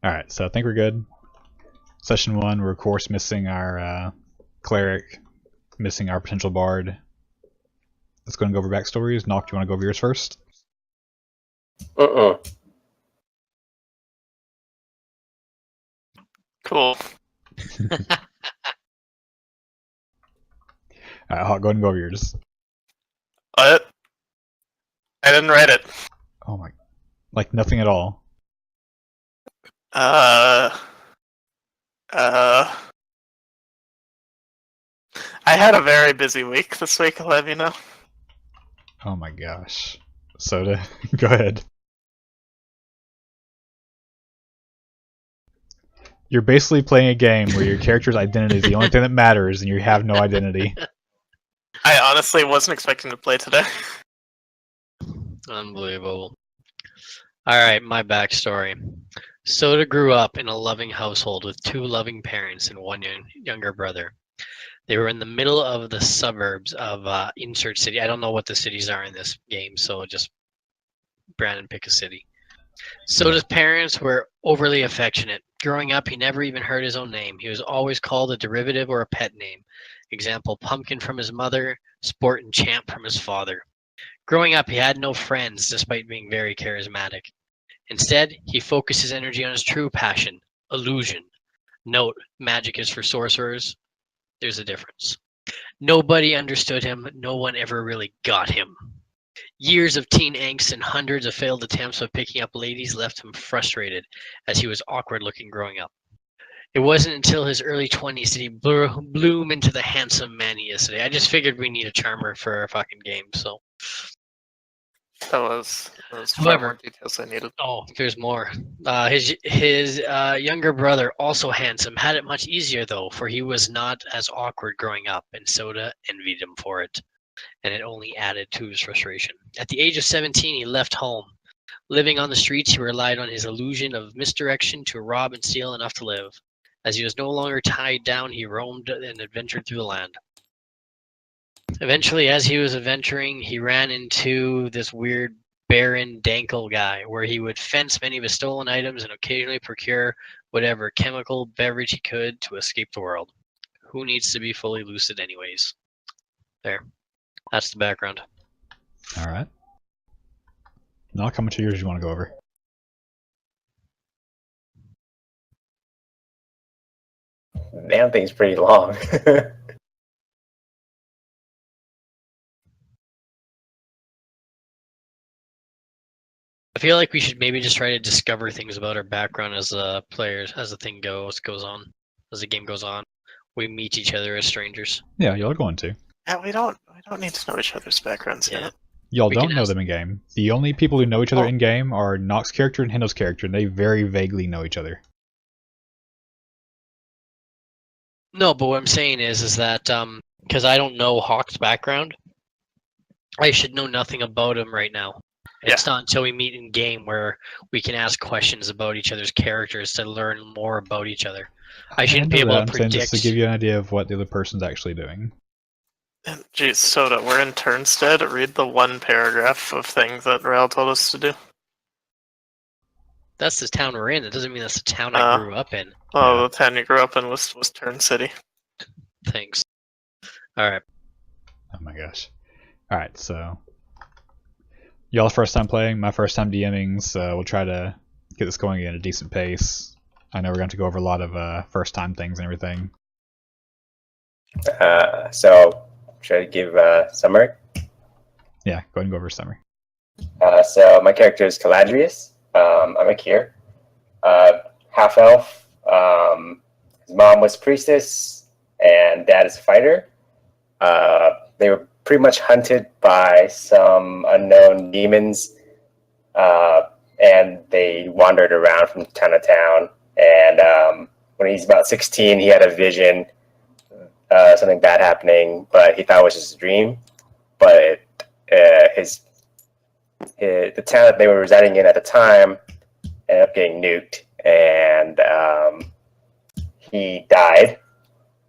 Alright, so I think we're good. Session 1, we're of course missing our cleric, missing our potential bard. Let's go and go over backstories. Nock, do you want to go over yours first? Cool. Alright, Hawk, go ahead and go over yours. What? I didn't write it. Oh my... Like, nothing at all. I had a very busy week this week, I'll have you know. Oh my gosh. Soda, go ahead. You're basically playing a game where your character's identity is the only thing that matters, and you have no identity. I honestly wasn't expecting to play today. Unbelievable. Alright, my backstory. Soda grew up in a loving household with 2 loving parents and 1 younger brother. They were in the middle of the suburbs of insert city. I don't know what the cities are in this game, so just Brandon pick a city. Soda's parents were overly affectionate. Growing up, he never even heard his own name. He was always called a derivative or a pet name. Example, Pumpkin from his mother, Sport and Champ from his father. Growing up, he had no friends despite being very charismatic. Instead, he focused his energy on his true passion, illusion. Note, magic is for sorcerers. There's a difference. Nobody understood him. No one ever really got him. Years of teen angst and hundreds of failed attempts of picking up ladies left him frustrated, as he was awkward looking growing up. It wasn't until his early 20s that he bloom into the handsome man he is today. I just figured we need a charmer for our fucking game, so. That was far more details I needed. Oh, there's more. His younger brother, also handsome, had it much easier though, for he was not as awkward growing up, and Soda envied him for it. And it only added to his frustration. At the age of 17, he left home. Living on the streets, he relied on his illusion of misdirection to rob and steal enough to live. As he was no longer tied down, he roamed and adventured through the land. Eventually, as he was adventuring, he ran into this weird Baron Dankel guy, where he would fence many of his stolen items and occasionally procure whatever chemical beverage he could to escape the world. Who needs to be fully lucid anyways? There. That's the background. Alright. Nock, how much of yours do you want to go over? Damn thing's pretty long. I feel like we should maybe just try to discover things about our background as players, as the thing goes on, as the game goes on. We meet each other as strangers. Yeah, y'all are going to. Yeah, we don't need to know each other's backgrounds yet. Y'all don't know them in game. The only people who know each other in game are Nock's character and Hendo's character, and they very vaguely know each other. No, but what I'm saying is that because I don't know Hawk's background, I should know nothing about him right now. It's not until we meet in game where we can ask questions about each other's characters to learn more about each other. I shouldn't be able to predict. Just to give you an idea of what the other person's actually doing. Geez, Soda, we're in Turnstead. Read the 1 paragraph of things that Rael told us to do. That's the town we're in. It doesn't mean that's the town I grew up in. Oh, the town you grew up in was Turn City. Thanks. Alright. Oh my gosh. Alright, so... Y'all's first time playing, my first time DMing, so we'll try to get this going at a decent pace. I know we're going to go over a lot of first time things and everything. So, should I give a summary? Yeah, go ahead and go over a summary. So, my character is Caladrius. I'm a Kier. Half-elf. His mom was priestess, and dad is a fighter. They were pretty much hunted by some unknown demons, and they wandered around from town to town. And when he's about 16, he had a vision, something bad happening, but he thought it was just a dream. But the town that they were residing in at the time ended up getting nuked, and he died.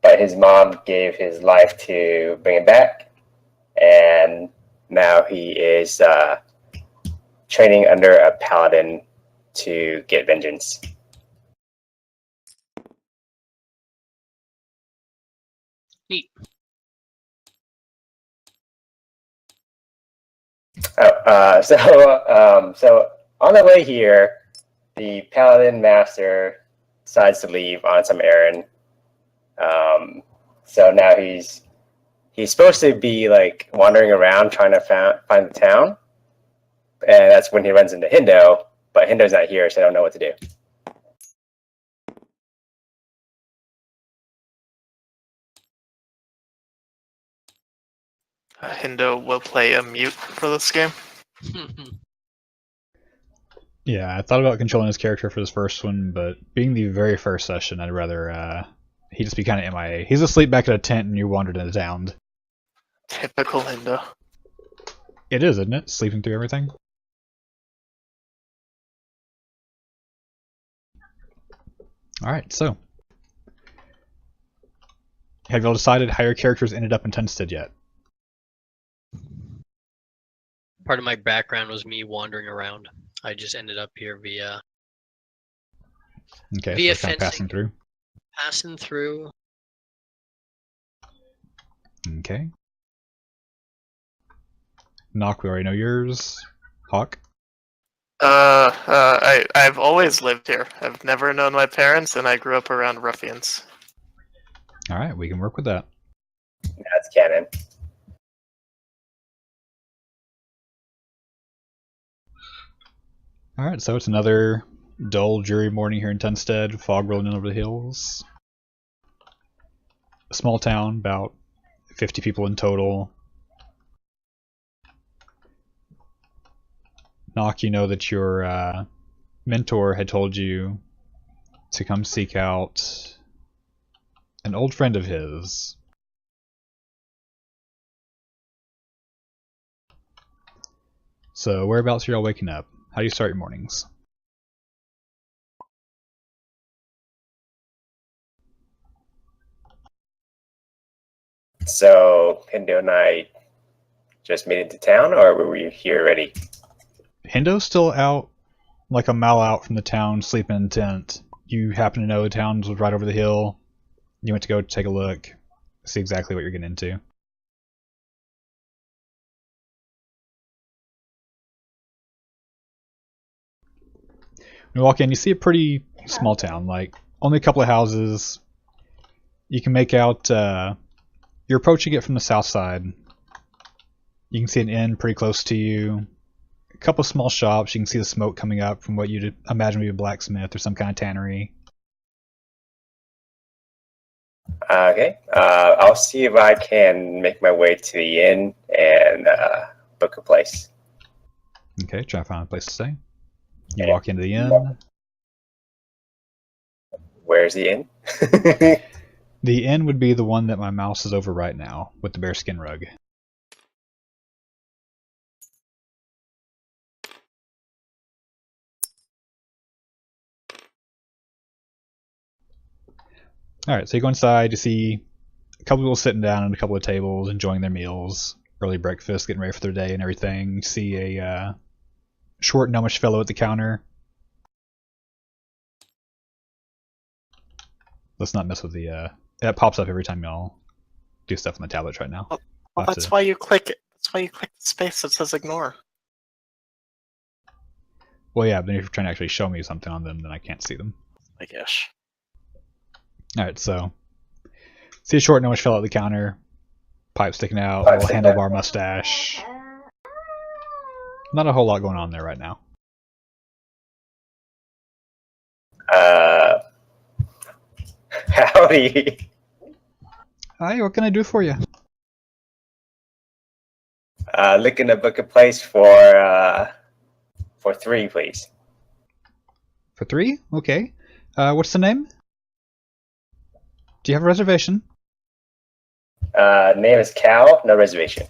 But his mom gave his life to bring him back, and now he is training under a paladin to get vengeance. Neat. So on the way here, the Paladin Master decides to leave on some errand. So now he's supposed to be like wandering around trying to find the town, and that's when he runs into Hindo. But Hindo's not here, so I don't know what to do. Hindo will play a mute for this game. Yeah, I thought about controlling his character for this first one, but being the very first session, I'd rather he just be kind of MIA. He's asleep back at a tent and you wandered into town. Typical Hindo. It is, isn't it? Sleeping through everything. Alright, so. Have y'all decided how your characters ended up in Tunstead yet? Part of my background was me wandering around. I just ended up here via Okay, so kind of passing through. Passing through. Okay. Knock, we already know yours. Hawk? I've always lived here. I've never known my parents, and I grew up around ruffians. Alright, we can work with that. That's canon. Alright, so it's another dull, dreary morning here in Tunstead. Fog rolling in over the hills. A small town, about 50 people in total. Nock, you know that your mentor had told you to come seek out an old friend of his. So whereabouts are y'all waking up? How do you start your mornings? So Hindo and I just made it to town, or were we here already? Hindo's still out, like a mile out from the town, sleeping in a tent. You happen to know the town was right over the hill. You went to go take a look, see exactly what you're getting into. When you walk in, you see a pretty small town, like only a couple of houses. You can make out, you're approaching it from the south side. You can see an inn pretty close to you. A couple of small shops. You can see the smoke coming up from what you'd imagine would be a blacksmith or some kind of tannery. Okay. I'll see if I can make my way to the inn and book a place. Okay, try to find a place to stay. You Okay. walk into the inn. Where's the inn? The inn would be the one that my mouse is over right now, with the bearskin rug. Alright, so you go inside, you see a couple people sitting down at a couple of tables, enjoying their meals, early breakfast, getting ready for their day and everything. You see a short, gnomish fellow at the counter. Let's not mess with the, that pops up every time y'all do stuff on the tablets right now. Well, that's why you click it. That's why you click the space that says ignore. Well, yeah, but then if you're trying to actually show me something on them, then I can't see them. I guess. Alright, so see a short, gnomish fellow at the counter, pipe sticking out, Pipe little sticking handlebar mustache. Not a whole lot going on there right now. Howdy. Hi, what can I do for you? Looking to book a place for 3, please. For 3? Okay. What's the name? Do you have a reservation? Name is Cal. No reservation.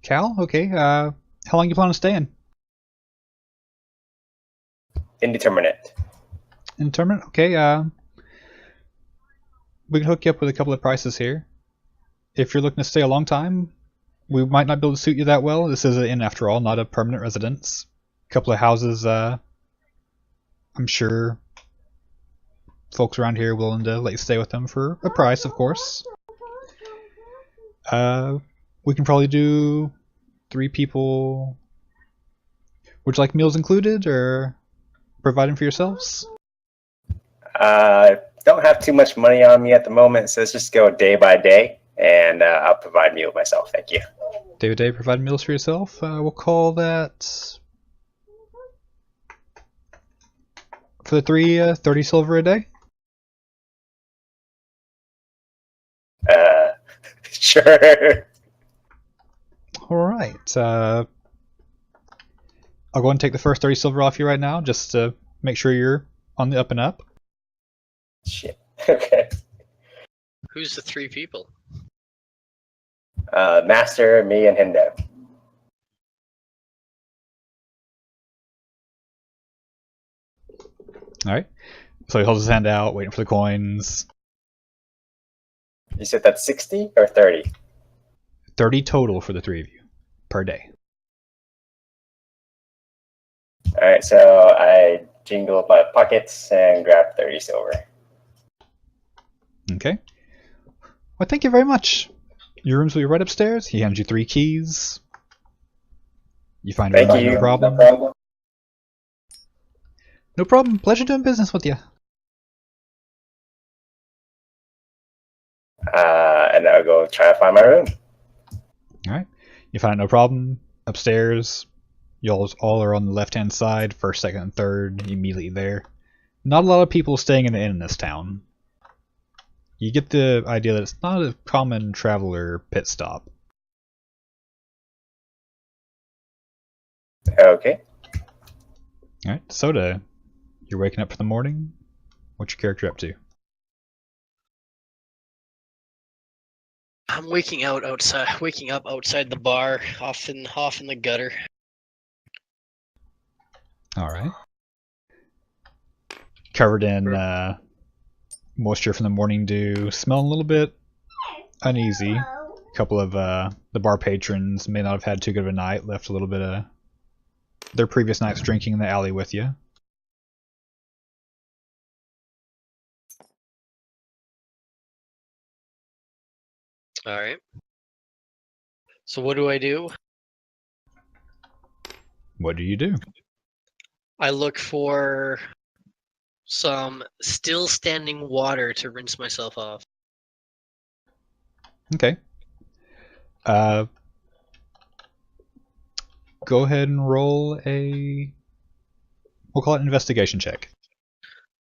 Cal? Okay. How long you plan on staying? Indeterminate. Indeterminate? Okay. We can hook you up with a couple of prices here. If you're looking to stay a long time, we might not be able to suit you that well. This is an inn, after all, not a permanent residence. A couple of houses, I'm sure folks around here are willing to let you stay with them for a price, of course. We can probably do 3 people. Would you like meals included, or providing for yourselves? Don't have too much money on me at the moment, so let's just go day by day, and I'll provide meal myself. Thank you. Day to day, provide meals for yourself. We'll call that for the 3, 30 silver a day. Sure. All right. I'll go and take the first 30 silver off you right now, just to make sure you're on the up and up. Shit. Okay. Who's the 3 people? Master, me, and Hindo. All right. So he holds his hand out, waiting for the coins. You said that's 60 or 30? 30 total for the 3 of you per day. All right, so I jingle my pockets and grab 30 silver. Okay. Well, thank you very much. Your rooms will be right upstairs. He hands you 3 keys. You find your Thank room, you. no problem. No problem. No problem. Pleasure doing business with you. And I'll go try to find my room. All right. You find it no problem. Upstairs. You all are on the left-hand side. First, second, and third. Immediately there. Not a lot of people staying in the inn in this town. You get the idea that it's not a common traveler pit stop. Okay. Alright, Soda, you're waking up for the morning. What's your character up to? I'm waking up outside the bar, off in the gutter. Alright. Covered in moisture from the morning dew, smelling a little bit uneasy. A couple of the bar patrons may not have had too good of a night, left a little bit of their previous night's drinking in the alley with you. Alright. So what do I do? What do you do? I look for some still standing water to rinse myself off. Okay. Go ahead and roll a... We'll call it an investigation check.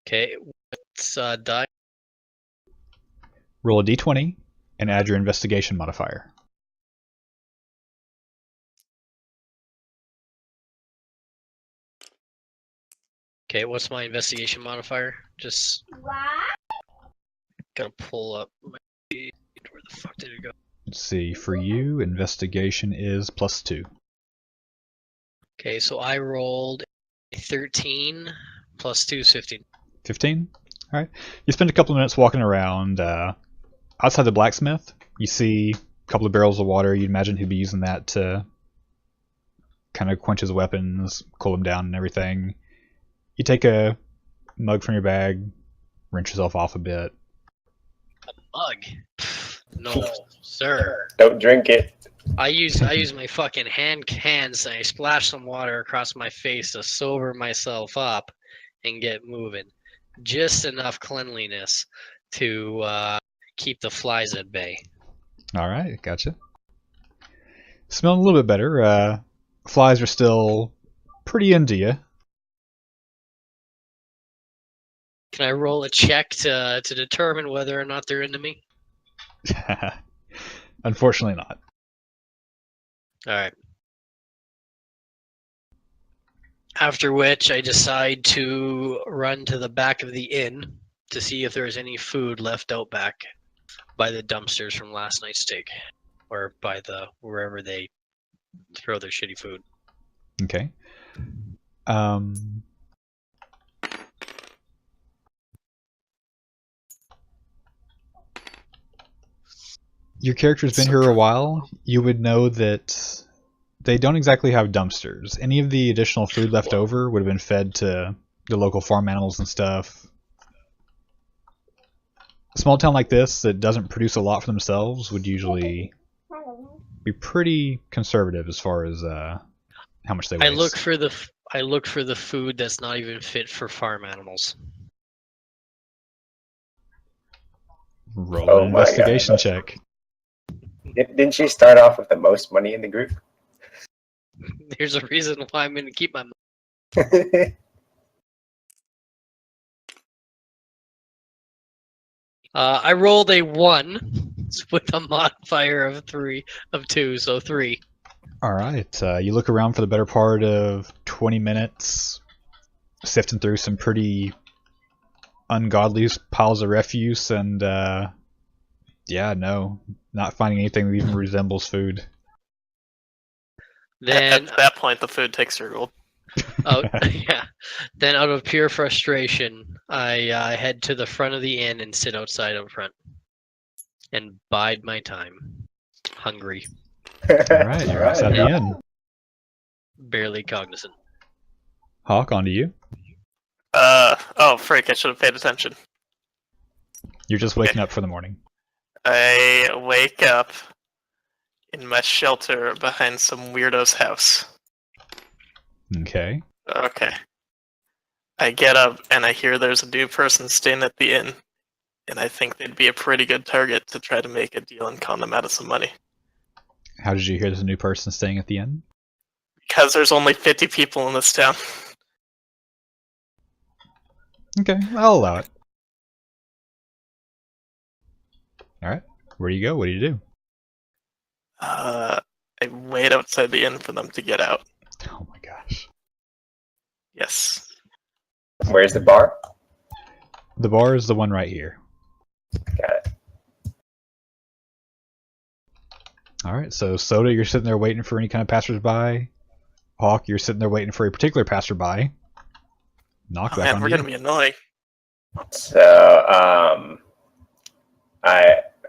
Okay, what's die? Roll a d20 and add your investigation modifier. Okay, what's my investigation modifier? Just gotta pull up my... Where the fuck did it go? Let's see, for you, investigation is +2. Okay, so I rolled a 13 plus 2 is 15. 15? Alright. You spend a couple of minutes walking around. Outside the blacksmith, you see a couple of barrels of water. You'd imagine he'd be using that to kind of quench his weapons, cool them down and everything. You take a mug from your bag, rinse yourself off a bit. A mug? No, sir. Don't drink it. I use my fucking hands and I splash some water across my face to sober myself up and get moving. Just enough cleanliness to keep the flies at bay. Alright, gotcha. Smelling a little bit better. Flies are still pretty into you. Can I roll a check to determine whether or not they're into me? Unfortunately not. Alright. After which I decide to run to the back of the inn to see if there's any food left out back by the dumpsters from last night's steak. Or by the wherever they throw their shitty food. Okay. Your character's been here a while. You would know that they don't exactly have dumpsters. Any of the additional food left over would have been fed to the local farm animals and stuff. A small town like this that doesn't produce a lot for themselves would usually be pretty conservative as far as how much they waste. I look for the food that's not even fit for farm animals. Roll Oh an my investigation God. check. Didn't she start off with the most money in the group? There's a reason why I'm going to keep my money. I rolled a 1 with a modifier of 2, so 3. Alright, you look around for the better part of 20 minutes, sifting through some pretty ungodly piles of refuse, and yeah, no, not finding anything that even resembles food. Then, At that point, the food takes your gold. yeah. Then, out of pure frustration, I head to the front of the inn and sit outside up front and bide my time. Hungry, Alright, you're outside the inn. barely cognizant. Hawk, on to you. Oh, frick, I should have paid attention. You're just waking up for the morning. I wake up in my shelter behind some weirdo's house. Okay. Okay. I get up and I hear there's a new person staying at the inn, and I think they'd be a pretty good target to try to make a deal and con them out of some money. How did you hear there's a new person staying at the inn? Because there's only 50 people in this town. Okay, I'll allow it. Alright, where do you go? What do you do? I wait outside the inn for them to get out. Oh my gosh. Yes. Where's the bar? The bar is the one right here. Got it. Alright, so Soda, you're sitting there waiting for any kind of passersby. Hawk, you're sitting there waiting for a particular passerby. Knock Oh back man, on we're you. gonna be annoying. So,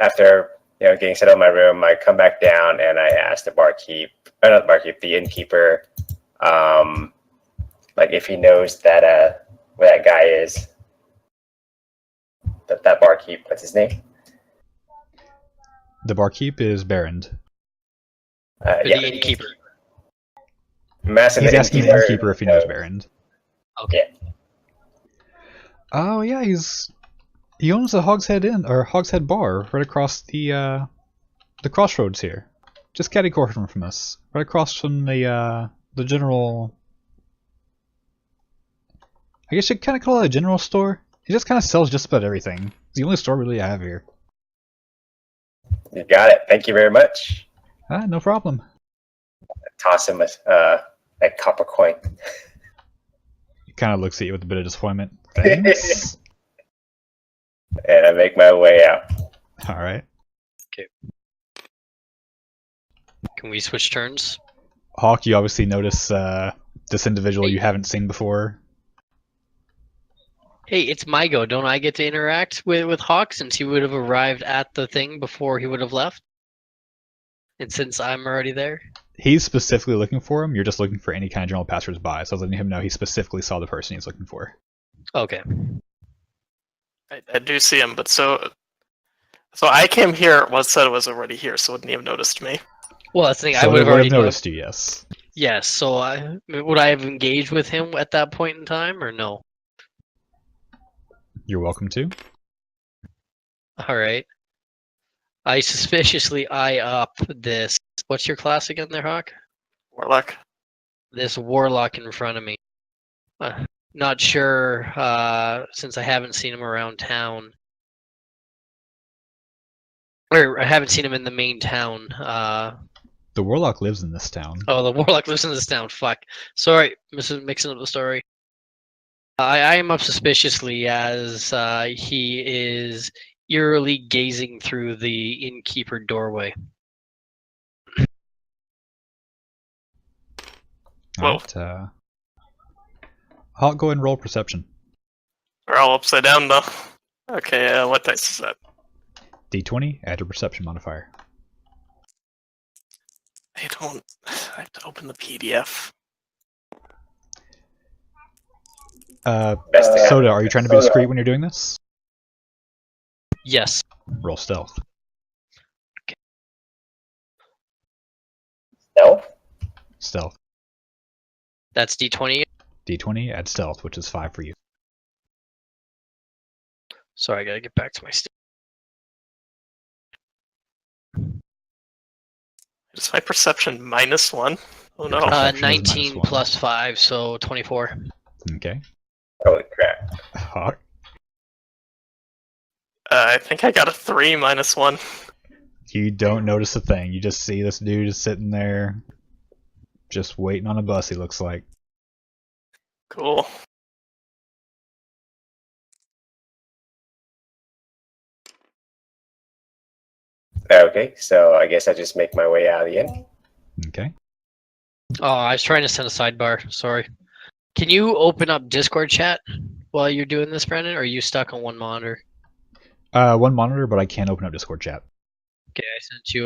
after getting set up in my room, I come back down and I ask the innkeeper, like if he knows that where that guy is. That barkeep, what's his name? The barkeep is Barrend. Yeah. The innkeeper. He's asking the innkeeper if he knows Barrend. Okay. Yeah. Oh yeah, he owns the Hogshead Inn or Hogshead Bar right across the crossroads here, just catty corner from us, right across from the general. I guess you kind of call it a general store. He just kind of sells just about everything. It's the only store really I have here. You got it. Thank you very much. Ah, no problem. Toss him a copper coin. He kind of looks at you with a bit of disappointment. Thanks. And I make my way out. All right. Can we switch turns? Hawk, you obviously notice this individual you haven't seen before. Hey, it's my go. Don't I get to interact with Hawk since he would have arrived at the thing before he would have left? And since I'm already there? He's specifically looking for him. You're just looking for any kind of general passersby. So I was letting him know he specifically saw the person he's looking for. Okay. I do see him, but so I came here. Well, said it was already here, so wouldn't he have noticed me? Well, that's the thing. So I would have already noticed you. Yes. Yes. So would I have engaged with him at that point in time, or no? You're welcome to. All right. I suspiciously eye up this. What's your class again, there, Hawk? Warlock. This warlock in front of me. Not sure, since I haven't seen him around town. Or I haven't seen him in the main town. The warlock lives in this town. Oh, the warlock lives in this town. Fuck. Sorry, mixing up the story. I am up suspiciously as he is eerily gazing through the innkeeper doorway. Whoa. Alright, Hawk, go ahead and roll perception. We're all upside down though. Okay, what dice is that? D20, add your perception modifier. I have to open the PDF. Soda, are you trying to be discreet when you're doing this? Yes. Roll stealth. No? Stealth. That's D20. D20, add stealth, which is 5 for you. Sorry, I gotta get back to my Steam. Is my perception -1? Oh no. Perception is 19 -1. plus 5, so 24. Okay. Holy crap. Hawk. I think I got a 3 -1. You don't notice a thing. You just see this dude just sitting there, just waiting on a bus, he looks like. Cool. Okay, so I guess I just make my way out of the inn. Okay. Oh, I was trying to send a sidebar. Sorry. Can you open up Discord chat while you're doing this, Brandon? Or are you stuck on one monitor? One monitor, but I can't open up Discord chat. Okay,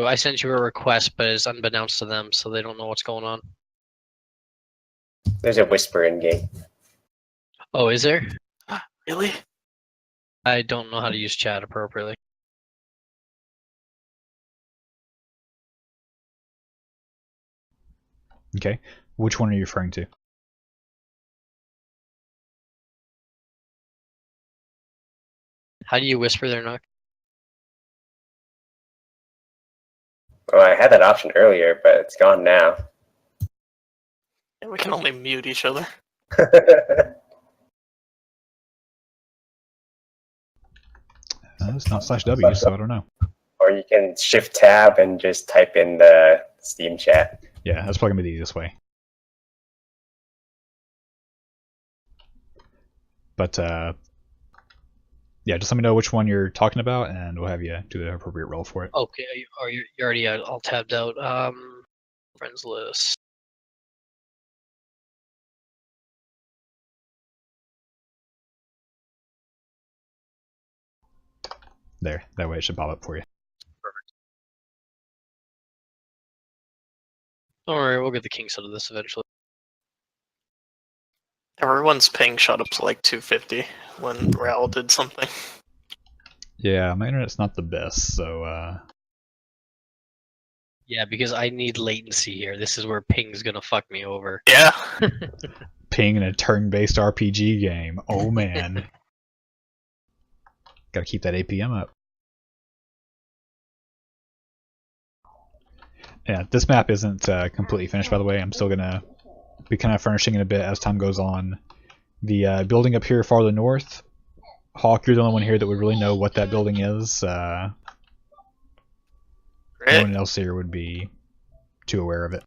I sent you a request, but it's unbeknownst to them, so they don't know what's going on. There's a whisper in game. Oh, is there? Really? I don't know how to use chat appropriately. Okay. Which one are you referring to? How do you whisper there, Nook? Well, I had that option earlier, but it's gone now. Yeah, we can only mute each other. It's not /W, so I don't know. Or you can shift tab and just type in the Steam chat. Yeah, that's probably gonna be the easiest way. But yeah, just let me know which one you're talking about, and we'll have you do the appropriate roll for it. Okay, you're already all tabbed out. Friends list. There, that way it should pop up for you. Don't worry, we'll get the kinks out of this eventually. Everyone's ping shot up to like 250 when Raoul did something. Yeah, my internet's not the best, so Yeah, because I need latency here. This is where ping's gonna fuck me over. Yeah. ping in a turn-based RPG game. Oh man. Gotta keep that APM up. Yeah, this map isn't completely finished, by the way. I'm still gonna be kind of furnishing it a bit as time goes on. The building up here farther north, Hawk, you're the only one here that would really know what that building is. No Great. one else here would be too aware of it.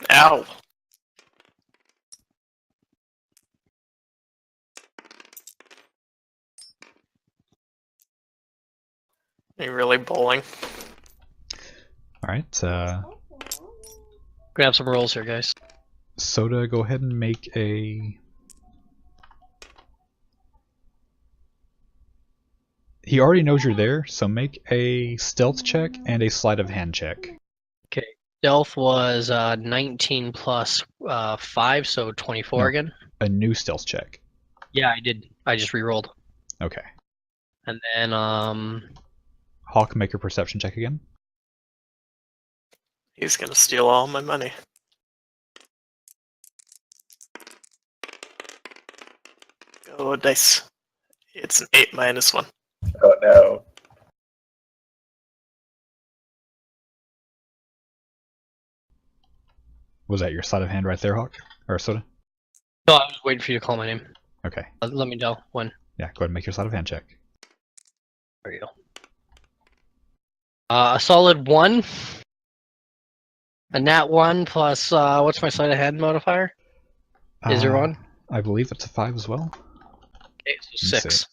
Ow. Are you really bowling? Alright, Grab some rolls here, guys. Soda, go ahead and make a... He already knows you're there, so make a stealth check and a sleight of hand check. Okay. Stealth was 19 plus 5, so 24 No. again. A new stealth check. Yeah, I did. I just re-rolled. Okay. And then Hawk, make your perception check again. He's gonna steal all my money. Oh, dice. It's an 8 -1. Oh no. Was that your sleight of hand right there, Hawk? Or Soda? no, I was waiting for you to call my name. Okay. Let me know when. Yeah, go ahead and make your sleight of hand check. There you go. A solid 1. A nat 1 plus what's my sleight of hand modifier? Is there one? I believe it's a 5 as well. Okay, so Let me 6. see.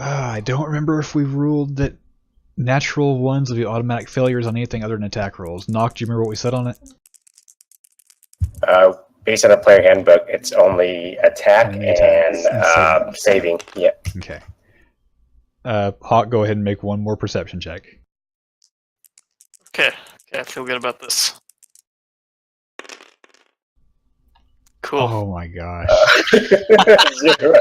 I don't remember if we ruled that natural ones will be automatic failures on anything other than attack rolls. Nock, do you remember what we said on it? Based on the player handbook, it's only attack Only attacks and saving. Yeah. Okay. Hawk, go ahead and make one more perception check. Okay, I feel good about this. Cool. Oh my gosh. 0.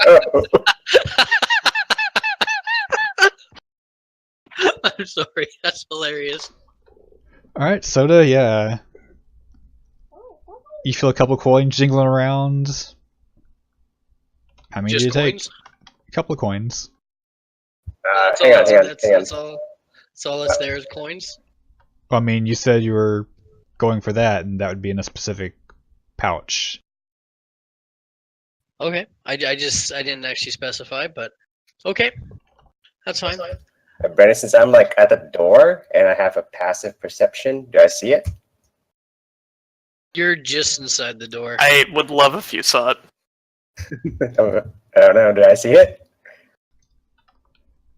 I'm sorry, that's hilarious. Alright, Soda, yeah. You feel a couple coins jingling around. How many do you Just take? coins? A couple of coins. That's Hang all, on, hang on, hang on. that's all that's there is coins? Well, I mean, you said you were going for that, and that would be in a specific pouch. Okay, I didn't actually specify, but okay, that's fine. Brandon, since I'm like at the door and I have a passive perception, do I see it? You're just inside the door. I would love if you saw it. I don't know. Do I see it?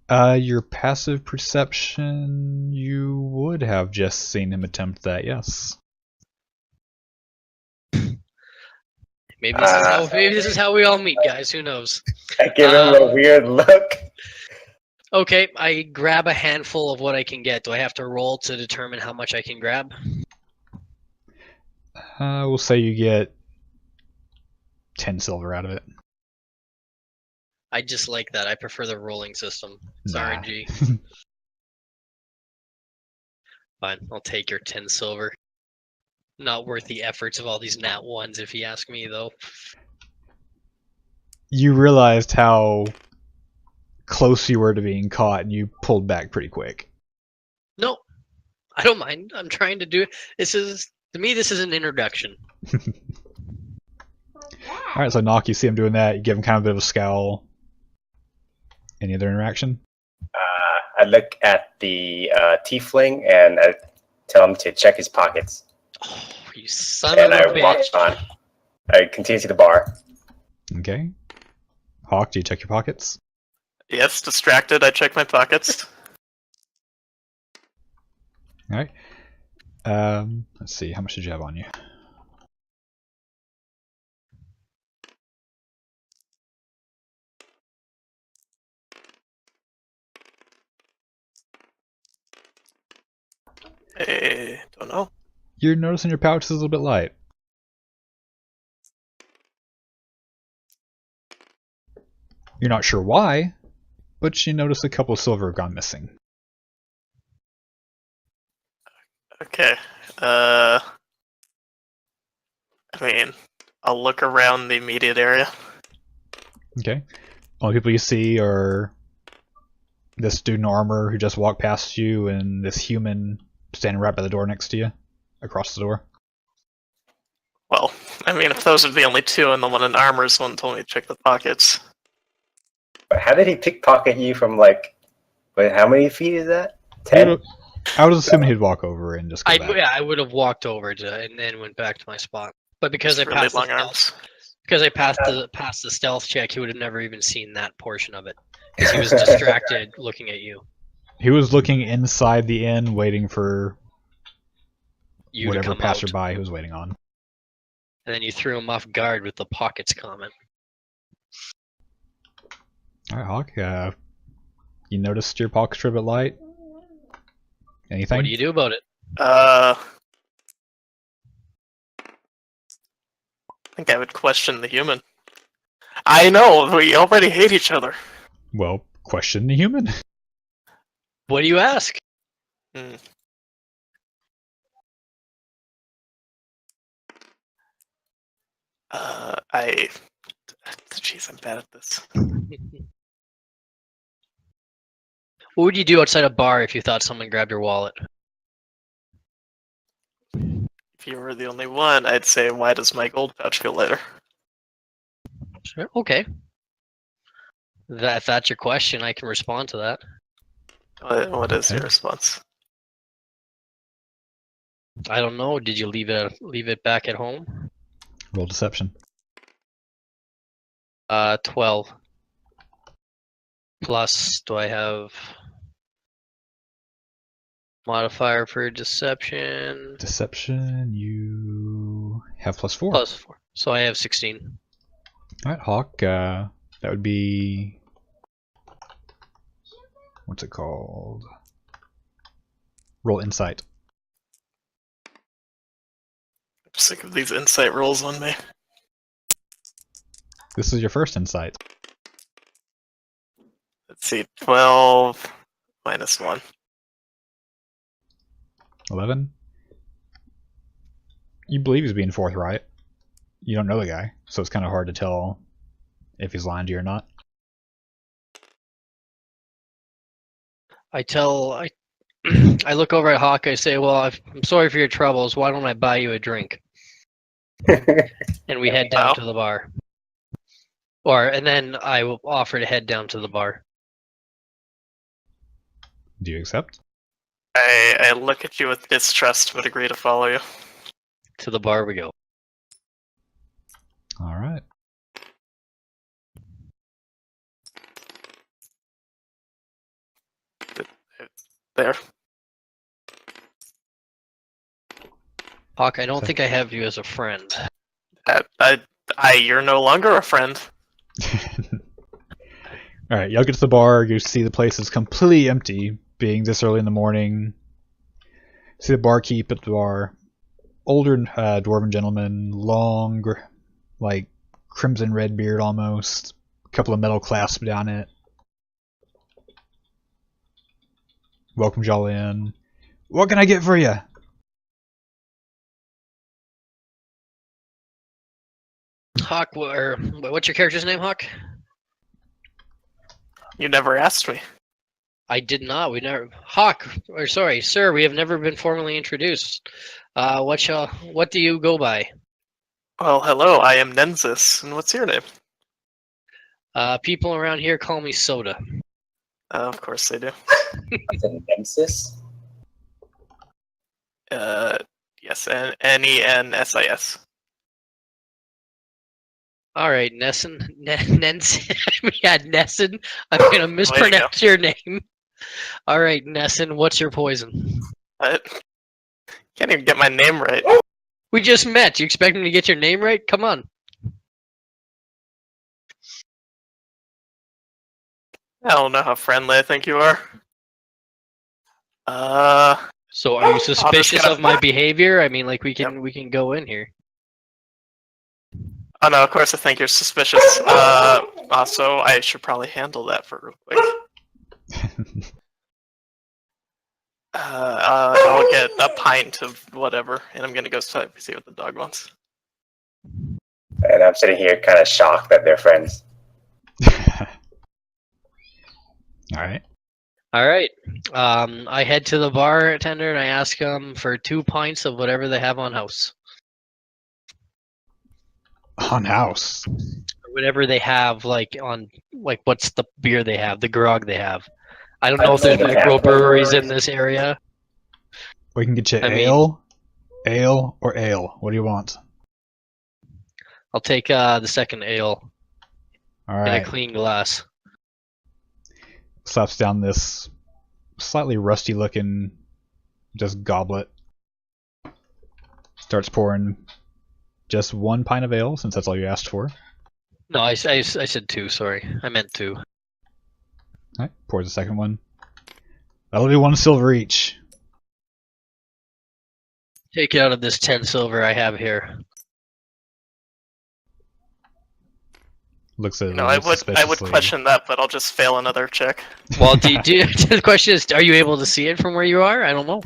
Your passive perception, you would have just seen him attempt that, yes. Maybe this is how we all meet, guys. Who knows? I give him a weird look. Okay, I grab a handful of what I can get. Do I have to roll to determine how much I can grab? We'll say you get 10 silver out of it. I just like that. I prefer the rolling system. It's Nah. RNG. Fine, I'll take your 10 silver. Not worth the efforts of all these nat ones, if you ask me, though. You realized how close you were to being caught, and you pulled back pretty quick. No, I don't mind. I'm trying to do. This is to me. This is an introduction. Alright, so Knock, you see him doing that, you give him kind of a bit of a scowl. Any other interaction? I look at the tiefling and I tell him to check his pockets. Oh, you son And of I a walk bitch! on. I continue to the bar. Okay. Hawk, do you check your pockets? Yes, distracted. I check my pockets. Alright. Let's see, how much did you have on you? I don't know. You're noticing your pouch is a little bit light. You're not sure why, but you notice a couple of silver have gone missing. Okay. I mean, I'll look around the immediate area. Okay. Only people you see are this dude in armor who just walked past you and this human standing right by the door next to you, across the door. Well, I mean, if those are the only two and the one in armor is the one who told me to check the pockets. But how did he pickpocket you from like? Wait, how many feet is that? 10? I was assuming he'd walk over and just go back. I would have walked over to and then went back to my spot. But because It's I really passed long the arms. stealth, because I passed the stealth check, he would have never even seen that portion of it because he was distracted looking at you. He was looking inside the inn, waiting for You whatever to come passerby out, he was waiting on. and then you threw him off guard with the pockets comment. Alright, Hawk, you noticed your pockets are a bit light? Anything? What do you do about it? I think I would question the human. I know, we already hate each other. Well, question the human. What do you ask? Hmm. Jeez, I'm bad at this. What would you do outside a bar if you thought someone grabbed your wallet? If you were the only one, I'd say, why does my gold pouch feel lighter? Sure. Okay. If that's your question, I can respond to that. What is your Okay. response? I don't know. Did you leave it back at home? Roll deception. 12. Plus, do I have modifier for deception? Deception, you have +4. Plus 4. So I have 16. Alright, Hawk, that would be... What's it called? Roll Insight. I'm sick of these insight rolls on me. This is your first insight. Let's see, 12 minus 1. 11. You believe he's being forthright. You don't know the guy, so it's kind of hard to tell if he's lying to you or not. I look over at Hawk. I say, "Well, I'm sorry for your troubles. Why don't I buy you a drink?" And we head down Wow. to the bar. And then I will offer to head down to the bar. Do you accept? I look at you with distrust, but agree to follow you. To the bar we go. All right. There. Hawk, I don't think I have you as a friend. You're no longer a friend. Alright, y'all get to the bar, you see the place is completely empty, being this early in the morning. See the barkeep at the bar. Older dwarven gentleman, long, like, crimson red beard almost. A couple of metal clasps down it. Welcomes y'all in. What can I get for you? Hawk, what's your character's name, Hawk? You never asked me. I did not. We never. Hawk, or sorry, sir. We have never been formally introduced. What do you go by? Well, hello, I am Nenzis, and what's your name? People around here call me Soda. Of course they do. Is it Nemesis? Yes, Nensis. All right, Nesson. Yeah, Nesson. I'm gonna mispronounce your name. All right, Nesson. What's your poison? What? Can't even get my name right. We just met. You expect me to get your name right? Come on. I don't know how friendly I think you are. So, are you suspicious gonna- of my behavior? I mean, like we can go in here. Oh no, of course I think you're suspicious. Also, I should probably handle that for real quick. I'll get a pint of whatever, and I'm gonna go see what the dog wants. And I'm sitting here kind of shocked that they're friends. Alright. All right. I head to the bartender and I ask him for 2 pints of whatever they have on house. On house. Whatever they have, what's the beer they have, the grog they have. I don't know if there's microbreweries in this area. We can get you I mean- ale, or ale. What do you want? I'll take the second ale in a Alright. clean glass. Slaps down this slightly rusty looking just goblet. Starts pouring just 1 pint of ale, since that's all you asked for. No, I said 2, sorry. I meant 2. Alright, pours the second one. That'll be 1 silver each. Take it out of this 10 silver I have here. Looks at it. No, I would question that, but I'll just fail another check. Well, the question is, are you able to see it from where you are? I don't know.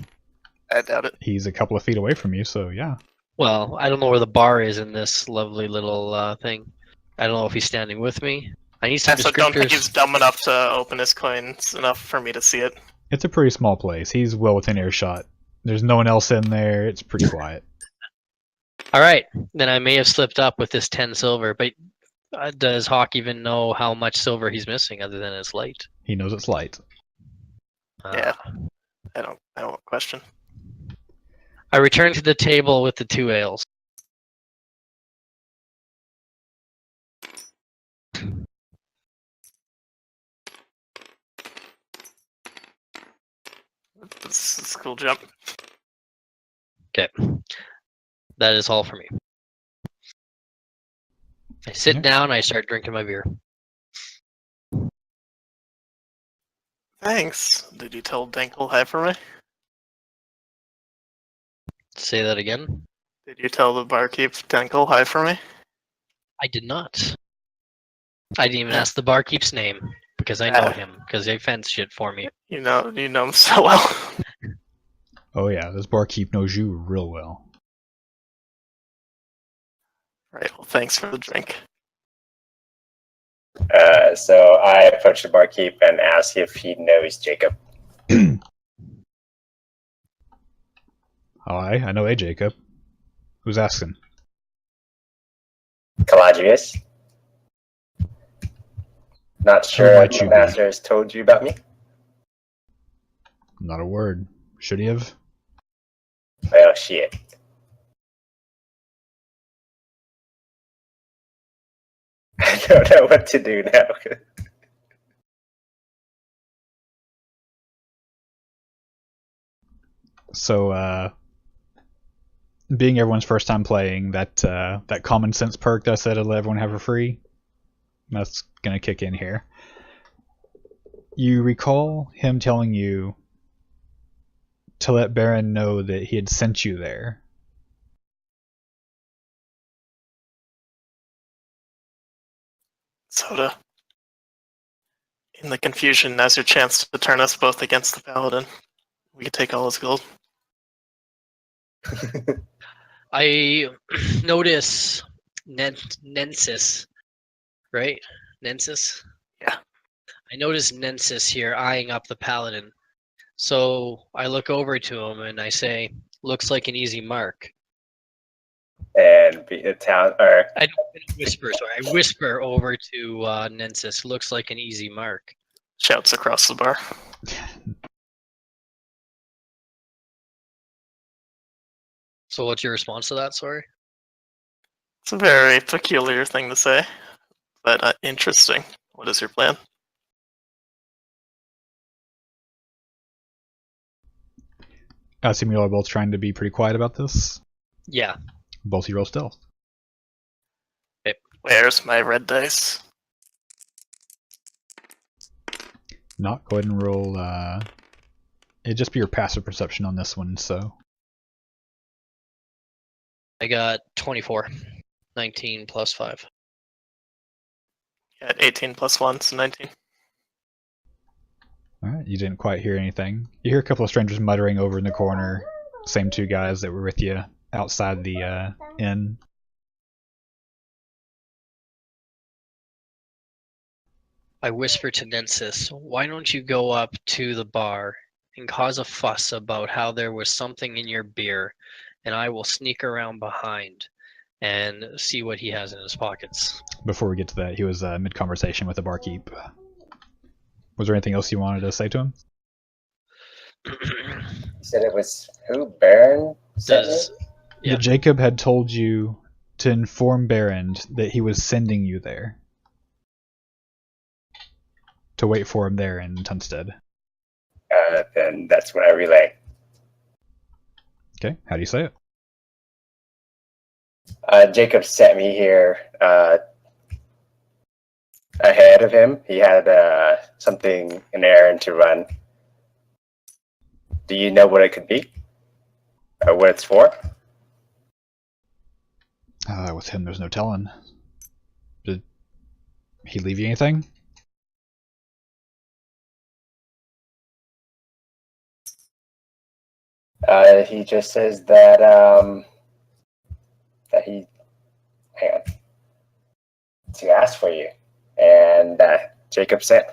I doubt it. He's a couple of feet away from you, so yeah. Well, I don't know where the bar is in this lovely little thing. I don't know if he's standing with me. I need some I don't think descriptors. he's dumb enough to open his coins enough for me to see it. It's a pretty small place. He's well within earshot. There's no one else in there. It's pretty quiet. All right, then I may have slipped up with this 10 silver, but does Hawk even know how much silver he's missing other than it's light? He knows it's light. Yeah. I don't question. I return to the table with the 2 ales. This is a cool jump. Okay. That is all for me. I sit Yeah. down, I start drinking my beer. Thanks. Did you tell Dankel hi for me? Say that again. Did you tell the barkeep Dankel hi for me? I did not. I didn't even ask the barkeep's name because I know him because they fence shit for me. You know him so well. Oh yeah, this barkeep knows you real well. Right. Well, thanks for the drink. So I approach the barkeep and ask if he knows Jacob. I know a Jacob. Who's asking? Caladrius. Not sure might if you the be? master has told you about me. Not a word. Should he have? Well, shit. I don't know what to do now. So, being everyone's first time playing, that common sense perk that I said to let everyone have for free, that's gonna kick in here. You recall him telling you to let Baron know that he had sent you there. Soda. In the confusion, now's your chance to turn us both against the paladin. We could take all his gold. I notice Nensis, right? Nensis? Yeah. I notice Nensis here eyeing up the paladin. So I look over to him and I say, looks like an easy mark. And be a town, or I don't whisper, sorry. I whisper over to Nensis, looks like an easy mark. Shouts across the bar. So what's your response to that, sorry? It's a very peculiar thing to say, but interesting. What is your plan? I assume you all are both trying to be pretty quiet about this. Yeah. Both of you roll stealth. Where's my red dice? Not go ahead and roll. It'd just be your passive perception on this one. So I got 24. 19 plus 5. Yeah, 18 plus 1, so 19. all right, you didn't quite hear anything. You hear a couple of strangers muttering over in the corner. Same two guys that were with you outside the inn. I whisper to Nensis, why don't you go up to the bar and cause a fuss about how there was something in your beer, and I will sneak around behind and see what he has in his pockets. Before we get to that, he was mid-conversation with the barkeep. Was there anything else you wanted to say to him? you said it was who? Baron? Does Yeah. Jacob had told you to inform Baron that he was sending you there. To wait for him there in Tunstead. Then that's what I relay. Okay, how do you say it? Jacob sent me here ahead of him. He had something, an errand to run. Do you know what it could be? Or what it's for? With him, there's no telling. Did he leave you anything? He just says that that he, hang on, to ask for you, and Jacob sent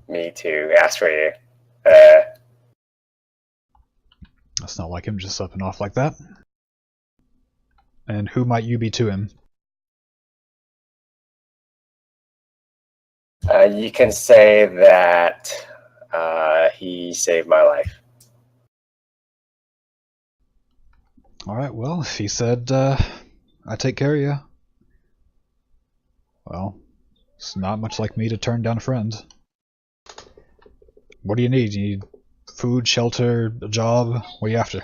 me to ask for you. That's not like him, just up and off like that. And who might you be to him? You can say that he saved my life. Alright, well, if he said, I take care of you, well, it's not much like me to turn down a friend. What do you need? You need food, shelter, a job? What are you after?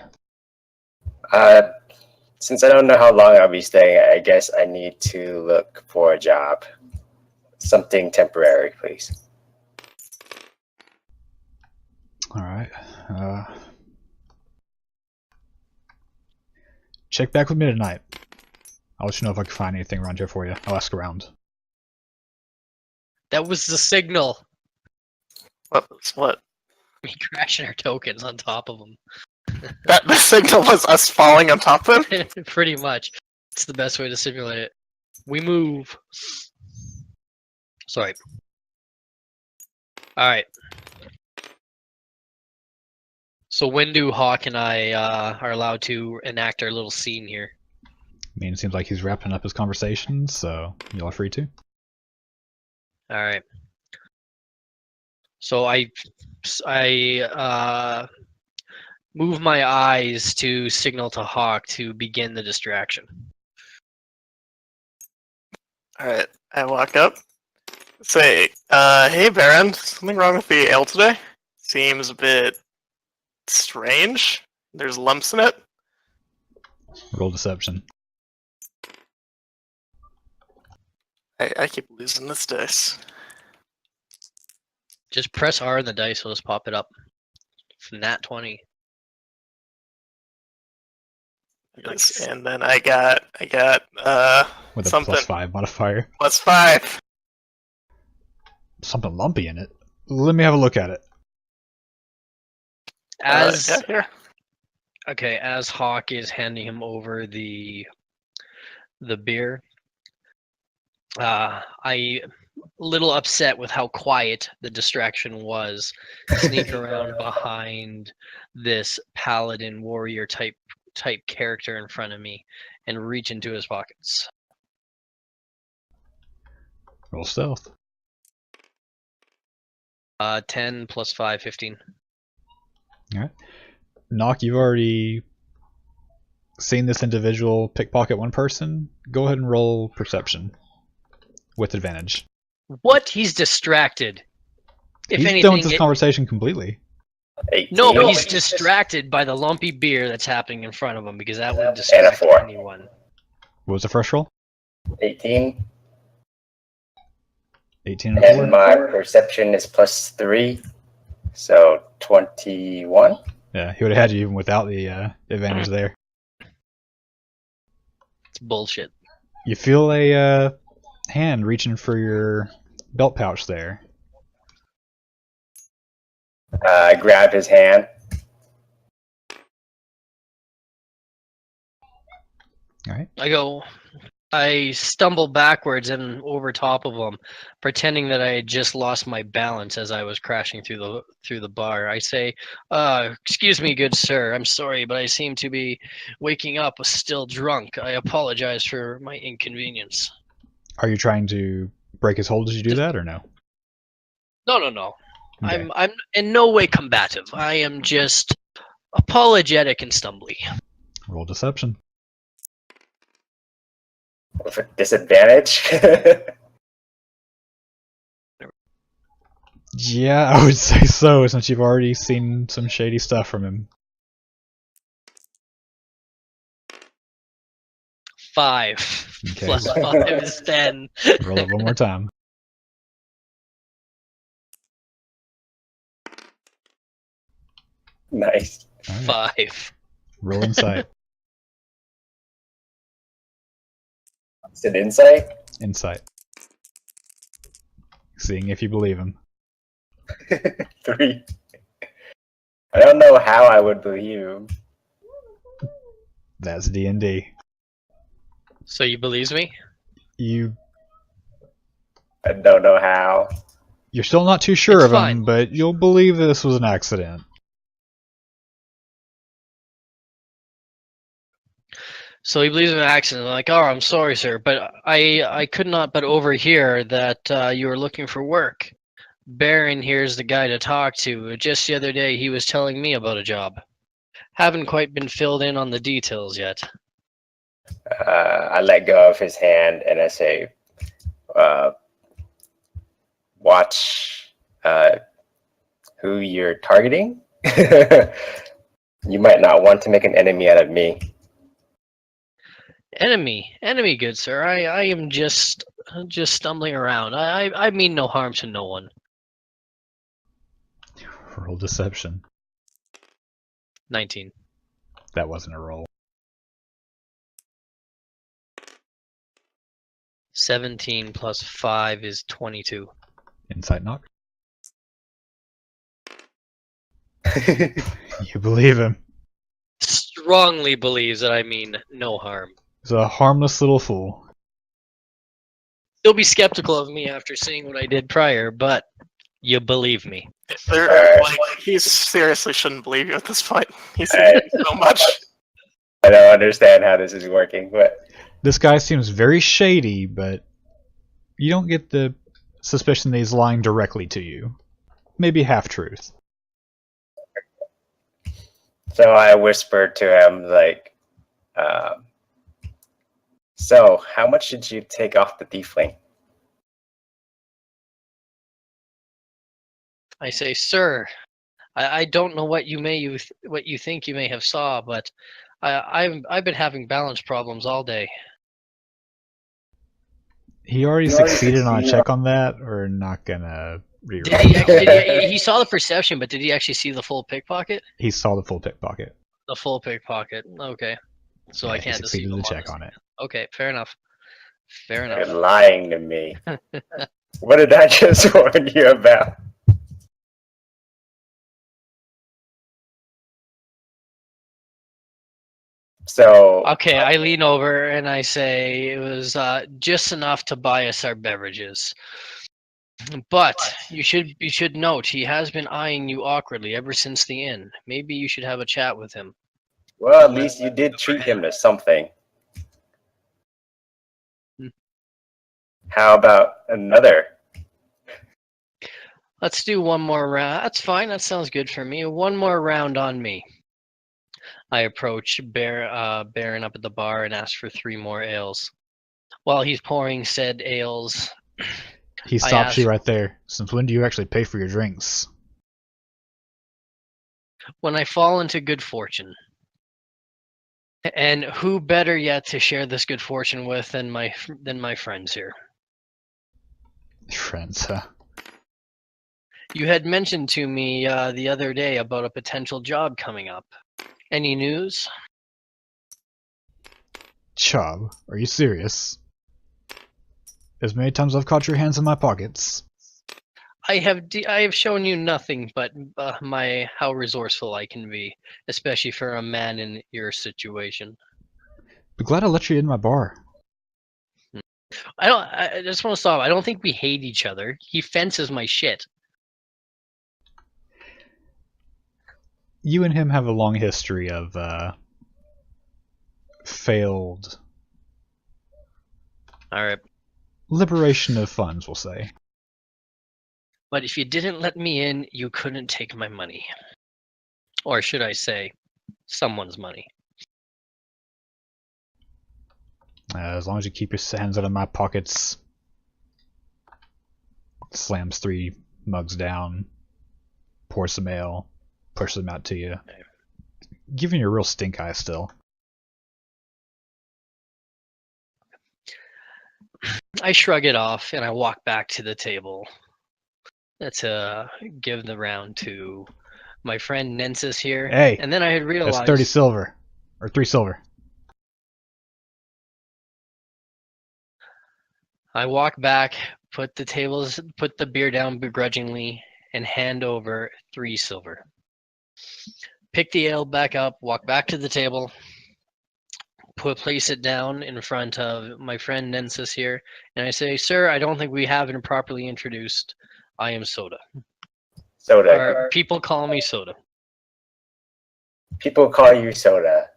Since I don't know how long I'll be staying, I guess I need to look for a job. Something temporary, please. Alright. Check back with me tonight. I'll let you know if I can find anything around here for you. I'll ask around. That was the signal. What? Me crashing our tokens on top of them. That the signal was us falling on top of him? Pretty much. It's the best way to simulate it. We move. Sorry. Alright. So when do Hawk and I are allowed to enact our little scene here? I mean, it seems like he's wrapping up his conversation, so y'all are free to. Alright. So I move my eyes to signal to Hawk to begin the distraction. Alright, I walk up. Say, hey Baron, something wrong with the ale today? Seems a bit strange. There's lumps in it. Roll deception. I keep losing this dice. Just press R on the dice, will just pop it up. Nat 20. Yes, and then I got With a something. +5 modifier. +5. Something lumpy in it. Let me have a look at it. As Yeah, here. okay, as Hawk is handing him over the beer, I a little upset with how quiet the distraction was. Sneak around behind this paladin warrior type character in front of me and reach into his pockets. Roll stealth. 10 plus 5, 15. Alright. Knock, you've already seen this individual pickpocket one person. Go ahead and roll perception. With advantage. What? He's distracted. If He's anything, done with this conversation completely. 18. no, but he's distracted by the lumpy beer that's happening in front of him because that would And a distract 4. anyone. What was the first roll? 18. 18 and a 4? And my perception is +3. So 21. Yeah, he would have had you even without the advantage there. It's bullshit. You feel a hand reaching for your belt pouch there. I grab his hand. Alright. I stumble backwards and over top of him, pretending that I had just lost my balance as I was crashing through the bar. I say, "Excuse me, good sir. I'm sorry, but I seem to be waking up still drunk. I apologize for my inconvenience." Are you trying to break his hold as you do that, or no? No. Okay. I'm in no way combative. I am just apologetic and stumbly. Roll deception. With a disadvantage. Yeah, I would say so, since you've already seen some shady stuff from him. 5 Okay. plus 5 is 10. Roll it one more time. Nice. Alright. 5. Roll insight. Is it insight? Insight. Seeing if you believe him. 3. I don't know how I would believe him. That's D&D. So you believes me? You're I don't know how. still not too sure It's of him, fine. but you'll believe this was an accident. So he believes in an accident. I'm like, oh, I'm sorry, sir, but I could not but overhear that you were looking for work. Baron here's the guy to talk to. Just the other day, he was telling me about a job. Haven't quite been filled in on the details yet. I let go of his hand and I say, watch who you're targeting. You might not want to make an enemy out of me. Enemy, good sir. I am just stumbling around. I mean no harm to no one. Roll deception. 19. That wasn't a roll. 17 plus 5 is 22. Insight knock. You believe him. Strongly believes that I mean no harm. He's a harmless little fool. You'll be skeptical of me after seeing what I did prior, but you believe me. He seriously shouldn't believe you at this point. He's seen you so much. I don't understand how this is working, but This guy seems very shady, but you don't get the suspicion that he's lying directly to you. Maybe half-truth. so I whispered to him, like, so how much did you take off the tiefling? I say, sir, I don't know what what you think you may have saw, but I've been having balance problems all day. He already succeeded on a check on that, or not gonna Did reroll? he, actually, he saw the perception, but did he actually see the full pickpocket? He saw the full pickpocket. The full pickpocket. Okay, so Yeah, I can't he succeeded deceive the him check this. on it. Okay, fair enough. Fair You're enough. lying to me. What did I just warn you about? So Okay, I lean over and I say it was just enough to buy us our beverages. But you should note he has been eyeing you awkwardly ever since the inn. Maybe you should have a chat with him. well, at least you did treat him to something. How about another? Let's do one more round. That's fine. That sounds good for me. One more round on me. I approach Baron up at the bar and ask for 3 more ales. While he's pouring said ales, He I stops you asked- right there. Since when do you actually pay for your drinks? when I fall into good fortune. And who better yet to share this good fortune with than my friends here? Friends, huh? You had mentioned to me the other day about a potential job coming up. Any news? Chubb, are you serious? As many times I've caught your hands in my pockets. I have shown you nothing but how resourceful I can be, especially for a man in your situation. Be glad I let you in my bar. I just want to stop. I don't think we hate each other. He fences my shit. You and him have a long history of failed All right. liberation of funds, we'll say. But if you didn't let me in, you couldn't take my money. Or should I say, someone's money. As long as you keep your hands out of my pockets. Slams 3 mugs down, pours some ale, pushes them out to you. Giving you a real stink eye still. I shrug it off and I walk back to the table to give the round to my friend Nensis here. Hey, and then I had realized that's 30 silver. Or 3 silver. I walk back, put the beer down begrudgingly, and hand over 3 silver. Pick the ale back up, walk back to the table, place it down in front of my friend Nensis here, and I say, "Sir, I don't think we have been properly introduced. I am Soda. Soda. Or people call me Soda." People call you Soda.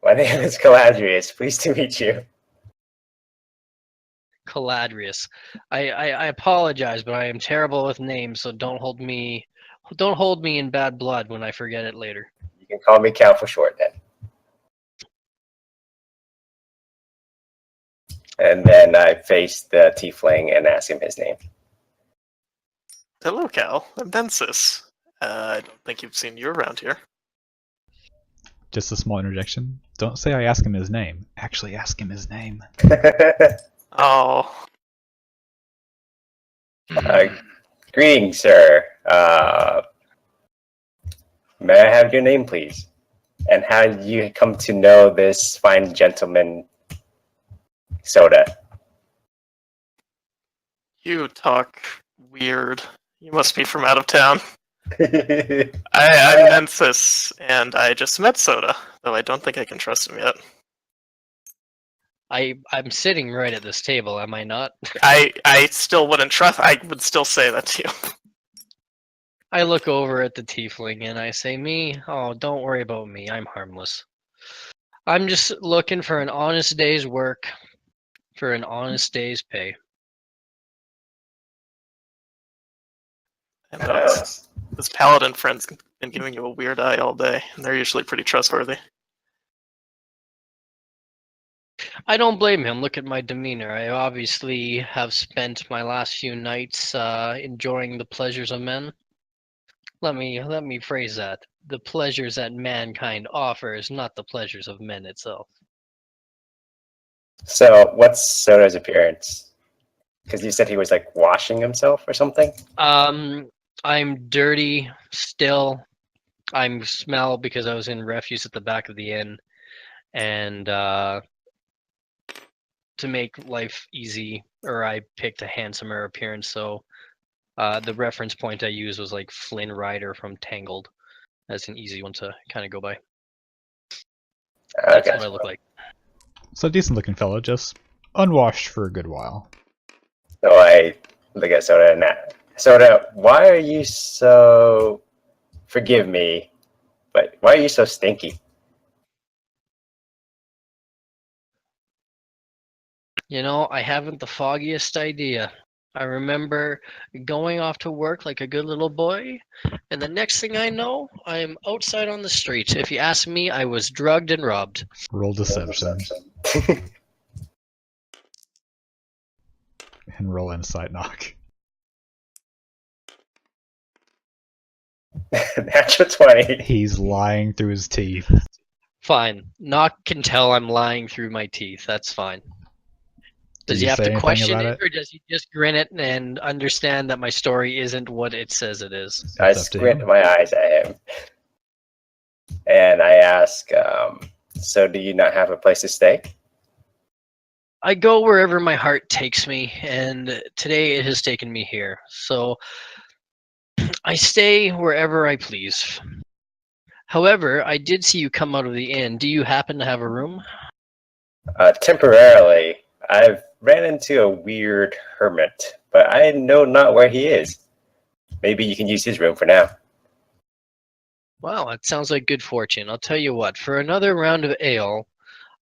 My name is Caladrius. Pleased to meet you. Caladrius. I apologize, but I am terrible with names, so don't hold me in bad blood when I forget it later. You can call me Cal for short then. And then I face the tiefling and ask him his name. Hello, Cal. I'm Densis. I don't think you've seen you around here. Just a small interjection. Don't say I ask him his name. Actually ask him his name. Oh. Greetings, sir. May I have your name, please? And how did you come to know this fine gentleman, Soda? You talk weird. You must be from out of town. I I'm Nemesis, and I just met Soda, though I don't think I can trust him yet. I'm sitting right at this table, am I not? I still wouldn't trust. I would still say that to you. I look over at the tiefling and I say, "Me? Oh, don't worry about me. I'm harmless. I'm just looking for an honest day's work, for an honest day's pay." And this paladin friend's been giving you a weird eye all day, and they're usually pretty trustworthy. I don't blame him. Look at my demeanor. I obviously have spent my last few nights enjoying the pleasures of men. Let me phrase that. The pleasures that mankind offers, not the pleasures of men itself. So, what's Soda's appearance? Because you said he was like washing himself or something. I'm dirty still. I'm smell because I was in refuse at the back of the inn, and to make life easy, or I picked a handsomer appearance. So the reference point I used was like Flynn Rider from Tangled. That's an easy one to kind of go by. That's Okay. what I look like. So decent looking fellow, just unwashed for a good while. So I look at Soda and that. Soda, why are you so? Forgive me, but why are you so stinky? You know, I haven't the foggiest idea. I remember going off to work like a good little boy, and the next thing I know, I'm outside on the street. If you ask me, I was drugged and robbed. Roll deception and roll insight knock. Natural 20. He's lying through his teeth. Fine. Knock can tell I'm lying through my teeth. That's fine. Did Does you he have say to anything question about it, it? or does he just grin it and understand that my story isn't what it says it is? I That's up to squint him. my eyes at him, and I ask, "So, do you not have a place to stay?" I go wherever my heart takes me, and today it has taken me here. So I stay wherever I please. However, I did see you come out of the inn. Do you happen to have a room? Temporarily, I've ran into a weird hermit, but I know not where he is. Maybe you can use his room for now. Wow, that sounds like good fortune. I'll tell you what, for another round of ale,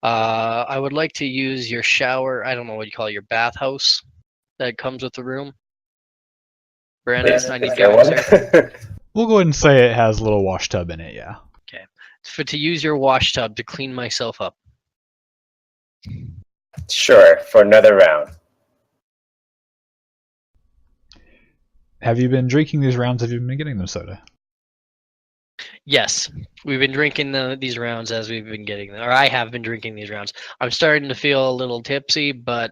I would like to use your shower. I don't know what you call it, your bathhouse that comes with the room. Brandon, Is I need there your answer. one? We'll go ahead and say it has a little wash tub in it, yeah. To use your wash tub to clean myself up. Sure, for another round. Have you been drinking these rounds? Have you been getting them soda? Yes, we've been drinking these rounds as we've been getting them, or I have been drinking these rounds. I'm starting to feel a little tipsy, but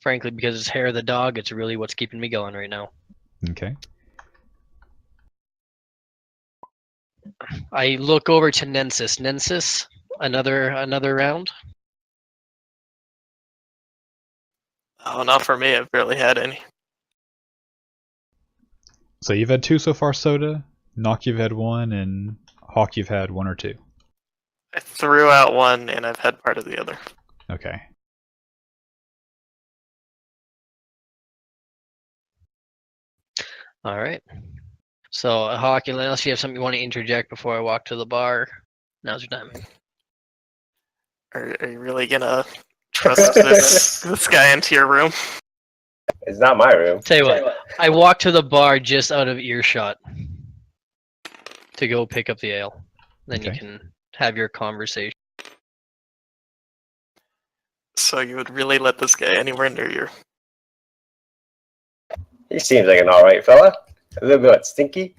frankly, because it's hair of the dog, it's really what's keeping me going right now. Okay. I look over to Nensis. Nensis, another round. Oh, not for me. I've barely had any. So you've had 2 so far, soda. Knock, you've had 1, and Hawk, you've had 1 or 2. I threw out one, and I've had part of the other. Okay. All right. So, Hawk, unless you have something you want to interject before I walk to the bar, now's your time. Are you really gonna trust this guy into your room? It's not my room. Tell you what, I walk to the bar just out of earshot to go pick up the ale. Then Okay. you can have your conversation. So you would really let this guy anywhere near you? He seems like an alright fella. A little bit stinky.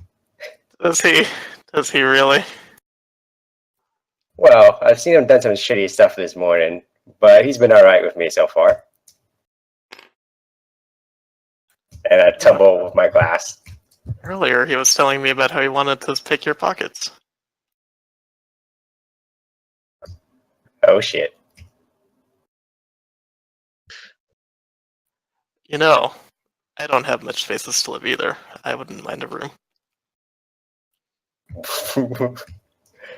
Does he? Does he really? Well, I've seen him done some shitty stuff this morning, but he's been alright with me so far. And I tumble with my glass. Earlier, he was telling me about how he wanted to pick your pockets. Oh shit. You know, I don't have much spaces to live either. I wouldn't mind a room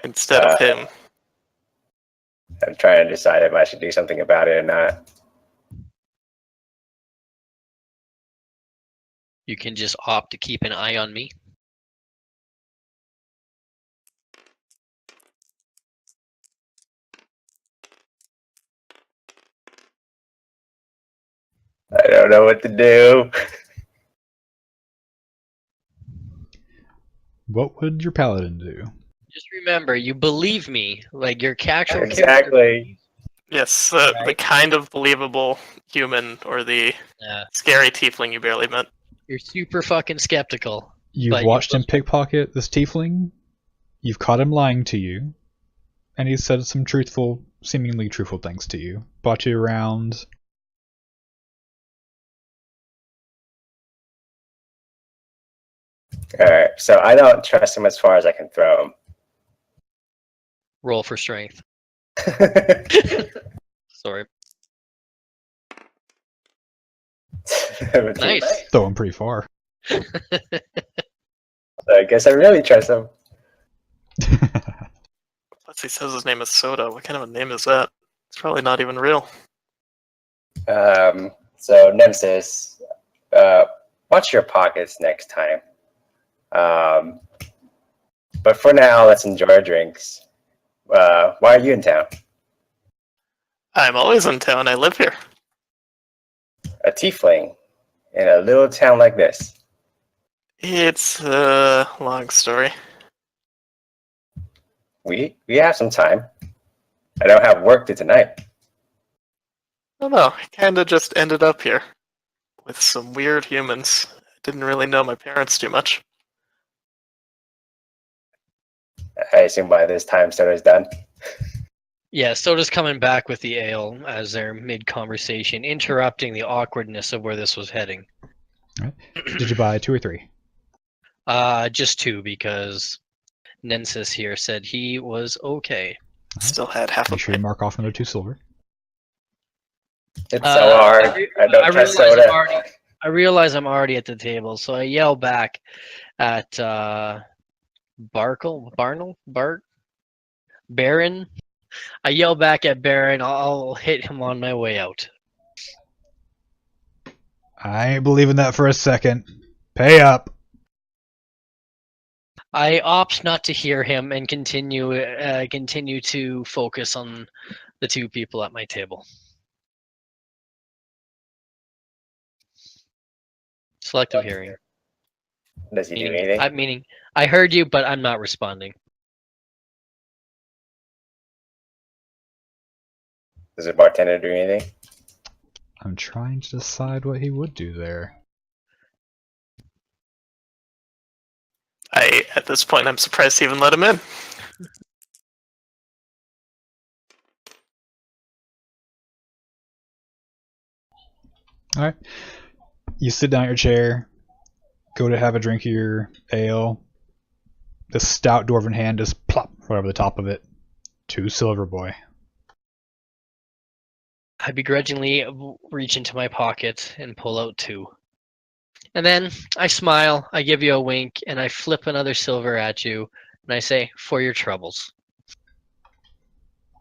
instead of him. I'm trying to decide if I should do something about it or not. You can just opt to keep an eye on me. I don't know what to do. What would your paladin do? Just remember, you believe me, like your actual character. Exactly. Yes, the Right. kind of believable human or the scary tiefling you barely met. You're super fucking skeptical. You've But you watched him must- pickpocket this tiefling. You've caught him lying to you, and he said some seemingly truthful things to you. Bought you around. All right, so I don't trust him as far as I can throw Roll for strength. him. Sorry. 17. Nice. Throw him pretty far. So I guess I really trust him. Plus, he says his name is Soda. What kind of a name is that? It's probably not even real. So Nemesis, watch your pockets next time. But for now, let's enjoy our drinks. Why are you in town? I'm always in town. I live here. A tiefling in a little town like this. It's a long story. We have some time. I don't have work to tonight. I don't know. I kind of just ended up here with some weird humans. I didn't really know my parents too much. I assume by this time Soda's done. Yeah, Soda's coming back with the ale as they're mid-conversation, interrupting the awkwardness of where this was heading. Did you buy 2 or 3? Just 2 because Nensis here said he was okay. Still had half a Make sure you pint. mark off another 2 silver. It's so hard. I don't trust Soda. I realize I'm already at the table, so I yell back at Baron. I yell back at Baron. I'll hit him on my way out. I ain't believing that for a second. Pay up. I opt not to hear him and continue to focus on the 2 people at my table. Selective hearing. Does he do anything? Meaning, I heard you, but I'm not responding. Does the bartender do anything? I'm trying to decide what he would do there. At this point, I'm surprised he even let him in. Alright. You sit down in your chair, go to have a drink of your ale. The stout dwarven hand just plop right over the top of it. 2 silver, boy. I begrudgingly reach into my pocket and pull out 2. And then I smile, I give you a wink, and I flip another silver at you, and I say, for your troubles.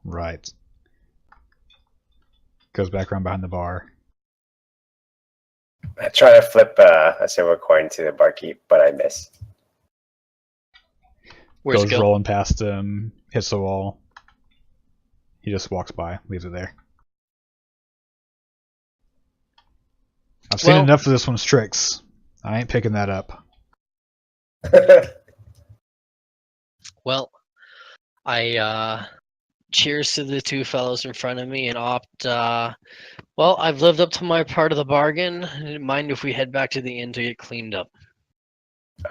Right. Goes back around behind the bar. I try to flip a silver coin to the barkeep, but I miss. Where's Goes Gil? rolling past him, hits the wall. He just walks by, leaves it there. I've seen enough of this one's tricks. I ain't picking that up. Well, I cheers to the 2 fellows in front of me and opt. Well, I've lived up to my part of the bargain. Mind if we head back to the inn to get cleaned up?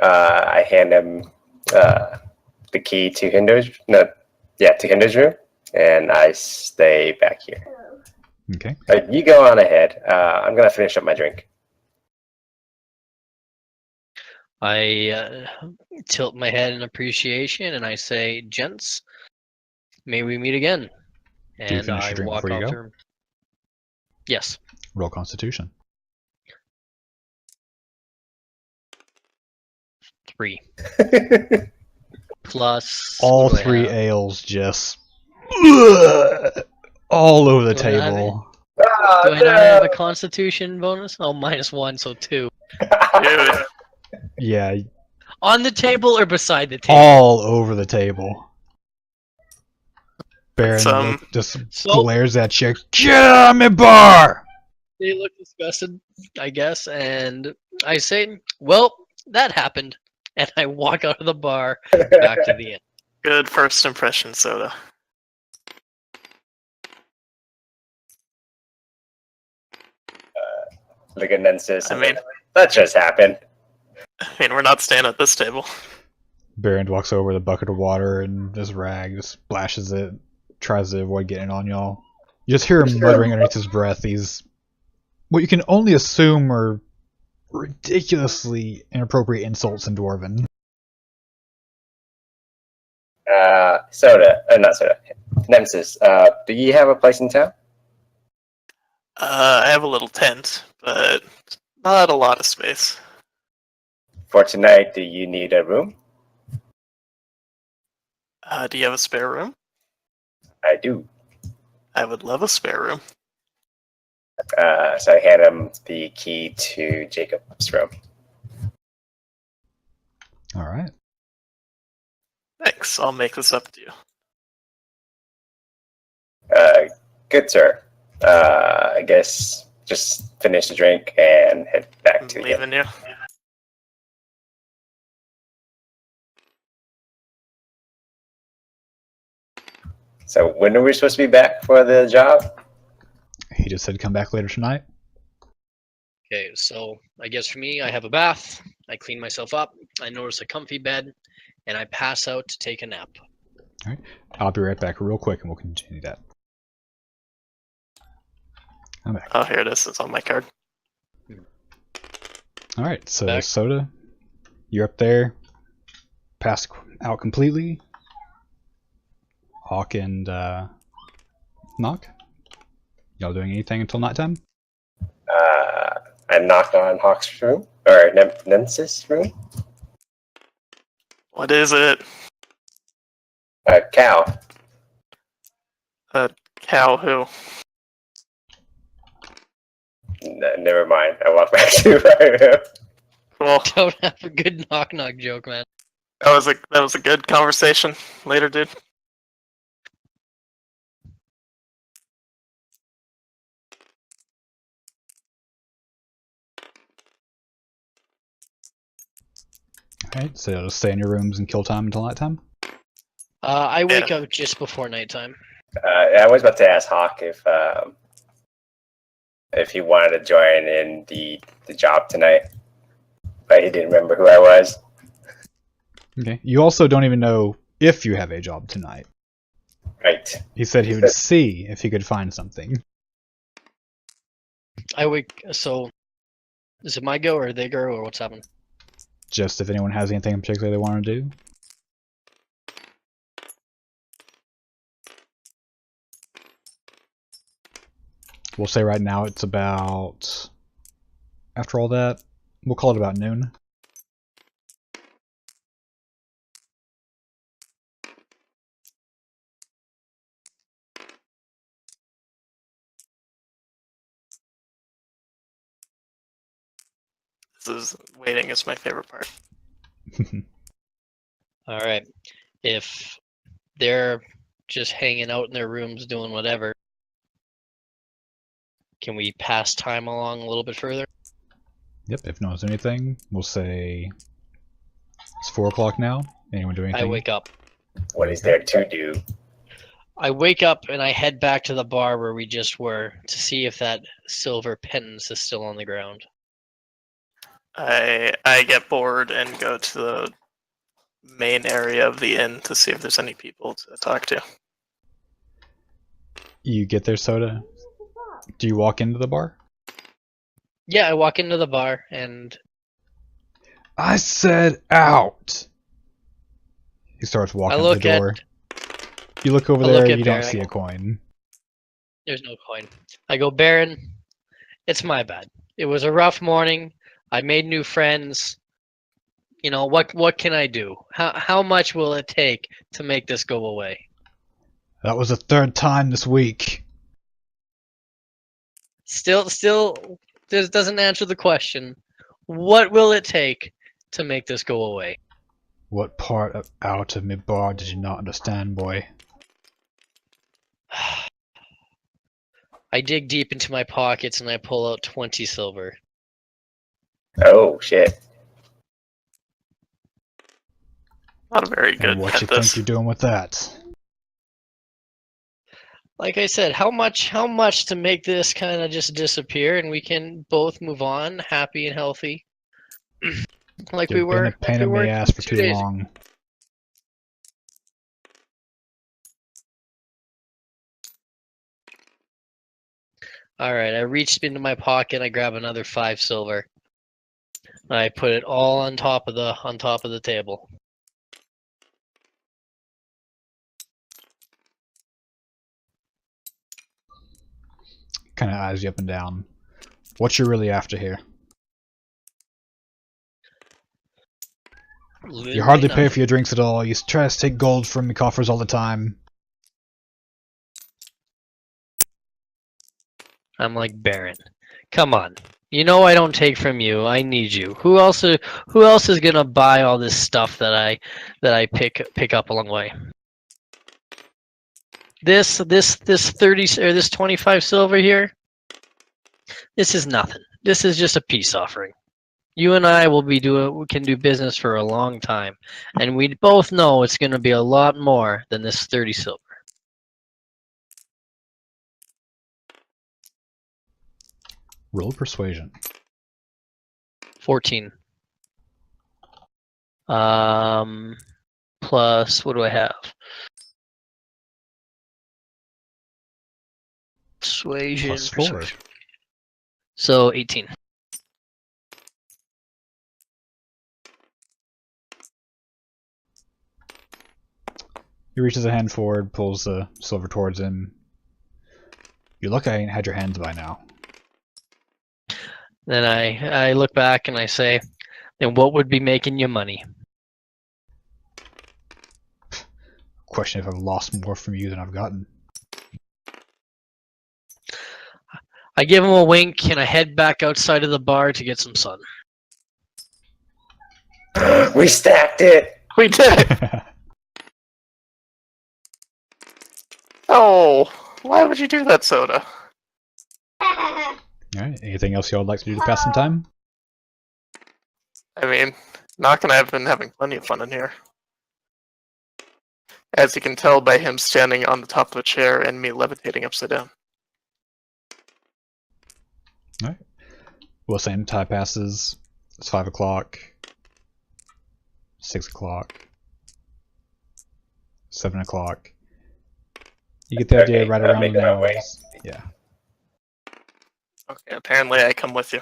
I hand him the key to Hinder's room, and I stay back here. Okay. You go on ahead. I'm gonna finish up my drink. I tilt my head in appreciation and I say, "Gents, may we meet again." Do you And finish I your drink walk before you off go? the room. Yes. Roll Constitution. 3. Plus All what do I 3 have? ales just all over the Do I not have table. Do I not have a constitution bonus? Oh, -1, so 2. Dude, Yeah, On the table or beside the table? all over the table. That's, Baron just So glares at you. Get out of my bar! they look disgusted, I guess, and I say, "Well, that happened," and I walk out of the bar back to the inn. good first impression, Soda. Look at Nensis. I mean, That just happened. we're not staying at this table. Baron walks over with a bucket of water and this rag, just splashes it, tries to avoid getting on y'all. You just hear him muttering underneath his breath these, what you can only assume are ridiculously inappropriate insults in Dwarven. Not Soda. Nemesis, do you have a place in town? I have a little tent, but not a lot of space. For tonight, do you need a room? Do you have a spare room? I do. I would love a spare room. So I hand him the key to Jacob's room. Alright. Thanks. I'll make this up to you. Good sir. I guess just finish the drink and head back I'm to the inn. leaving you. So when are we supposed to be back for the job? He just said come back later tonight. Okay, so I guess for me, I have a bath, I clean myself up, I notice a comfy bed, and I pass out to take a nap. I'll be right back real quick and we'll continue that. I'm back. Oh, here it is. It's on my card. Alright, so Back. Soda, you're up there, passed out completely. Hawk and Knock, y'all doing anything until nighttime? I knocked on Hawk's room, or Nemesis' room. What is it? Cal. Cow who? Never mind. I walked back to right. Cool. Don't have a good knock-knock joke, man. That was a good conversation. Later, dude. Alright, so you'll just stay in your rooms and kill time until nighttime? I wake up just before nighttime. I was about to ask Hawk if he wanted to join in the job tonight, but he didn't remember who I was. Okay. You also don't even know if you have a job tonight. Right. He said he would see if he could find something. So, is it my go or they go or what's happening? Just if anyone has anything in particular they want to do. We'll say right now it's about, after all that, we'll call it about noon. Waiting is my favorite part. All right. If they're just hanging out in their rooms doing whatever, can we pass time along a little bit further? Yep, if no one's doing anything, we'll say it's 4 o'clock now. Anyone do anything? I wake up. What is there to do? I wake up and I head back to the bar where we just were to see if that silver penance is still on the ground. I get bored and go to the main area of the inn to see if there's any people to talk to. You get there, Soda? Do you walk into the bar? Yeah, I walk into the bar and I said out! He starts walking to the door. You look over there, you don't see a coin. There's no coin. I go, Baron, it's my bad. It was a rough morning. I made new friends. You know, what can I do? How much will it take to make this go away? That was the third time this week. Still, this doesn't answer the question. What will it take to make this go away? What part out of me bar did you not understand, boy? I dig deep into my pockets and I pull out 20 silver. Oh shit. Not very good And what at you this. think you're doing with that? Like I said, how much to make this kind of just disappear and we can both move on happy and healthy? like we You've been were a pain in the ass for 2 too days. long. All right, I reached into my pocket, I grab another 5 silver. I put it all on top of the table. Kind of eyes you up and down. What you really after here? You hardly pay for your drinks at all. You try to take gold from me coffers all the time. I'm like, Baron, come on. You know I don't take from you. I need you. Who else is gonna buy all this stuff that I pick up along the way? This 30 or this 25 silver here. This is nothing. This is just a peace offering. You and I we can do business for a long time, and we both know it's going to be a lot more than this 30 silver. Roll persuasion. 14. Plus, what do I have? Persuasion. Plus 4. Persuasion. So 18. He reaches a hand forward, pulls the silver towards him. You look I ain't had your hands by now. Then I look back and I say, then what would be making you money? Question if I've lost more from you than I've gotten. I give him a wink and I head back outside of the bar to get some sun. We stacked it. We did it! Oh, why would you do that, Soda? Alright, anything else y'all would like to do to pass some time? I mean, Knock and I have been having plenty of fun in here. As you can tell by him standing on the top of a chair and me levitating upside down. Alright. Well, same time passes. It's 5 o'clock. 6 o'clock. 7 o'clock. You get the idea Okay, right I'm around making my way. Yeah. Okay, apparently I come with you.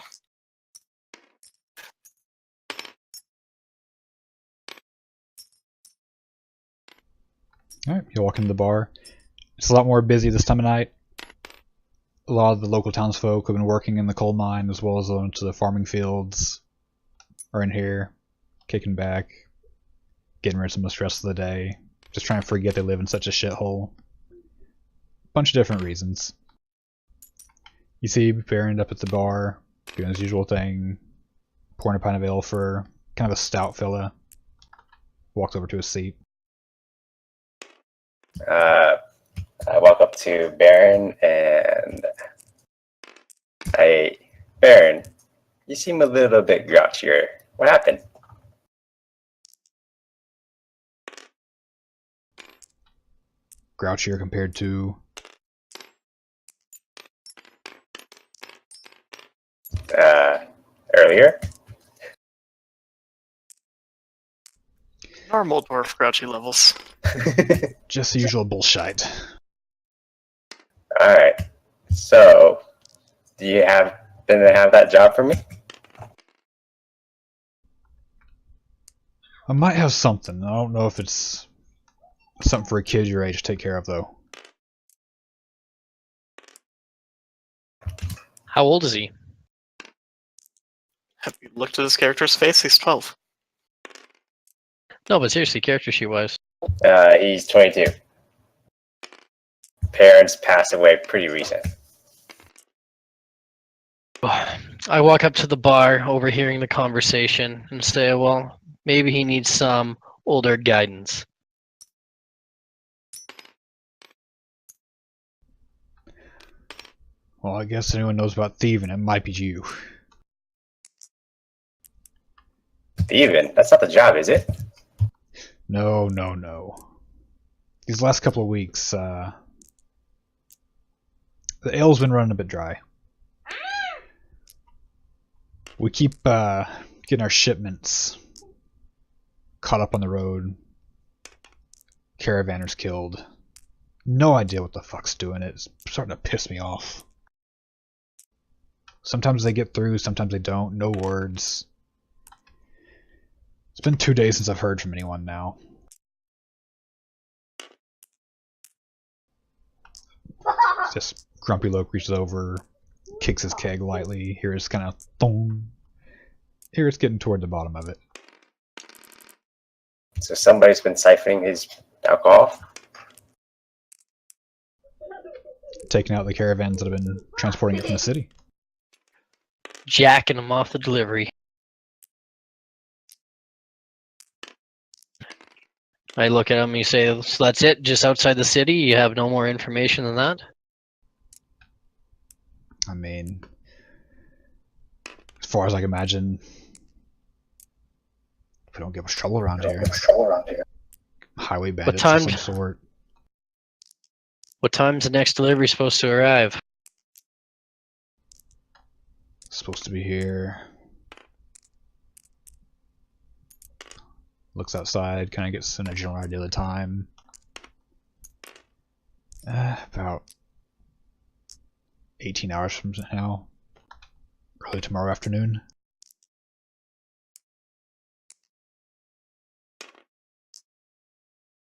Alright, you walk into the bar. It's a lot more busy this time of night. A lot of the local townsfolk who have been working in the coal mine as well as onto the farming fields are in here, kicking back, getting rid of some of the stress of the day, just trying to forget they live in such a shithole. Bunch of different reasons. You see Baron up at the bar, doing his usual thing, pouring a pint of ale for kind of a stout fella. Walks over to his seat. I walk up to Baron and Baron, you seem a little bit grouchier. What happened? Grouchier compared to... Earlier? Normal dwarf grouchy levels. just the usual bullshit. Alright. So, do you happen to have that job for me? I might have something. I don't know if it's something for a kid your age to take care of, though. How old is he? Have you looked at his character's face? He's 12. No, but seriously, character sheet wise. He's 22. Parents passed away pretty recent. I walk up to the bar, overhearing the conversation, and say, well, maybe he needs some older guidance. Well, I guess anyone knows about thieving, it might be you. Thieving? That's not the job, is it? No, no, no. These last couple of weeks, the ale's been running a bit dry. We keep getting our shipments caught up on the road. Caravanners killed. No idea what the fuck's doing it. It's starting to piss me off. Sometimes they get through, sometimes they don't. No words. It's been 2 days since I've heard from anyone now. Just Grumpy Loke reaches over, kicks his keg lightly. Here it's kind of thong. Here it's getting toward the bottom of it. So somebody's been siphoning his alcohol? Taking out the caravans that have been transporting it from the city. Jacking him off the delivery. I look at him and you say, so that's it? Just outside the city? You have no more information than that? I mean, as far as I can imagine, if we don't give us trouble around here, highway bandits of some sort. What time's the next delivery supposed to arrive? Supposed to be here. Looks outside, kind of gets in a general idea of the time. About 18 hours from now. Early tomorrow afternoon.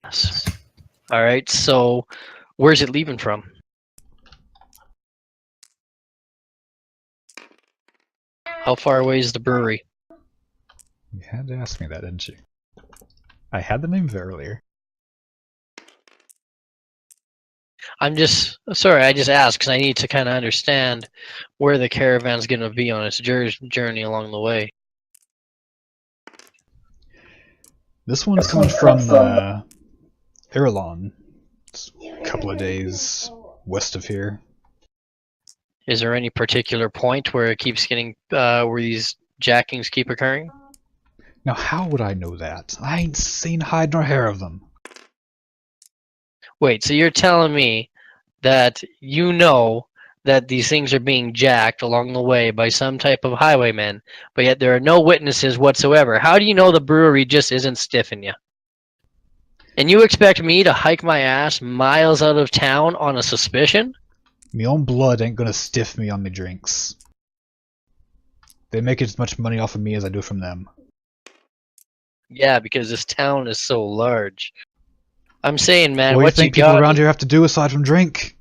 Yes. Alright, so where's it leaving from? How far away is the brewery? You had to ask me that, didn't you? I had the name of it earlier. I'm just sorry. I just asked because I need to kind of understand where the caravan's going to be on its journey along the way. This one's coming from Irulan. It's a couple of days west of here. Is there any particular point where it keeps getting where these jackings keep occurring? Now, how would I know that? I ain't seen hide nor hair of them. Wait, so you're telling me that you know that these things are being jacked along the way by some type of highwaymen, but yet there are no witnesses whatsoever. How do you know the brewery just isn't stiffing you? And you expect me to hike my ass miles out of town on a suspicion? Me own blood ain't gonna stiff me on me drinks. They make as much money off of me as I do from them. Yeah, because this town is so large. I'm saying, man, What do you what think you people got? around here have to do aside from drink?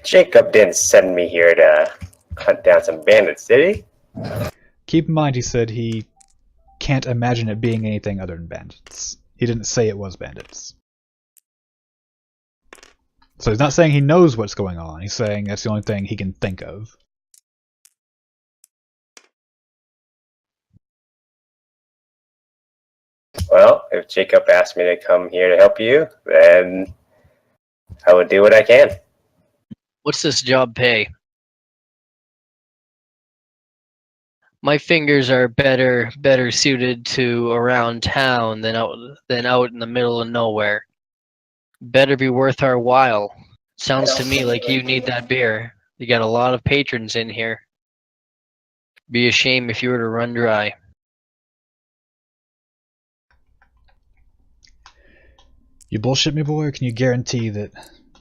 Jacob didn't send me here to hunt down some bandits, did he? Keep in mind he said he can't imagine it being anything other than bandits. He didn't say it was bandits. So he's not saying he knows what's going on. He's saying that's the only thing he can think of. Well, if Jacob asked me to come here to help you, then I would do what I can. What's this job pay? My fingers are better suited to around town than out in the middle of nowhere. Better be worth our while. Sounds to me like you need that beer. You got a lot of patrons in here. Be a shame if you were to run dry. You bullshit me, boy, or can you guarantee that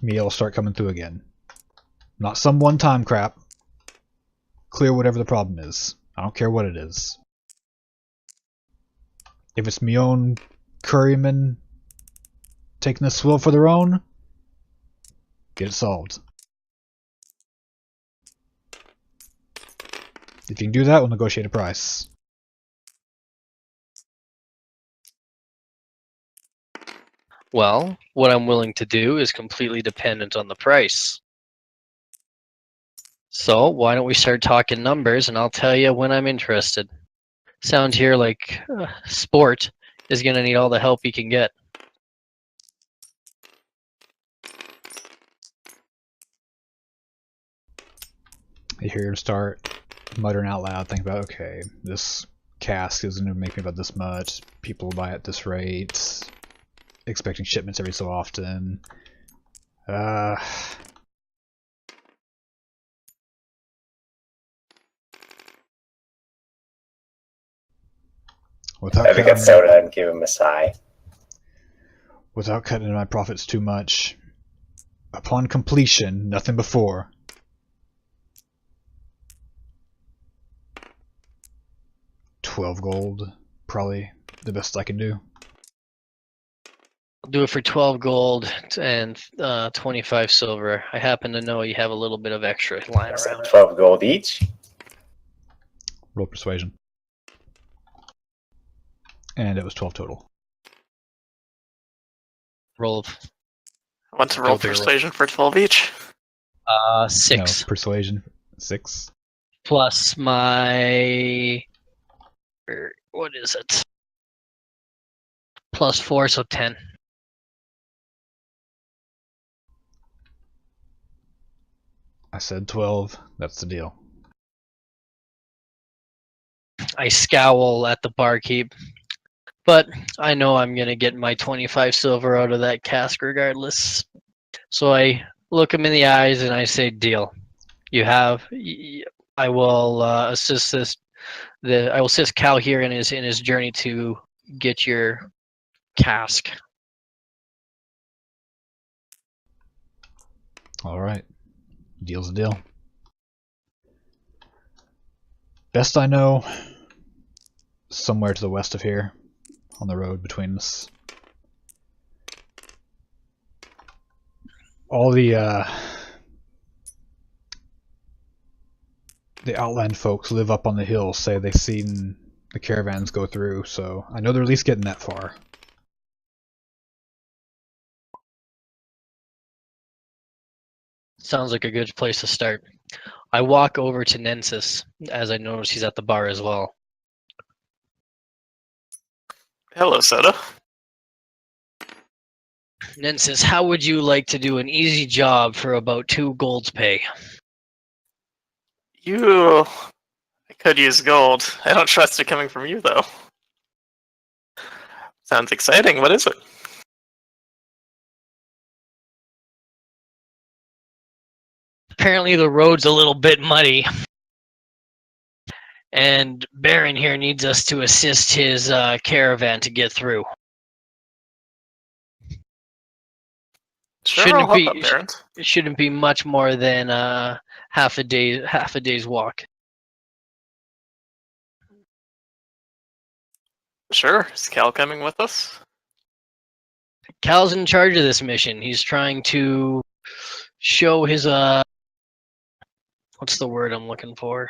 me'll start coming through again? Not some one-time crap. Clear whatever the problem is. I don't care what it is. If it's me own currymen taking the swill for their own, get it solved. If you can do that, we'll negotiate a price. Well, what I'm willing to do is completely dependent on the price. So why don't we start talking numbers, and I'll tell you when I'm interested. Sound here like Sport is going to need all the help he can get. You hear him start muttering out loud, think about, okay, this cask is going to make me about this much, people will buy at this rate, expecting shipments every so often. Without I think it's soda and give him a sigh. Without cutting into my profits too much, upon completion, nothing before. $12 probably the best I can do. I'll do it for 12 gold and 25 silver. I happen to know you have a little bit of extra lying So around. 12 gold each. Roll persuasion. And it was 12 total. Roll I want to roll Go bigger roll. persuasion for 12 each. 6 No, persuasion 6. plus my what is it? Plus 4, so 10. I said 12. That's the deal. I scowl at the barkeep, but I know I'm gonna get my 25 silver out of that cask regardless. So I look him in the eyes and I say, "Deal. You have. I will assist this. I will assist Cal here in his journey to get your cask." Alright. Deal's a deal. Best I know, somewhere to the west of here, on the road between us. All the outland folks live up on the hill say they've seen the caravans go through, so I know they're at least getting that far. Sounds like a good place to start. I walk over to Nensis as I notice he's at the bar as well. Hello, Soda. Nensis, how would you like to do an easy job for about 2 gold's pay? I could use gold. I don't trust it coming from you, though. Sounds exciting. What is it? Apparently the road's a little bit muddy, and Baron here needs us to assist his caravan to get through. Sure, I'll help out, Baron. It shouldn't be much more than half a day's walk. Sure. Is Cal coming with us? Cal's in charge of this mission. He's trying to show his what's the word I'm looking for?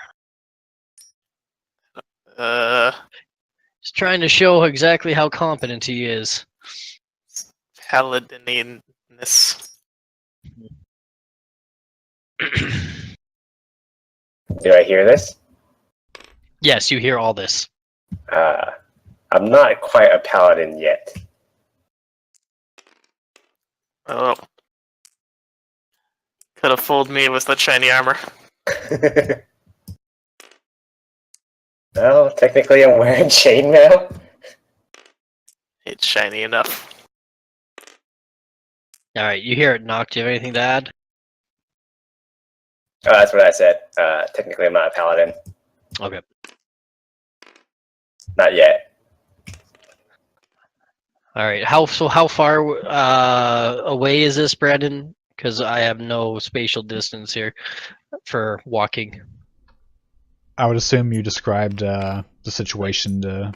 He's trying to show exactly how competent he is. Paladininess. Do I hear this? Yes, you hear all this. I'm not quite a paladin yet. Oh. Could have fooled me with the shiny armor. Well, technically I'm wearing chainmail. It's shiny enough. Alright, you hear it, Nock. Do you have anything to add? Oh, that's what I said. Technically I'm not a paladin. Okay. Not yet. Alright, how far away is this, Brandon? Because I have no spatial distance here for walking. I would assume you described the situation to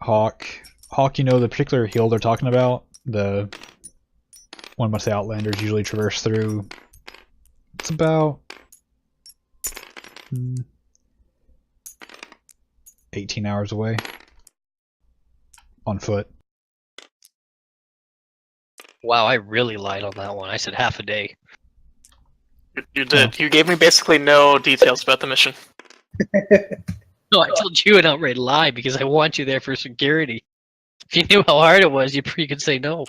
Hawk. Hawk, you know the particular hill they're talking about? The one must say Outlanders usually traverse through. It's about 18 hours away on foot. Wow, I really lied on that one. I said half a day. You did. You gave me basically no details about the mission. No, I told you an outright lie because I want you there for security. If you knew how hard it was, you could say no.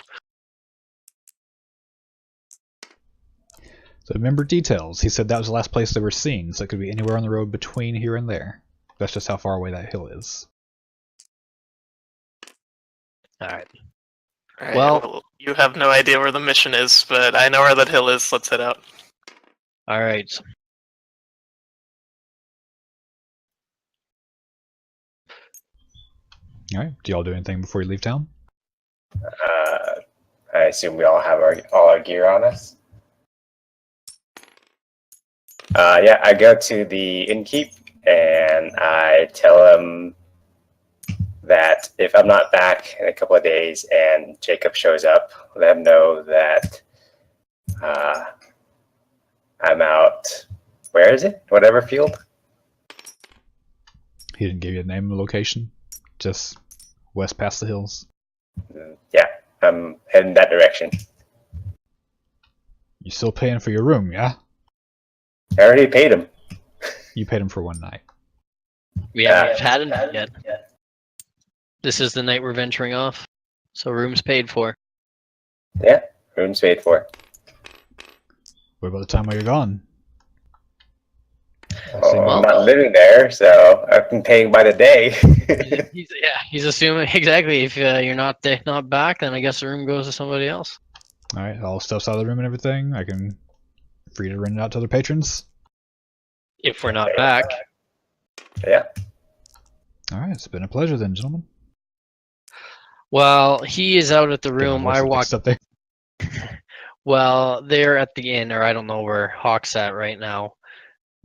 So remember details. He said that was the last place they were seen, so it could be anywhere on the road between here and there. That's just how far away that hill is. Alright. Alright, Well- you have no idea where the mission is, but I know where that hill is. Let's head out. Alright. Alright, do y'all do anything before you leave town? I assume we all have all our gear on us. Yeah, I go to the innkeep and I tell him that if I'm not back in a couple of days and Jacob shows up, let him know that I'm out. Where is it? Whatever field? He didn't give you a name or location? Just west past the hills? Yeah, I'm heading that direction. You still paying for your room, yeah? I already paid him. You paid him for one night. We haven't had it yet. This is the night we're venturing off. So room's paid for. Yeah, room's paid for. What about the time while you're gone? I'm not living there, so I've been paying by the day. He's assuming exactly. If you're not back, then I guess the room goes to somebody else. Alright, all stuff's out of the room and everything. I can free to rent it out to other patrons. If we're not back. Yeah. Alright, it's been a pleasure then, gentlemen. Well, he is out at the room. I walked up there. Well, they're at the inn, or I don't know where Hawk's at right now.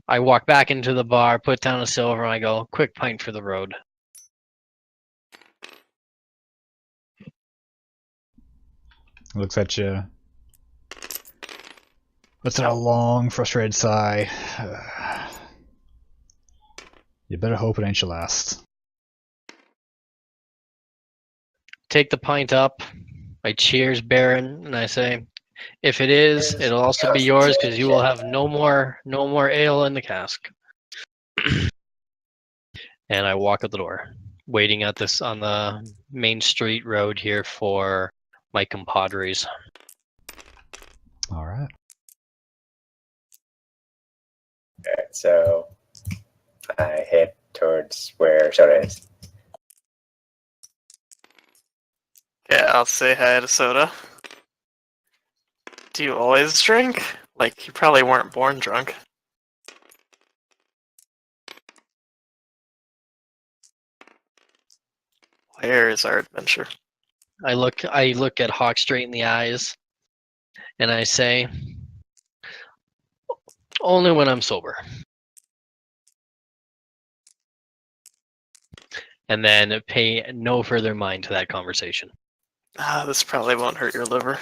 I walk back into the bar, put down a silver, and I go, quick pint for the road. Looks at you. Lets out a long, frustrated sigh. You better hope it ain't your last. Take the pint up. I cheers Baron, and I say, if it is, it'll also be yours because you will have no more ale in the cask. And I walk out the door, waiting at this on the main street road here for my compadres. All right. Alright, so I head towards where Soda is. Yeah, I'll say hi to Soda. Do you always drink? Like, you probably weren't born drunk. Where is our adventure? I look at Hawk straight in the eyes, and I say, only when I'm sober. And then pay no further mind to that conversation. This probably won't hurt your liver.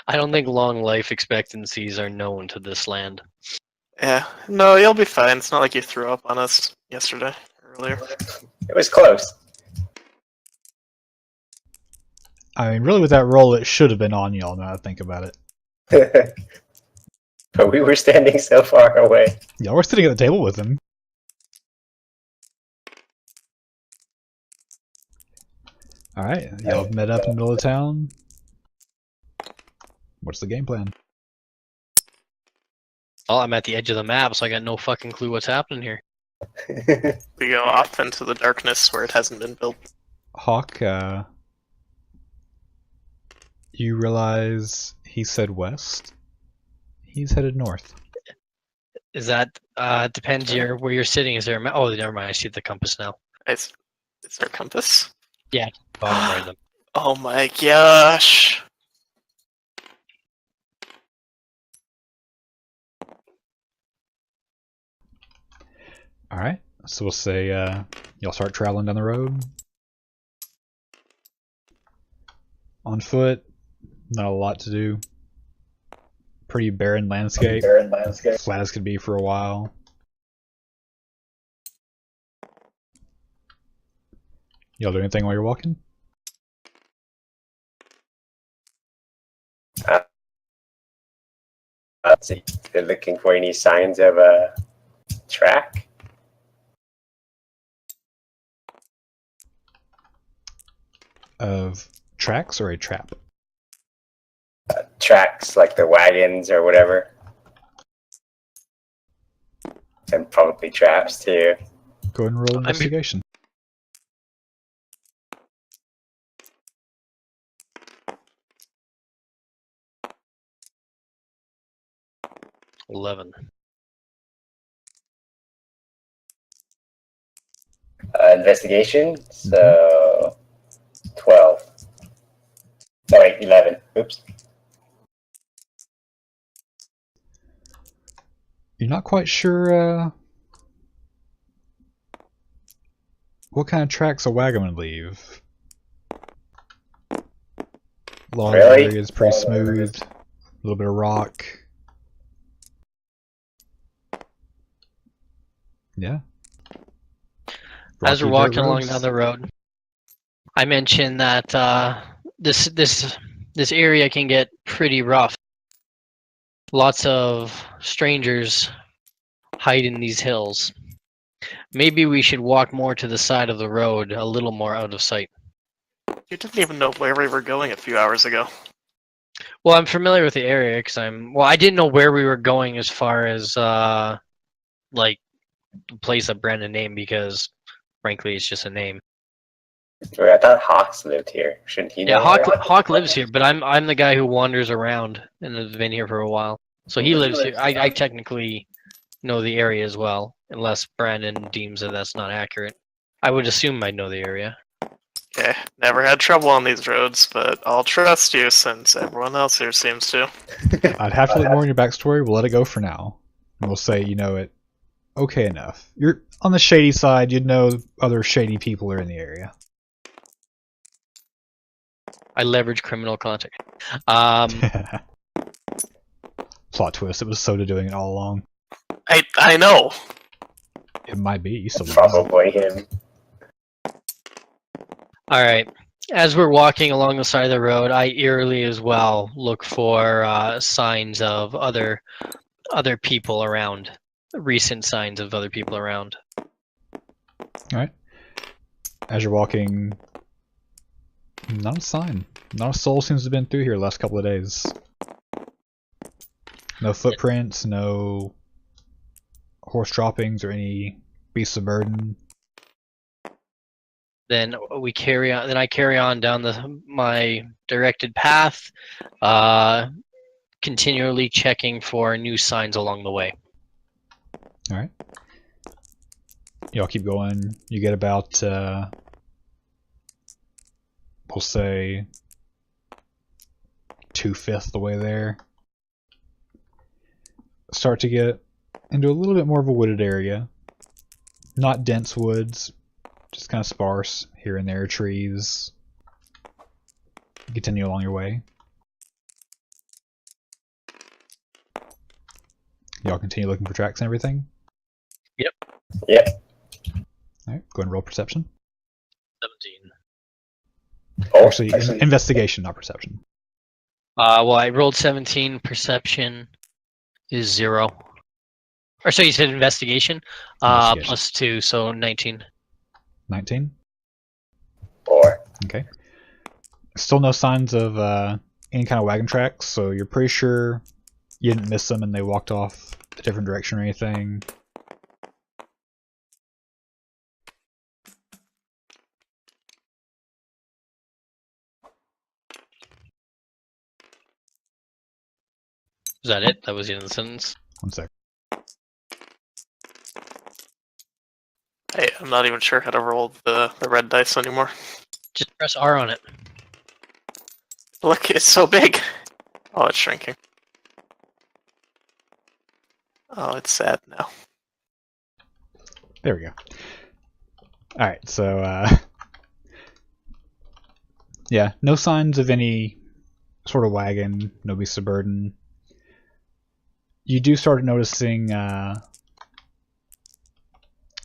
I don't think long life expectancies are known to this land. Yeah, no, you'll be fine. It's not like you threw up on us earlier. It was close. I mean, really, with that roll, it should have been on y'all. Now that I think about it, But we were standing so far away. y'all were sitting at the table with him. All right, y'all have met up in the middle of town. What's the game plan? Well, I'm at the edge of the map, so I got no fucking clue what's happening here. We go off into the darkness where it hasn't been built. Hawk, you realize he said west. He's headed north. Is that depends where you're sitting? Is there? Oh, never mind. I see the compass now. Is there a compass? Bottom right of them. Oh my gosh. All right, so we'll say y'all start traveling down the road on foot. Not a lot to do. Pretty barren landscape. Flat as could be for a while. Y'all do anything while you're walking? So they're looking for any signs of a track. Of tracks or a trap? Tracks like the wagons or whatever. And probably traps too. Go ahead and roll investigation. 11. Investigation, so 12. No, wait, 11. Oops. You're not quite sure what kind of tracks a wagon would leave. Large Really? areas, pretty smooth, a little bit of rock. Yeah. As we're Rocky walking dirt along roads. down the road, I mentioned that this area can get pretty rough. Lots of strangers hide in these hills. Maybe we should walk more to the side of the road, a little more out of sight. You didn't even know where we were going a few hours ago. Well, I'm familiar with the area because I didn't know where we were going as far as like the place that Brandon named because, frankly, it's just a name. Wait, I thought Hawks lived here. Shouldn't he Yeah, know where? Hawk lives here, but I'm the guy who wanders around and has been here for a while. So he lives here. I technically know the area as well, unless Brandon deems that that's not accurate. I would assume I know the area. Okay, never had trouble on these roads, but I'll trust you since everyone else here seems to. I'd have to look more in your backstory. We'll let it go for now. And we'll say you know it okay enough. You're on the shady side. You'd know other shady people are in the area. I leverage criminal contact. Plot twist. It was Soda doing it all along. I know. It might be. You still Probably him. All right. As we're walking along the side of the road, I eerily as well look for signs of other people around. Recent signs of other people around. Alright. As you're walking, not a sign. Not a soul seems to have been through here the last couple of days. No footprints, no horse droppings or any beasts of burden. Then we carry on. Then I carry on down my directed path, continually checking for new signs along the way. Alright. Y'all keep going. You get about, we'll say, 2/5 the way there. Start to get into a little bit more of a wooded area. Not dense woods, just kind of sparse. Here and there, trees. Continue along your way. Y'all continue looking for tracks and everything? Yep. Yep. Alright, go ahead and roll perception. 17. Oh, Actually, investigation, not perception. Well, I rolled 17. Perception is 0. Or so you said investigation? Investigation. Plus 2, so 19. 19? 4. Okay. Still no signs of any kind of wagon tracks, so you're pretty sure you didn't miss them and they walked off a different direction or anything. Is that it? That was the end of the sentence? One sec. Hey, I'm not even sure how to roll the red dice anymore. Just press R on it. Look, it's so big. Oh, it's shrinking. Oh, it's sad now. There we go. Alright, so, yeah, no signs of any sort of wagon, no beast of burden. You do start noticing,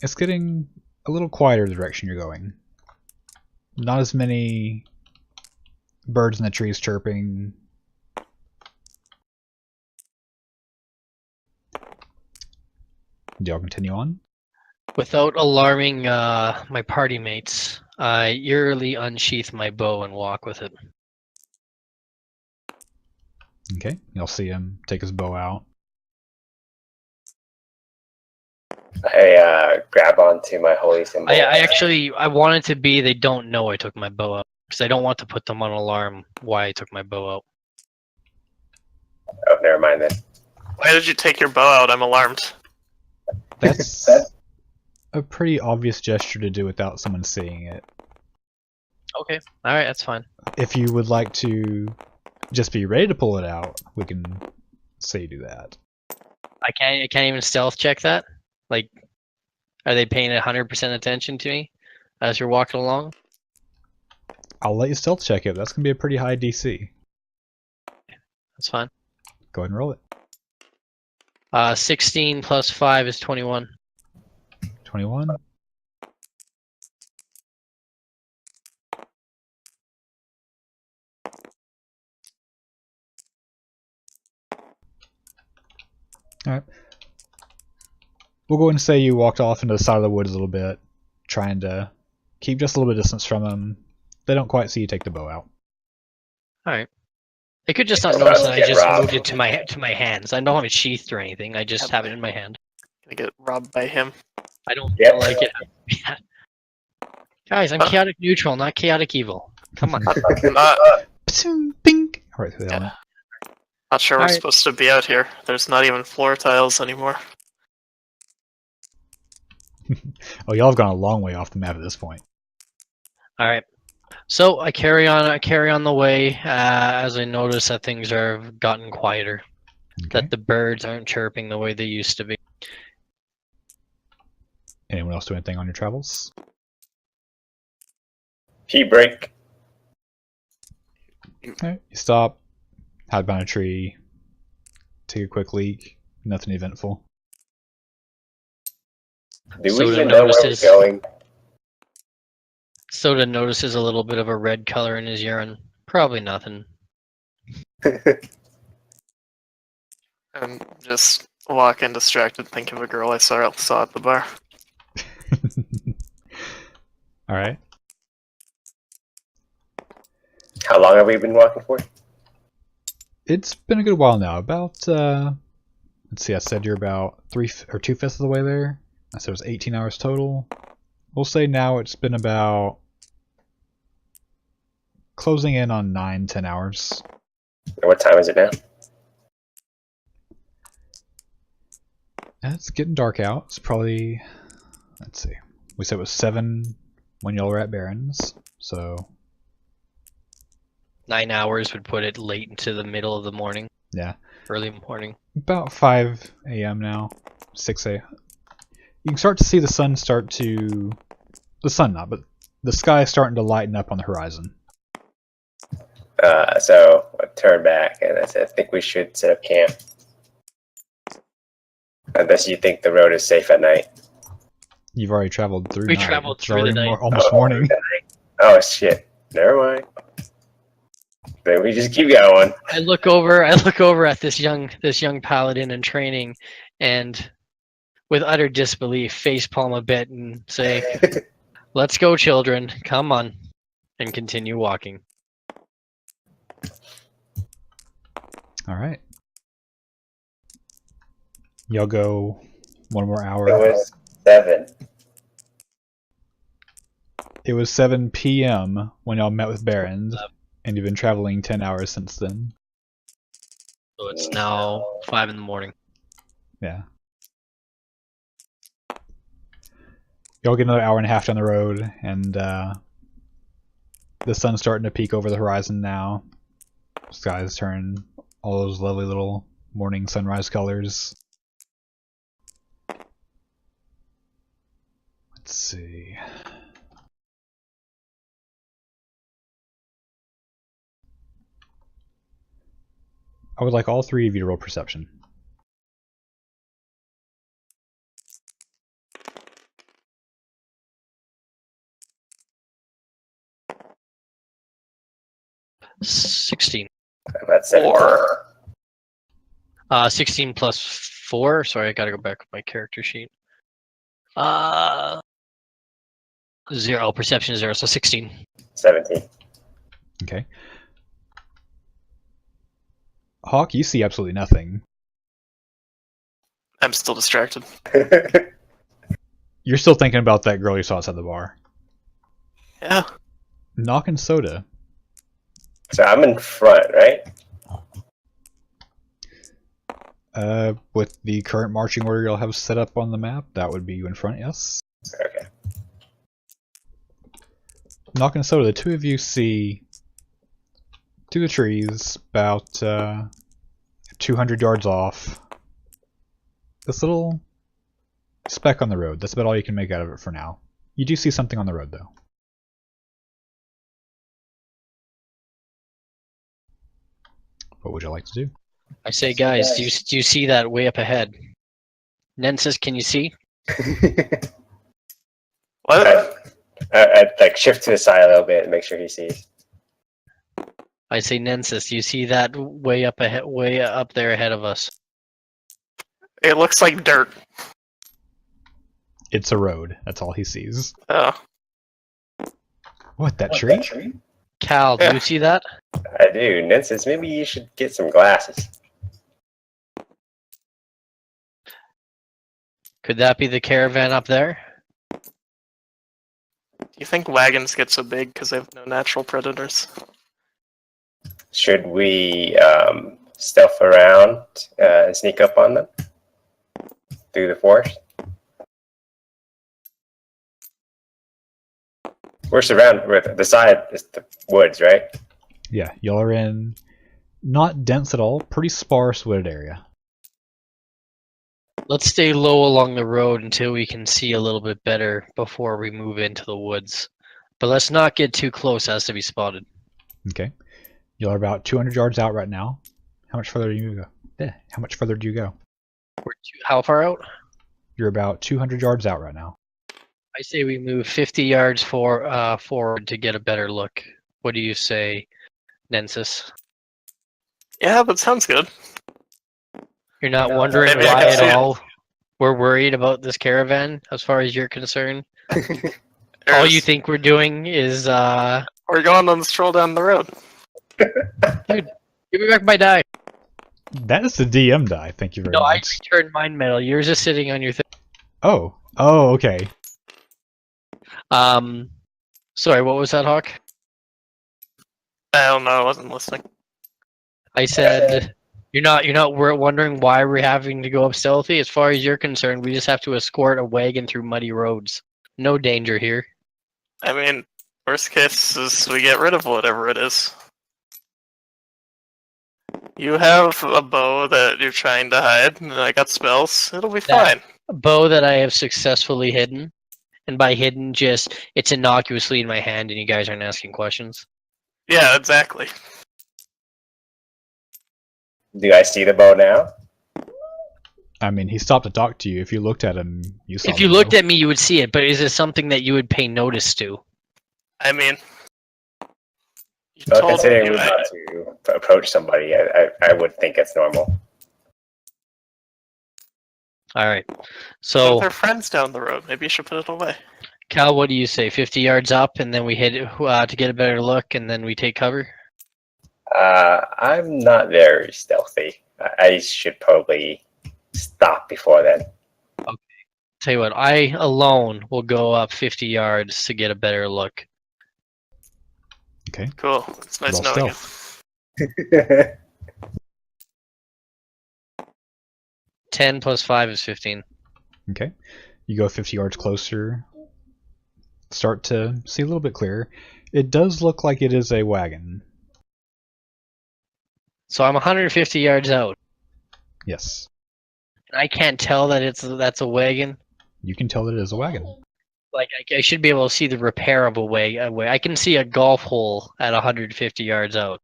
it's getting a little quieter the direction you're going. Not as many birds in the trees chirping. Do y'all continue on? Without alarming my party mates, I eerily unsheath my bow and walk with it. Okay, you'll see him take his bow out. I grab onto my holy symbol. I want it to be they don't know I took my bow out because I don't want to put them on alarm why I took my bow out. Oh, never mind then. Why did you take your bow out? I'm alarmed. That's a pretty obvious gesture to do without someone seeing it. Okay, all right, that's fine. If you would like to just be ready to pull it out, we can say do that. I can't even stealth check that. Like, are they paying 100% attention to me as you're walking along? I'll let you stealth check it. That's gonna be a pretty high DC. That's fine. Go ahead and roll it. 16 plus 5 is 21. 21. Alright. We'll go ahead and say you walked off into the side of the woods a little bit, trying to keep just a little bit of distance from them. They don't quite see you take the bow out. Alright. They could just not About notice to that I get just robbed. moved it to my hands. I don't have it sheathed or anything. I just have it in my hand. Gonna get robbed by him. I don't Yep. feel like it. Yeah. Guys, I'm chaotic neutral, not chaotic evil. Come on. Not, Bing! Right through the yeah. helmet. not sure we're Alright. supposed to be out here. There's not even floor tiles anymore. Oh, y'all have gone a long way off the map at this point. All right. So I carry on the way as I notice that things have gotten quieter. Okay. That the birds aren't chirping the way they used to be. Anyone else do anything on your travels? Pee break. Alright, you stop, hide behind a tree, take a quick leak. Nothing eventful. Do Soda we even know where we're notices- going? Soda notices a little bit of a red color in his urine. Probably nothing. And just walk in distracted, think of a girl I saw at the bar. Alright. How long have we been walking for? It's been a good while now. About, let's see, I said you're about 2/5 of the way there. I said it was 18 hours total. We'll say now it's been about closing in on 9-10 hours. And what time is it now? And it's getting dark out. It's probably, let's see, we said it was 7 when y'all were at Barron's, so 9 hours would put it late into the middle of the morning. yeah, Early morning. about 5 a.m. now, 6 a.m. You can start to see the sun not, but the sky is starting to lighten up on the horizon. So I turned back and I said, I think we should set up camp. Unless you think the road is safe at night. You've already traveled through We night. traveled It's through the already night. almost morning. Oh shit. Never mind. Then we just keep going. I look over at this young paladin in training and with utter disbelief facepalm a bit and say, "Let's go, children. Come on." And continue walking. Alright. Y'all go one more hour. It was 7. It was 7 p.m. when y'all met with Barons, and you've been traveling 10 hours since then. So it's now 5 in the morning. Yeah. Y'all get another hour and a half down the road, and the sun's starting to peek over the horizon now. Skies turn all those lovely little morning sunrise colors. Let's see. I would like all three of you to roll perception. $16. I'm at 7. 4. 16 plus 4. Sorry, I gotta go back with my character sheet. 0. Perception 0, so 16. 17. Okay. Hawk, you see absolutely nothing. I'm still distracted. You're still thinking about that girl you saw outside the bar. Yeah. Knock and Soda. So I'm in front, right? With the current marching order you'll have set up on the map, that would be you in front, yes. Okay. Knock and Soda, the two of you see through the trees, about 200 yards off, this little speck on the road. That's about all you can make out of it for now. You do see something on the road, though. What would you like to do? I say, guys, do you see that way up ahead? Nensis, can you see? What? I like shift to the side a little bit and make sure he sees. I say, Nensis, do you see that way up ahead, way up there ahead of us? It looks like dirt. It's a road. That's all he sees. Oh. What, that tree? Cal, do Yeah. you see that? I do. Nen says maybe you should get some glasses. Could that be the caravan up there? Do you think wagons get so big because they have no natural predators? Should we stealth around and sneak up on them through the forest? We're surrounded with the side is the woods, right? Yeah, y'all are in not dense at all, pretty sparse wooded area. Let's stay low along the road until we can see a little bit better before we move into the woods. But let's not get too close as to be spotted. Okay. Y'all are about 200 yards out right now. How much further do you go? How much further do you go? How far out? You're about 200 yards out right now. I say we move 50 yards forward to get a better look. What do you say, Nensis? Yeah, that sounds good. You're not No, wondering maybe I why can at see it. all we're worried about this caravan as far as you're concerned? All There's- you think we're doing is, We're going on the stroll down the road. give me back my die. That is the DM die, thank you very No, I much. returned mine medal. Yours is sitting on your thing. Oh, okay. Sorry, what was that, Hawk? I don't know, I wasn't listening. I said, we're wondering why we're having to go up stealthy. As far as you're concerned, we just have to escort a wagon through muddy roads. No danger here. I mean, worst case is we get rid of whatever it is. You have a bow that you're trying to hide, and I got spells. It'll be fine. A bow that I have successfully hidden. And by hidden, just, it's innocuously in my hand and you guys aren't asking questions. Yeah, exactly. Do I see the bow now? I mean, he stopped to talk to you. If you looked at him, you saw If you the looked bow. at me, you would see it, but is it something that you would pay notice to? I mean, you Well, told considering me we're about to approach somebody, I would think it's normal. Alright. So So, they're friends down the road. Maybe you should put it away. Cal, what do you say? 50 yards up and then we hit it to get a better look and then we take cover? I'm not very stealthy. I should probably stop before then. Tell you what, I alone will go up 50 yards to get a better look. Okay. Cool. It's nice Roll knowing you. stealth. 10 plus 5 is 15. Okay. You go 50 yards closer. Start to see a little bit clearer. It does look like it is a wagon. So I'm 150 yards out. Yes. And I can't tell that that's a wagon. You can tell that it is a wagon. Like I should be able to see the repairable way. I can see a golf hole at 150 yards out.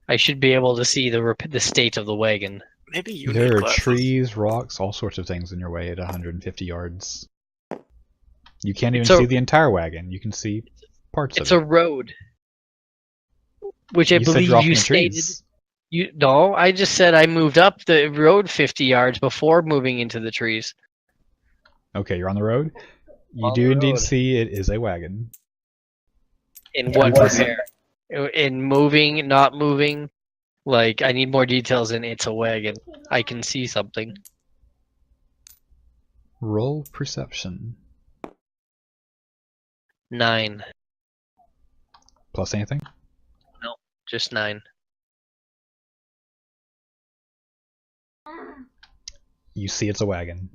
I should be able to see the state of the wagon. Maybe you need There are glasses. trees, rocks, all sorts of things in your way at 150 yards. You can't even It's a- see the entire wagon. You can see parts It's of a it. road, which I You said believe you're off in you the stated. trees. No, I just said I moved up the road 50 yards before moving into the trees. Okay, you're on the road. You On do the indeed road. see it is a wagon. In Yeah, what was manner? In moving, not moving? Like, I need more details in it's a wagon. I can see something. Roll perception. 9. Plus anything? Just 9. You see it's a wagon.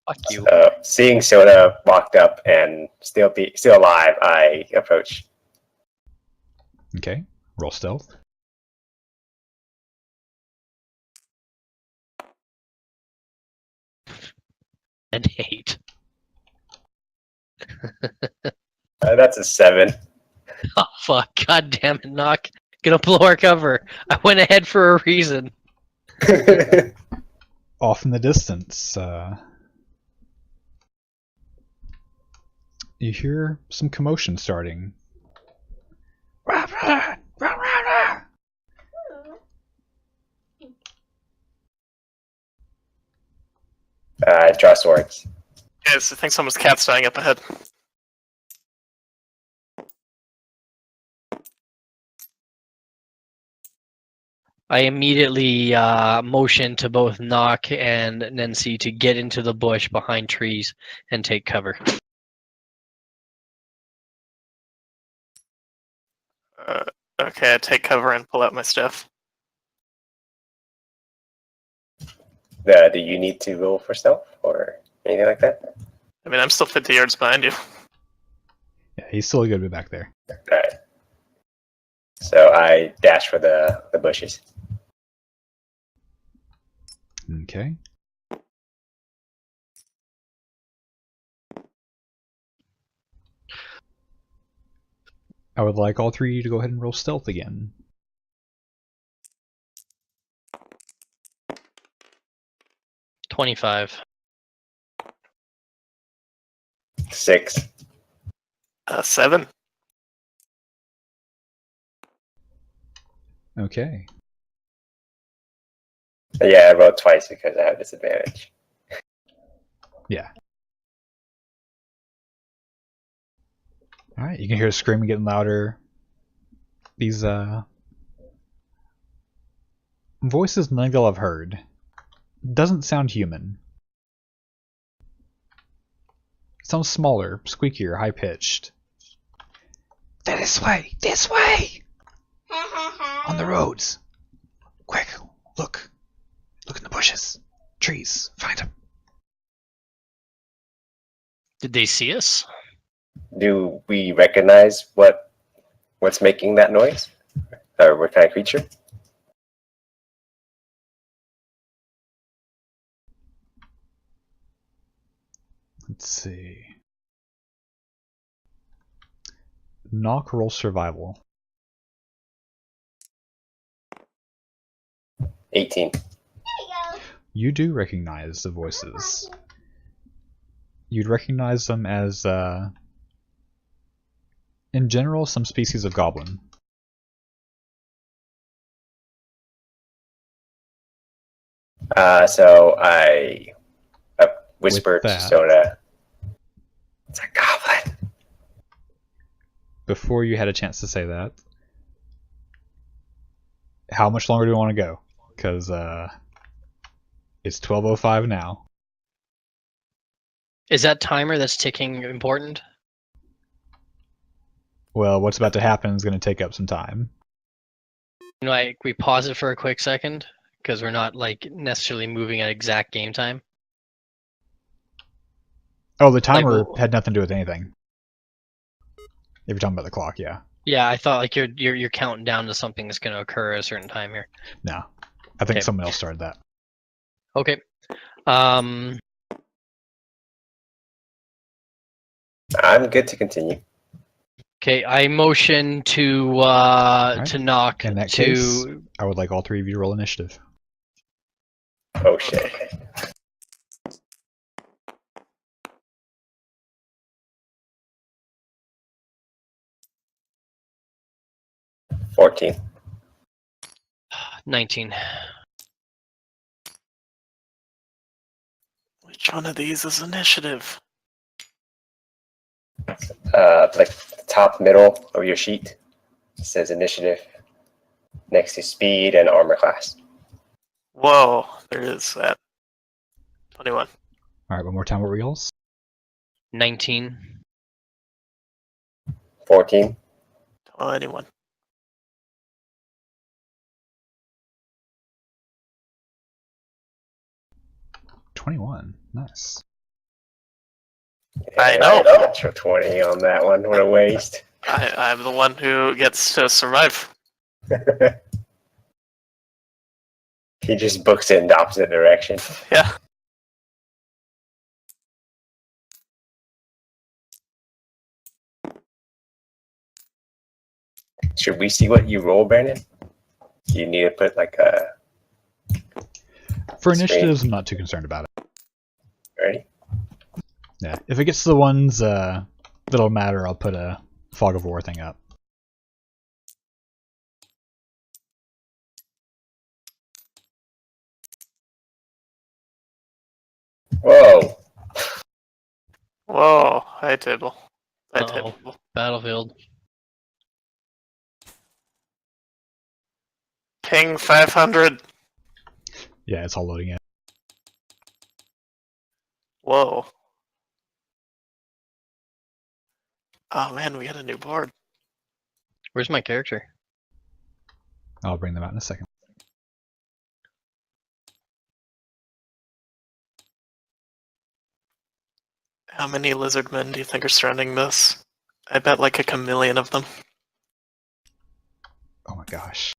Fuck you. Seeing Soda walked up and still alive, I approach. Okay. Roll stealth. And 8. That's a 7. Oh, fuck. God damn it, Knock. Gonna blow our cover. I went ahead for a reason. Off in the distance, you hear some commotion starting. Draw swords. Yes, I think someone's cat dying up ahead. I immediately motion to both Knock and Nancy to get into the bush behind trees and take cover. Okay, I take cover and pull out my stuff. Do you need to roll for stealth or anything like that? I mean, I'm still 50 yards behind you. Yeah, he's still a good bit back there. Alright. So I dash for the bushes. Okay. I would like all three of you to go ahead and roll stealth again. $25. 6. 7. Okay. Yeah, I rolled twice because I have disadvantage. Yeah. Alright, you can hear the screaming getting louder. These, voices none of y'all have heard. Doesn't sound human. Sounds smaller, squeakier, high-pitched. This way! This way! On the roads! Quick! Look! Look in the bushes! Trees! Find them! Did they see us? Do we recognize what's making that noise? Or what kind of creature? Let's see. Knock roll survival. 18. You do recognize the voices. You'd recognize them as, in general, some species of goblin. So I whispered to that- Soda, "It's a goblin." Before you had a chance to say that, how much longer do we want to go? Because it's 12:05 now. Is that timer that's ticking important? Well, what's about to happen is going to take up some time. Like, we pause it for a quick second because we're not like necessarily moving at exact game time. Oh, the timer Like, had nothing to do with anything. If you're talking about the clock, yeah. Yeah, I thought like you're counting down to something that's going to occur at a certain time here. No. I think Okay. someone else started that. Okay. I'm good to continue. Okay, I motion to Knock In that to case, I would like all three of you to roll initiative. Oh shit. $14. 19. Which one of these is initiative? Like the top middle of your sheet. It says initiative next to speed and armor class. Whoa, there is that. 21. Alright, one more time, what were y'all's? 19. 14. 21. 21. Nice. I know. Natural 20 on that one. What a waste. I'm the one who gets to survive. He just books it in the opposite direction. Yeah. Should we see what you roll, Brandon? You need to put like a For Screen. initiatives, I'm not too concerned about it. ready. Yeah, if it gets to the ones that'll matter, I'll put a Fog of War thing up. Whoa. Whoa, high table. High Uh-oh. table. Battlefield. Ping 500. Yeah, it's all loading in. Whoa. Oh man, we got a new board. Where's my character? I'll bring them out in a second. How many lizardmen do you think are surrounding this? I bet like a chameleon of them. Oh my gosh.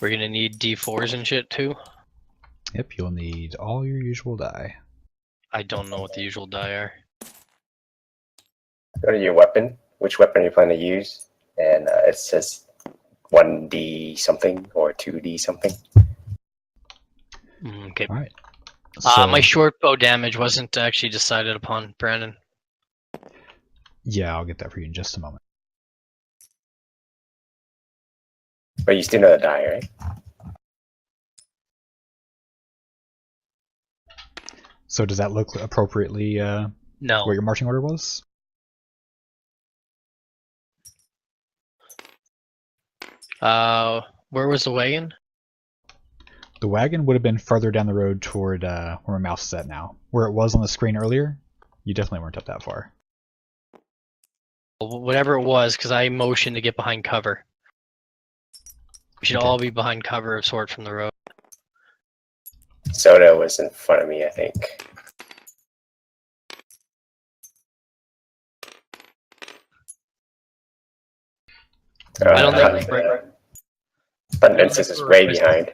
We're gonna need D4s and shit too. Yep, you'll need all your usual die. I don't know what the usual die are. Go to your weapon. Which weapon you plan to use? And it says 1D something or 2D something. Okay. Alright. So, My short bow damage wasn't actually decided upon, Brandon. yeah, I'll get that for you in just a moment. But you still know the die, right? So does that look appropriately No. what your marching order was? Where was the wagon? The wagon would have been further down the road toward where my mouse is at now. Where it was on the screen earlier, you definitely weren't up that far. Whatever it was, because I motioned to get behind cover. We should Okay. all be behind cover of sort from the road. Soda was in front of me, I think. I don't think Abundances is way behind.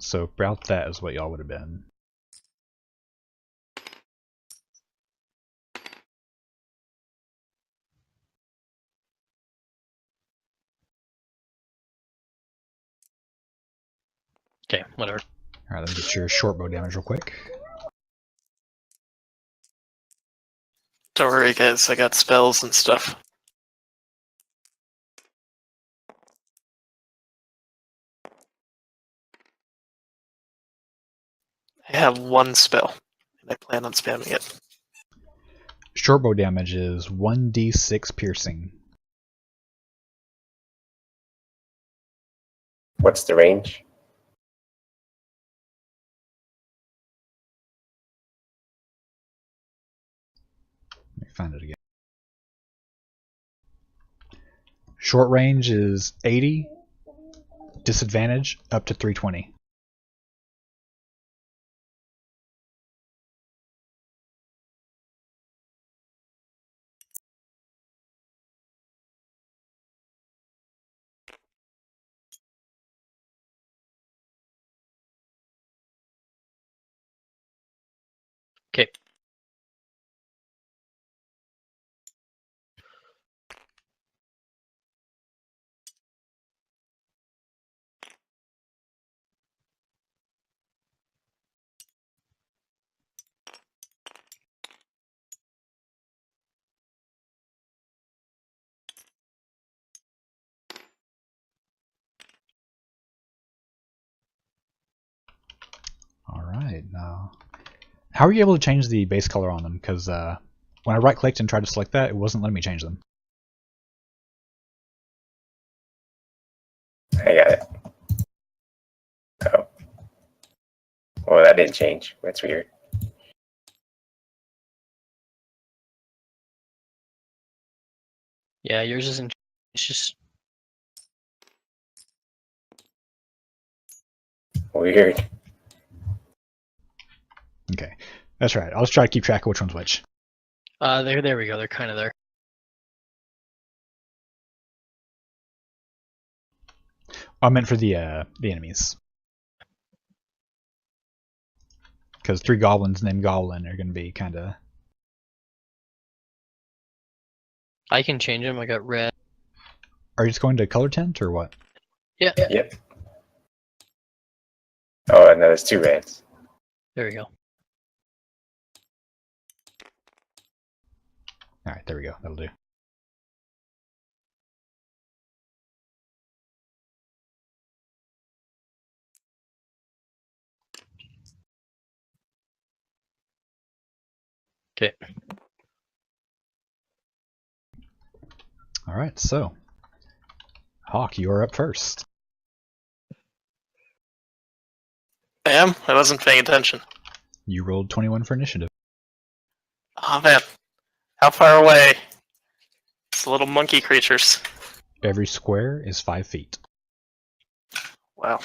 So about that is what y'all would have been. Okay, whatever. Alright, let me get your short bow damage real quick. Don't worry, guys. I got spells and stuff. I have one spell, and I plan on spamming it. Short bow damage is 1d6 piercing. What's the range? Let me find it again. Short range is 80, disadvantage up to 320. Okay. Wait, no. How are you able to change the base color on them? Because when I right-clicked and tried to select that, it wasn't letting me change them. I got it. Oh. Well, that didn't change. That's weird. Yeah, yours isn't. It's just. Weird. Okay, that's right. I'll just try to keep track of which one's which. There we go. They're kind of there. I meant for the enemies. Because 3 goblins named Goblin are going to be kind of... I can change them. I got red. Are you just going to color tint or what? Yeah. Yep. Oh, and there's 2 reds. There we go. Alright, there we go. That'll do. Okay. Alright, so... Hawk, you are up first. I am? I wasn't paying attention. You rolled 21 for initiative. Oh man. How far away? It's little monkey creatures. Every square is 5 feet. Wow.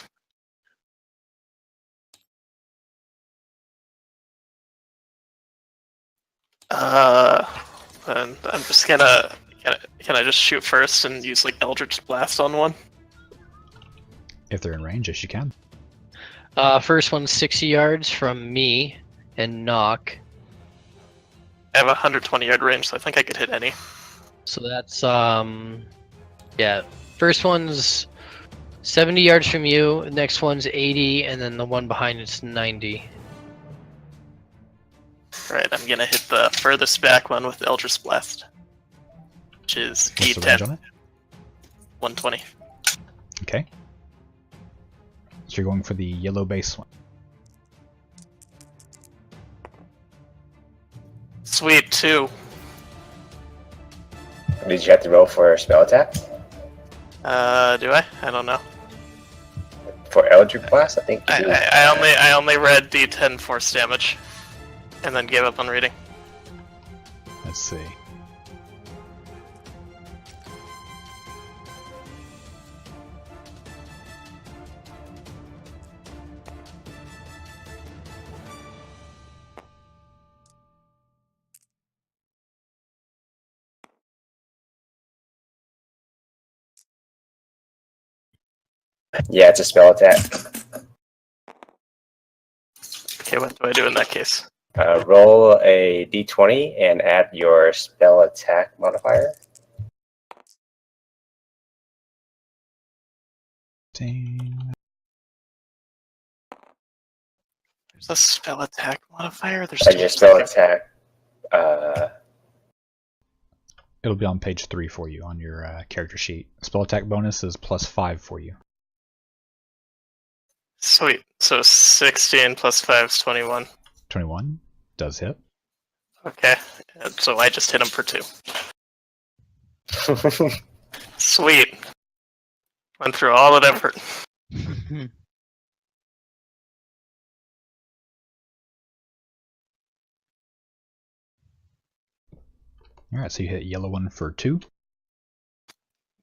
And I'm just gonna... Can I just shoot first and use like Eldritch Blast on one? If they're in range, yes you can. First one's 60 yards from me and knock. I have a 120-yard range, so I think I could hit any. So that's yeah. First one's 70 yards from you. Next one's 80, and then the one behind it's 90. Right, I'm gonna hit the furthest back one with Eldritch Blast, which is What's the range on D10, it? 120. Okay. So you're going for the yellow base one. Sweet, 2. Did you have to roll for a spell attack? Do I? I don't know. For Eldritch Blast, I think you do. I only read D10 force damage, and then gave up on reading. Let's see. Yeah, it's a spell attack. Okay, what do I do in that case? Roll a d20 and add your spell attack modifier. Dang. There's a spell attack modifier? There's And two your spell seconds. attack. It'll be on page 3 for you on your character sheet. Spell attack bonus is +5 for you. Sweet. So 16 plus 5 is 21. 21 does hit. Okay, so I just hit him for 2. Sweet. Went through all that effort. Alright, so you hit yellow one for 2.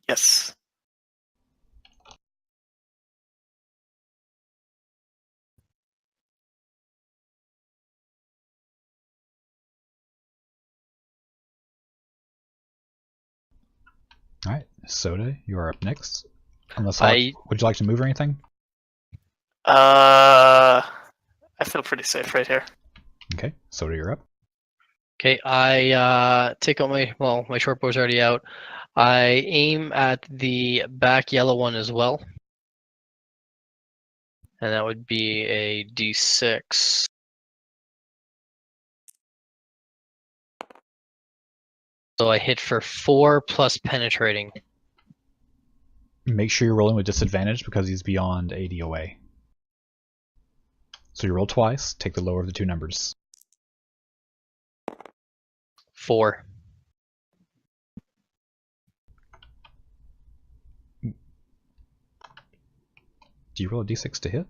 Yes. Alright, Soda, you are up next. Unless Hawk, would you like to move or anything? I feel pretty safe right here. Okay, Soda, you're up. Okay, I take out my short bow's already out. I aim at the back yellow one as well. And that would be a D6. So I hit for 4 plus penetrating. Make sure you're rolling with disadvantage because he's beyond 80 away. So you roll twice, take the lower of the two numbers. 4. Do you roll a d6 to hit?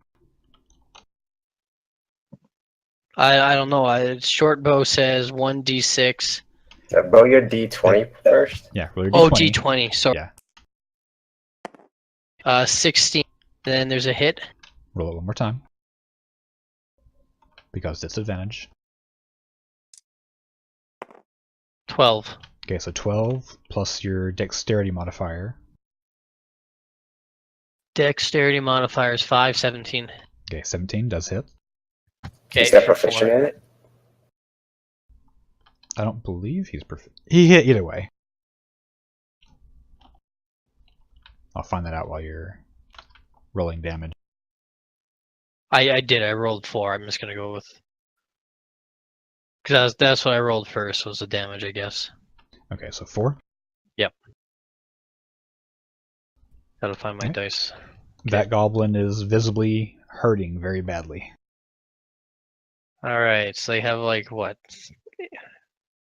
I don't know. Short bow says 1d6. So roll your d20 first. Yeah, roll your Oh, d20. d20. Sorry. Yeah. 16. Then there's a hit. Roll it one more time. Because it's advantage. 12. Okay, so 12 plus your dexterity modifier. Dexterity modifier is 5, 17. Okay, 17 does hit. Okay, Is that proficient in it? I don't believe he's perfect. He hit either way. I'll find that out while you're rolling damage. I did. I rolled 4. I'm just gonna go with because that's what I rolled first was the damage, I guess. Okay, so 4. Gotta find my Okay. dice. That goblin is visibly hurting very badly. All right, so they have like what,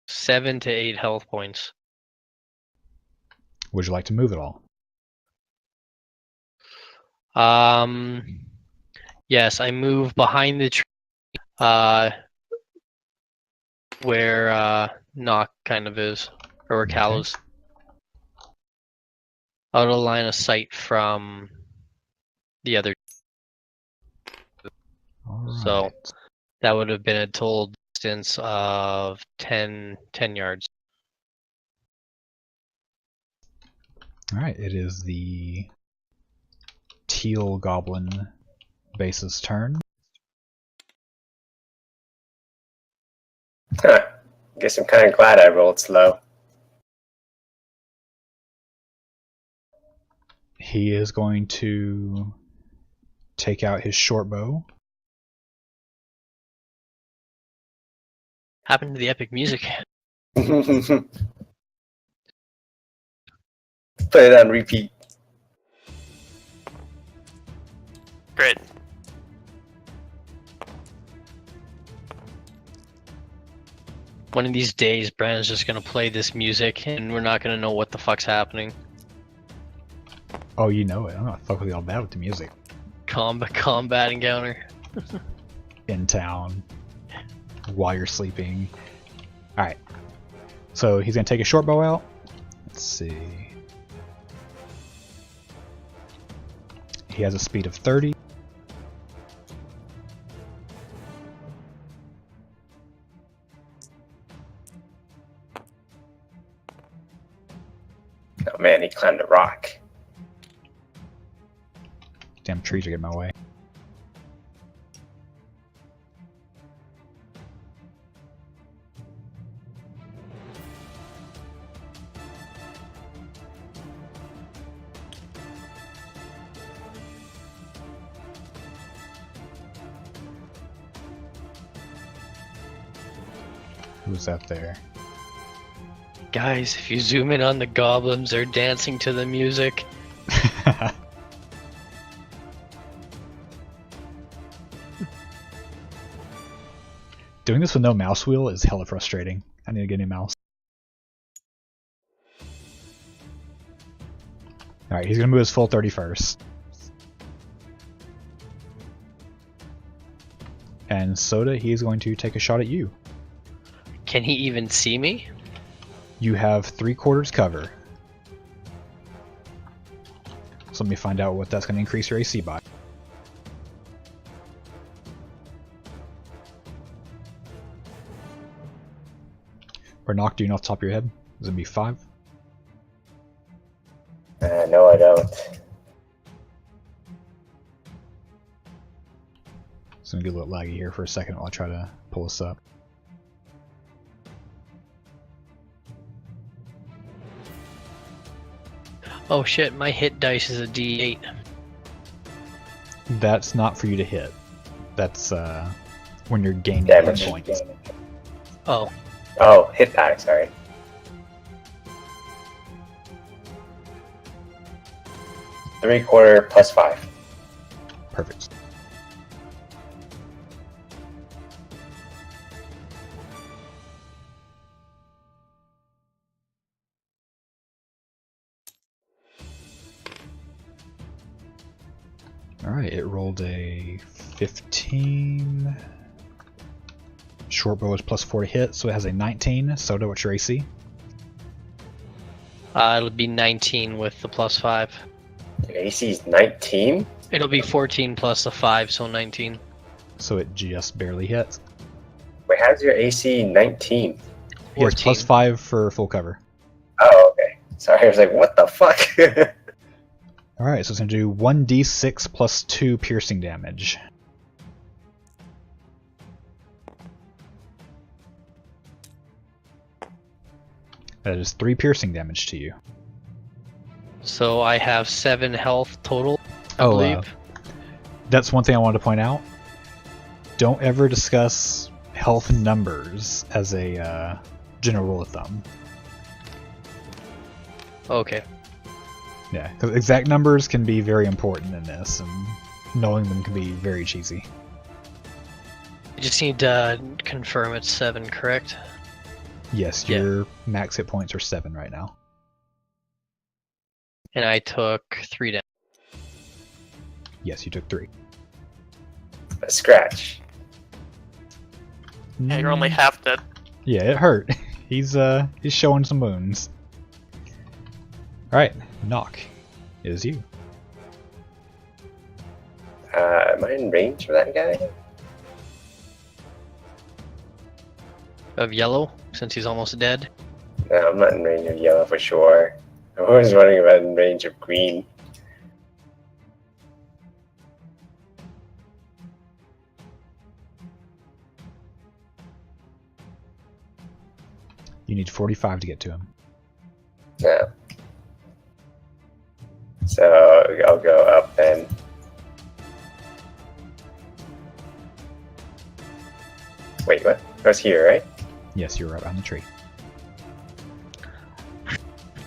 7 to 8 health points. Would you like to move at all? Yes, I move behind the tree. Where Knock kind of is, or where Cal Okay. is. Out of line of sight from the other. All So right. that would have been a total distance of 10 yards. All right, it is the teal goblin base's turn. Huh. Guess I'm kind of glad I rolled slow. He is going to take out his short bow. Happened to the epic music. Put it on repeat. Great. One of these days, Brandon's just gonna play this music, and we're not gonna know what the fuck's happening. Oh, you know it. I'm gonna fuck with you all bad with the music. Combat encounter. In town while you're sleeping. Alright. So he's gonna take a short bow out. Let's see. He has a speed of 30. Oh man, he climbed a rock. Damn trees are getting in my way. Who's that there? Guys, if you zoom in on the goblins, they're dancing to the music. Doing this with no mouse wheel is hella frustrating. I need to get a new mouse. Alright, he's gonna move his full 30 first. And Soda, he's going to take a shot at you. Can he even see me? You have 3/4 cover. So let me find out what that's going to increase your AC by. Or knock, do you know off the top of your head? Is it going to be 5? No, I don't. It's going to get a little laggy here for a second while I try to pull this up. Oh shit, my hit dice is a D8. That's not for you to hit. That's when you're gaining Damage. hit points. Oh, Oh, hit back, sorry. +3/4 +5. Perfect. Alright, it rolled a 15. Short bow is +4 to hit, so it has a 19. Soda, what's your AC? It'll be 19 with the +5. Your AC is 19? It'll be 14 plus the 5, so 19. So it just barely hits. Wait, how's your AC 19? He has 14. +5 for full cover. Oh, okay. Sorry, I was like, what the fuck? Alright, so it's going to do 1d6 plus 2 piercing damage. That is 3 piercing damage to you. So I have 7 health total, I Oh, believe. That's one thing I wanted to point out. Don't ever discuss health numbers as a general rule of thumb. Okay. Yeah, because exact numbers can be very important in this, and knowing them can be very cheesy. I just need to confirm it's 7, correct? Yes, Yeah. your max hit points are 7 right now. And I took 3 damage. Yes, you took 3. A scratch. Yeah, you're only half dead. Yeah, it hurt. He's showing some wounds. Alright, Knock. It is you. Am I in range for that guy? Of yellow, since he's almost dead. No, I'm not in range of yellow for sure. I'm always wondering about in range of green. You need 45 to get to him. Yeah. So I'll go up then. Wait, what? I was here, right? Yes, you're right behind the tree.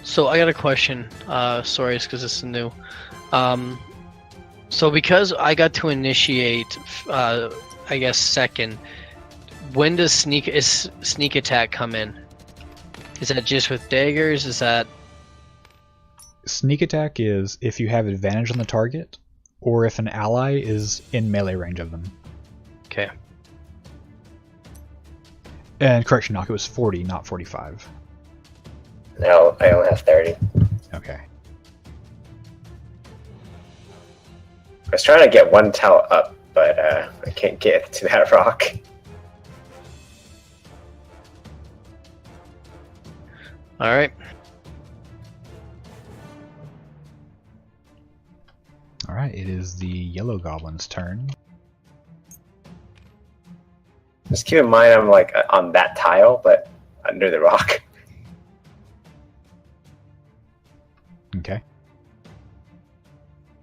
So I got a question. Sorry, it's because this is new. So because I got to initiate, I guess second. When does sneak attack come in? Is that just with daggers? Is that Sneak attack is if you have advantage on the target, or if an ally is in melee range of them. okay? And correction, Knock, it was 40, not 45. No, I only have 30. Okay. I was trying to get one tower up, but I can't get to that rock. All right. Alright, it is the Yellow Goblin's turn. Just keep in mind I'm like on that tile, but under the rock. Okay.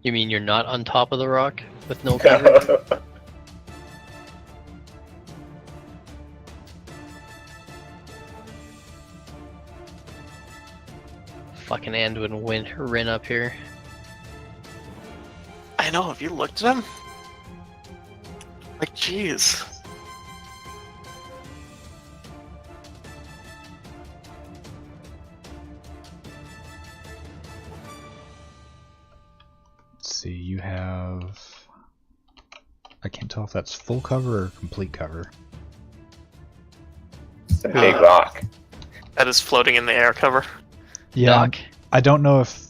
You mean you're not on top of the rock with no cover? Fucking Anduin Rin up here. I know, have you looked at him? Like, jeez. Let's see, you have... I can't tell if that's full cover or complete cover. It's a big rock. That is floating in the air cover. Yeah, Doc? I don't know if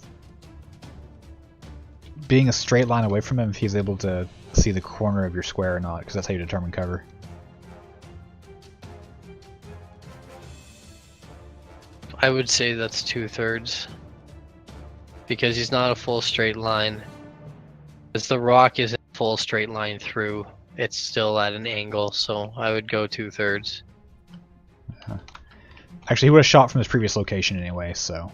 being a straight line away from him, if he's able to see the corner of your square or not, because that's how you determine cover. I would say that's 2/3. Because he's not a full straight line. As the rock isn't a full straight line through, it's still at an angle, so I would go 2/3. Actually, he would have shot from his previous location anyway, so...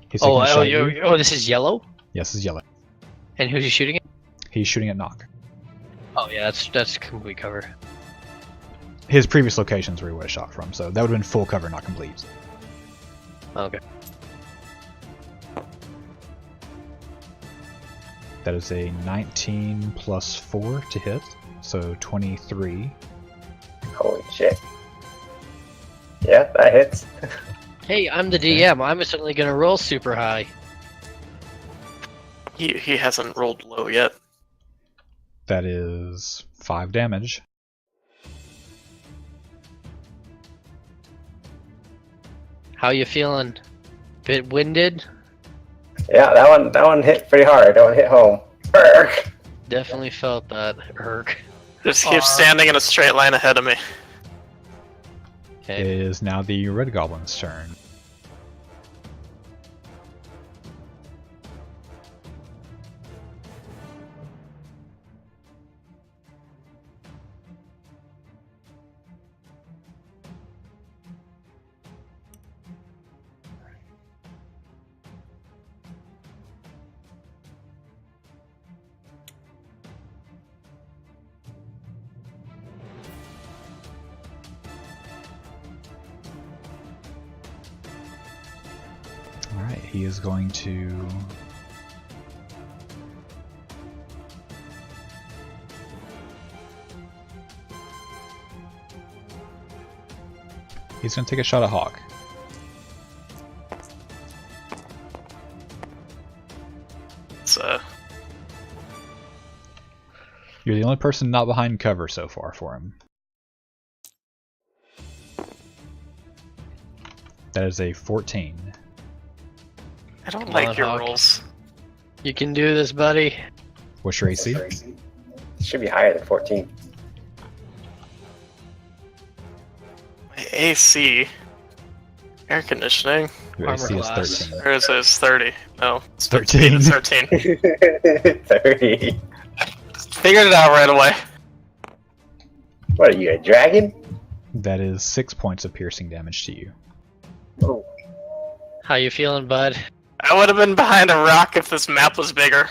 He's taking Oh, a shot at you. this is yellow? Yes, it's yellow. And who's he shooting at? He's shooting at Knock. Oh yeah, that's complete cover. His previous locations where he would have shot from, so that would have been full cover, not complete. Okay. That is a 19 plus 4 to hit, so 23. Holy shit. Yeah, that hits. Hey, I'm the DM. I'm certainly gonna roll super high. He hasn't rolled low yet. That is 5 damage. How you feeling? Bit winded? Yeah, that one hit pretty hard. That one hit home. Urgh. Definitely felt that. Irk. Just keep standing in a straight line ahead of me. It Okay. is now the Red Goblin's turn. Alright, he is going to... He's going to take a shot at Hawk. It's You're the only person not behind cover so far for him. That is a 14. I don't Come like on, your Hawk. rolls. You can do this, buddy. What's your AC? It should be higher than 14. My AC, air conditioning, Your Armor AC is class. 13. or is it 30? No, it's 13. It's 13. 30. Figured it out right away. What are you, a dragon? That is 6 points of piercing damage to you. Oh, How you feeling, bud? I would have been behind a rock if this map was bigger.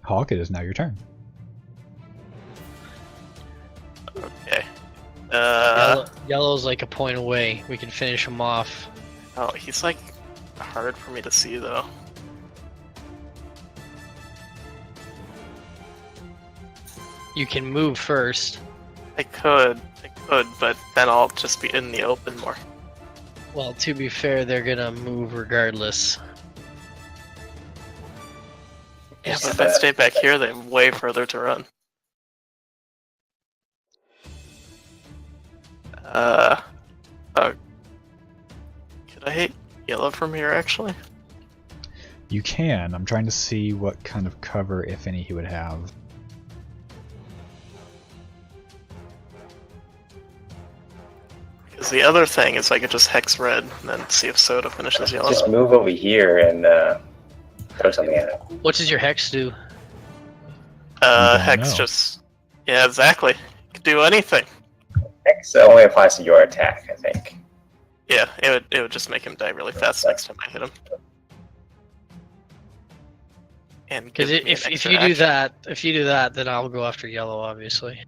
Hawk, it is now your turn. Okay. Yellow's like a point away. We can finish him off. Oh, he's like hard for me to see though. You can move first. I could, but then I'll just be in the open more. Well, to be fair, they're gonna move regardless. Yeah, but if I stay back here, they have way further to run. Could I hit yellow from here actually? You can. I'm trying to see what kind of cover, if any, he would have. Because the other thing is I could just hex red and then see if soda finishes yellow. just move over here and throw something at it. What does your hex do? don't Hex know. just... Yeah, exactly. Could do anything. X only applies to your attack, I think. Yeah, it would just make him die really fast next time I hit him. And Because give me an if extra you do action. that, then I'll go after yellow, obviously.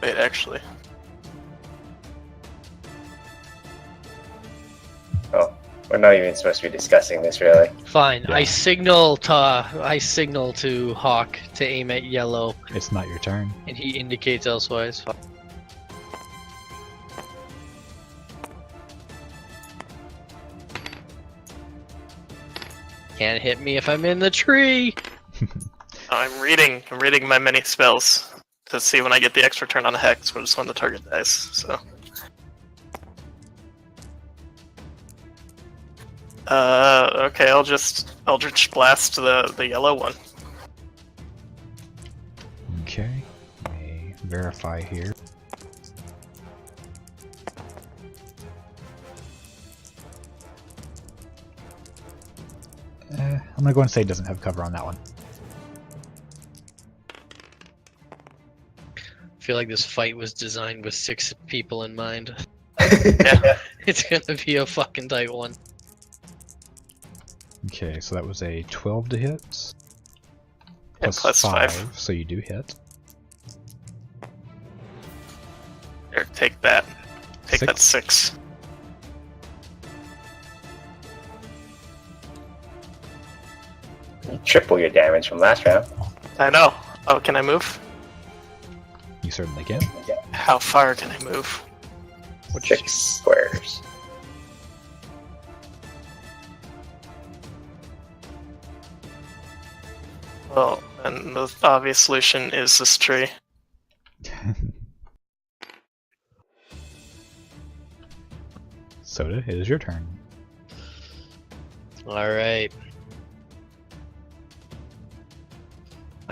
Wait, actually. Oh, we're not even supposed to be discussing this, really. Fine. Yeah. I signal to Hawk to aim at yellow, It's not your turn. and he indicates elsewise. Fine. Can't hit me if I'm in the tree. I'm reading my many spells to see when I get the extra turn on a hex, which is when the target dies, so. Okay, I'll just Eldritch Blast the yellow one. Okay. Let me verify here. I'm gonna go and say it doesn't have cover on that one. I feel like this fight was designed with 6 people in mind. Yeah. It's gonna be a fucking tight one. Okay, so that was a 12 to hit. And plus 5. So you do hit. Here, take that. Take that 6. Triple your damage from last round. I know. Oh, can I move? You certainly can. How far can I move? Which 6 squares. Well, and the obvious solution is this tree. Soda, it is your turn. Alright.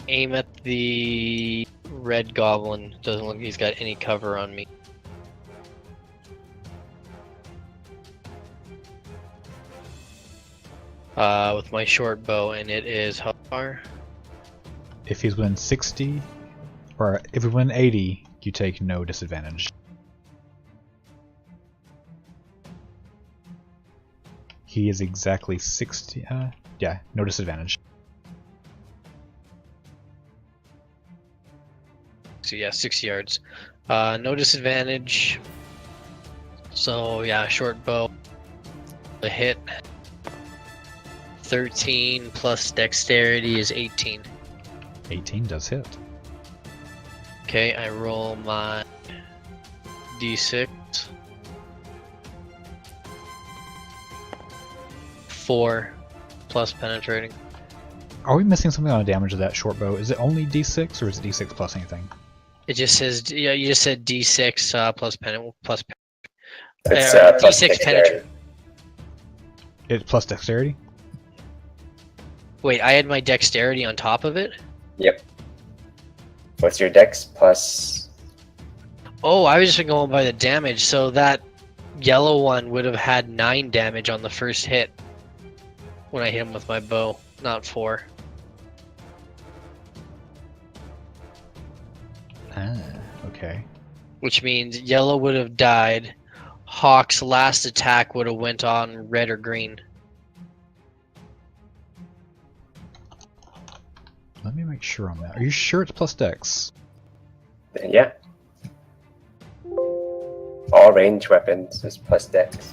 Aim at the red goblin. Doesn't look like he's got any cover on me. With my short bow, and it is how far? If he's within 60, or if he's within 80, you take no disadvantage. He is exactly 60. Yeah, no disadvantage. So yeah, 6 yards. No disadvantage. So yeah, short bow. The hit. 13 plus dexterity is 18. 18 does hit. Okay, I roll my d6. 4 plus penetrating. Are we missing something on the damage of that short bow? Is it only d6 or is it d6 plus anything? It just says, yeah, you just said d6 plus plus It's d6 plus penetrate. dexterity. It's plus dexterity? Wait, I had my dexterity on top of it? Yep. What's your dex plus? Oh, I was just going by the damage, so that yellow one would have had 9 damage on the first hit when I hit him with my bow, not 4. Ah, okay. Which means yellow would have died. Hawk's last attack would have went on red or green. Let me make sure on that. Are you sure it's plus dex? Yeah. All range weapons is plus dex.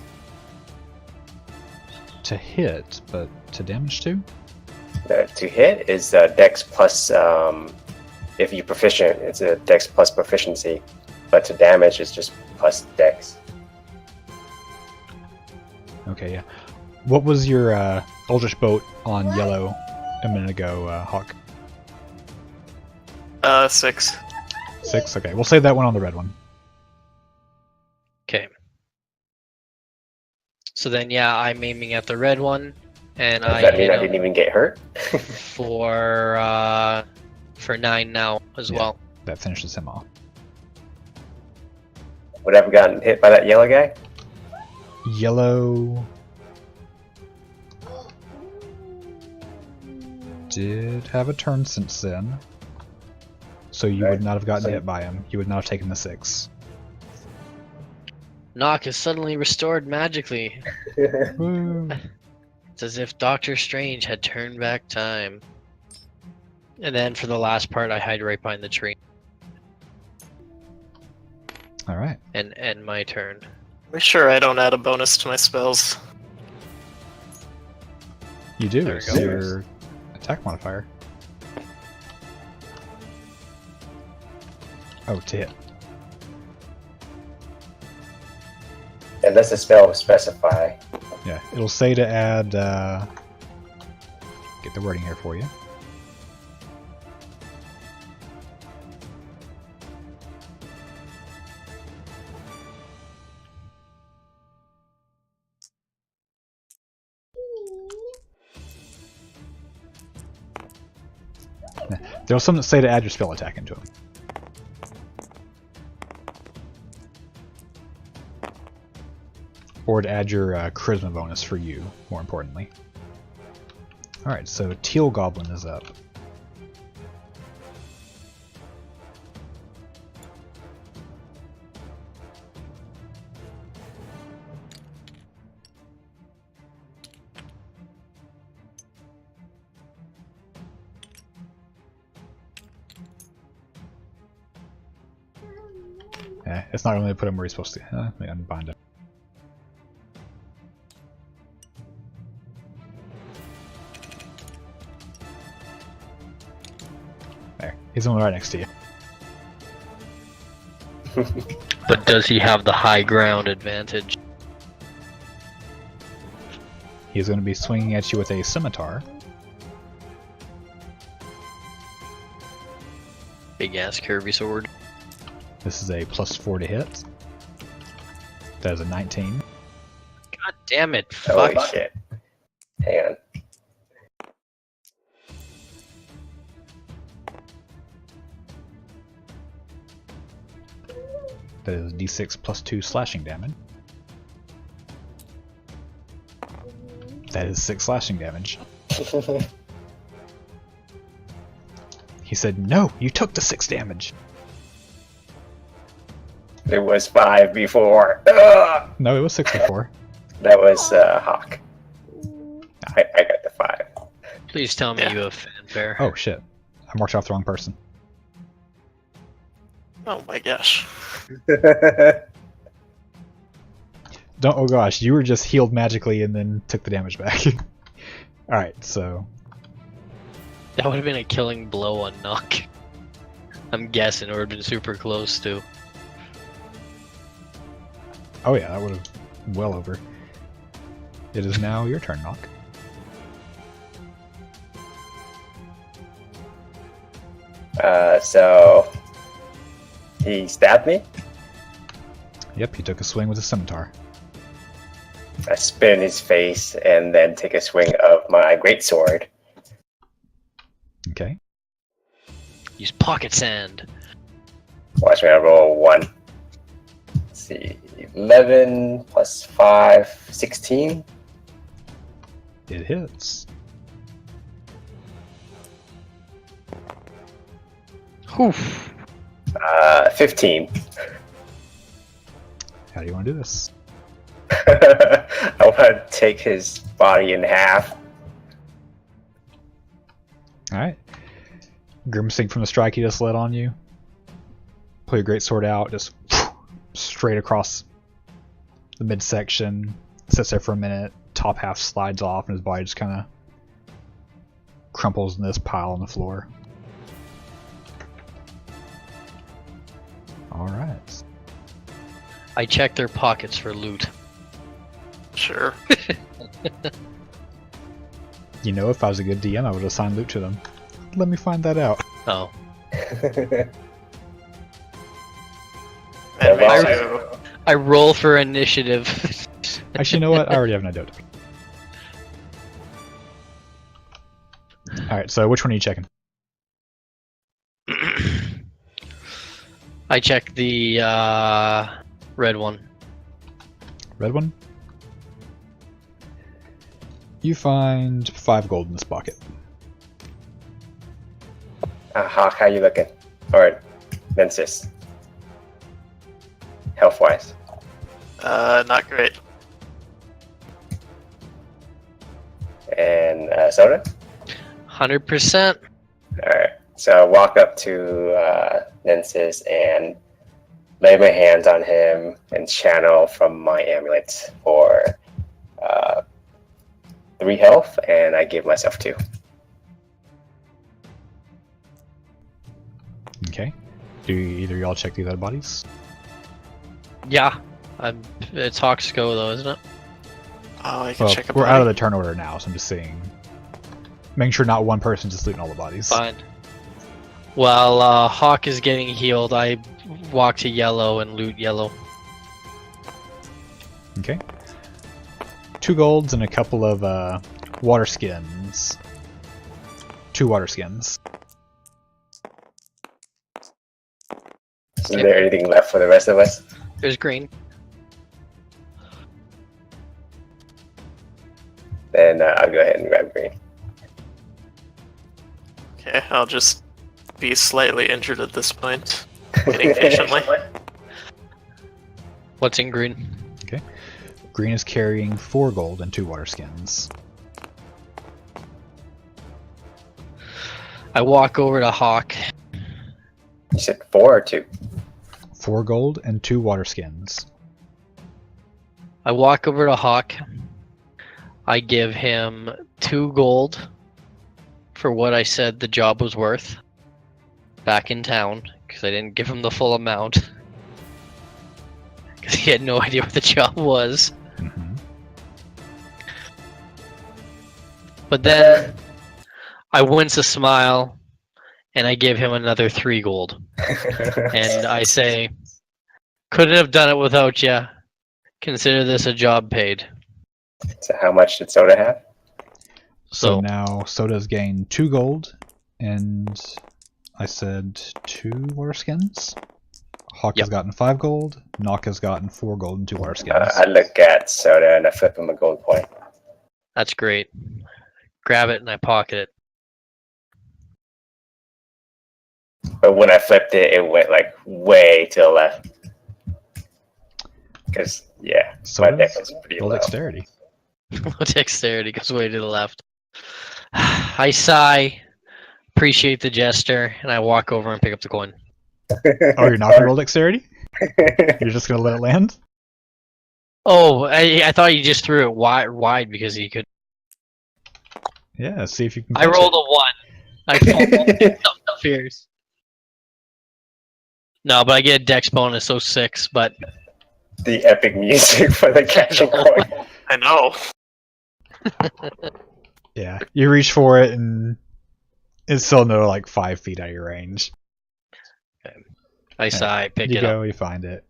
To hit, but to damage too? To hit is dex plus, if you're proficient, it's a dex plus proficiency. But to damage is just plus dex. Okay, yeah. What was your Eldritch Bolt on yellow a minute ago, Hawk? 6. 6? Okay, we'll save that one on the red one. Okay. So then, yeah, I'm aiming at the red one, and Does I that mean hit I him didn't even get hurt? for 9 now as Yeah. well. That finishes him off. Would I have gotten hit by that yellow guy? Yellow did have a turn since then, so you would not have gotten hit by him. You would not have taken the 6. Knock is suddenly restored magically. Woo. It's as if Doctor Strange had turned back time. And then for the last part, I hide right behind the tree. All right. And end my turn. Make sure I don't add a bonus to my spells. You do. There we It's go. your attack modifier. Oh, to hit. Unless the spell will specify. Yeah, it'll say to add. Get the wording here for you. There'll some that say to add your spell attack into them. Or to add your charisma bonus for you, more importantly. Alright, so Teal Goblin is up. It's not going to put him where he's supposed to. Let me unbind him. There. He's the one right next to you. But does he have the high ground advantage? He's going to be swinging at you with a scimitar. Big ass curvy sword. This is a +4 to hit. That is a 19. God damn it! Holy Fuck. shit. Hang on. That is d6 +2 slashing damage. That is 6 slashing damage. He said, "No, you took the 6 damage." It was 5 before. Ugh! No, it was 6 before. That was Hawk. I got the 5. Please tell me Yeah. you have fanfare. Oh shit. I marked off the wrong person. Oh my gosh. Don't, oh gosh, you were just healed magically and then took the damage back. Alright, so That would have been a killing blow on knock. I'm guessing it would have been super close too. oh yeah, that would have well over. It is now your turn, Knock. So he stabbed me. Yep, he took a swing with a scimitar. I spit in his face and then take a swing of my greatsword. Okay. Use pocket sand. Watch me, I roll 1. Let's see, 11 plus 5, 16. It hits. Oof. 15. How do you want to do this? I want to take his body in half. Alright. Grimacing from the strike he just led on you. Pull your greatsword out, just straight across the midsection. Sits there for a minute. Top half slides off, and his body just kind of crumples in this pile on the floor. Alright. I check their pockets for loot. Sure. You know, if I was a good DM, I would assign loot to them. Let me find that out. Oh. And Yeah, me well, too. I roll for initiative. Actually, you know what? I already have an idea. Alright, so which one are you checking? I check the red one. Red one? You find 5 gold in this pocket. Hawk, how you looking? Or Mensis? Health-wise. Not great. And Soda? 100%. Alright. So I walk up to Mensis and lay my hands on him and channel from my amulet for 3 health, and I give myself 2. Okay. Do either of y'all check these other bodies? Yeah. It's Hawk's go though, isn't it? Oh, I can Well, check a we're body. out of the turn order now, so I'm just seeing. Making sure not one person's just looting all the bodies. Fine. While Hawk is getting healed, I walk to yellow and loot yellow. Okay. 2 golds and a couple of water skins. 2 water skins. Is there anything left for the rest of us? There's green. Then I'll go ahead and grab green. Okay, I'll just be slightly injured at this point. Waiting patiently. What's in green? Green is carrying 4 gold and 2 water skins. I walk over to Hawk. You said 4 or 2? 4 gold and 2 water skins. I walk over to Hawk. I give him 2 gold for what I said the job was worth back in town, because I didn't give him the full amount. because he had no idea what the job was. Mhm. But then I wince a smile, and I give him another 3 gold. And I say, couldn't have done it without you. Consider this a job paid. So how much did Soda have? So So now Soda's gained 2 gold, and I said 2 water skins. Hawk has Yep. gotten 5 gold. Nock has gotten 4 gold and 2 water skins. I look at Soda and I flip him a gold point. that's great. Grab it and I pocket it. But when I flipped it, it went like way to the left. Because, yeah, my deck Soda's was pretty roll low. dexterity. Dexterity goes way to the left. I sigh, appreciate the gesture, and I walk over and pick up the coin. Oh, you're not gonna roll dexterity? You're just gonna let it land? Oh, I thought you just threw it wide because he could. Yeah, see if you can I catch rolled it. a 1. I fumbled. Something fierce. No, but I get a dex bonus, so 6. But The epic music for the catching coin. I know. Yeah, you reach for it and it's still no like 5 feet out of your range. I sigh, pick You it go, up, you find it.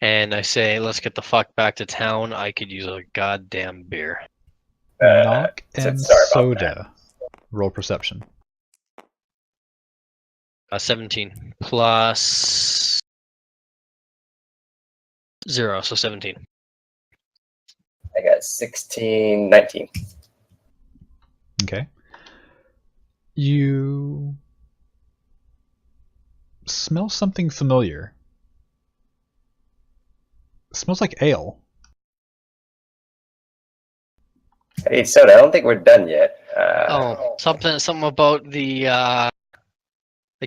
and I say, "Let's get the fuck back to town. I could use a goddamn beer." Knock so and sorry about Soda. Roll perception. 17 plus 0, so 17. I got 16, 19. Okay. You smell something familiar. It smells like ale. Hey, Soda, I don't think we're done yet. Oh, something about the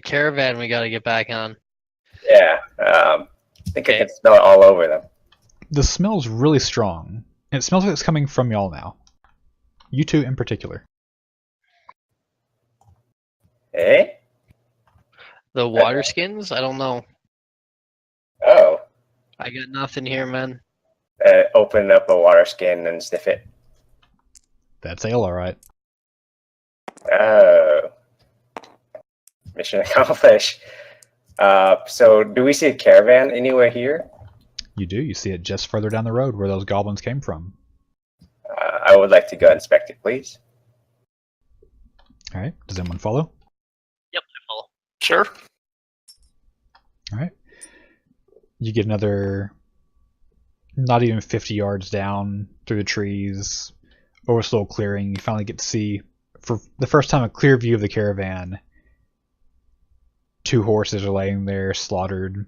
caravan we got to get back on. Yeah, I think I Okay. can smell it all over them. The smell's really strong. And it smells like it's coming from y'all now. You two in particular. Hey? The water skins? I don't know. Oh. I got nothing here, man. Open up a water skin and sniff it. That's ale, alright. Oh. Mission accomplished. So, do we see a caravan anywhere here? You do. You see it just further down the road where those goblins came from. I would like to go inspect it, please. Alright. Does anyone follow? Yep, I follow. Sure. Alright. You get another not even 50 yards down through the trees, over this little clearing. You finally get to see, for the first time, a clear view of the caravan. 2 horses are laying there, slaughtered.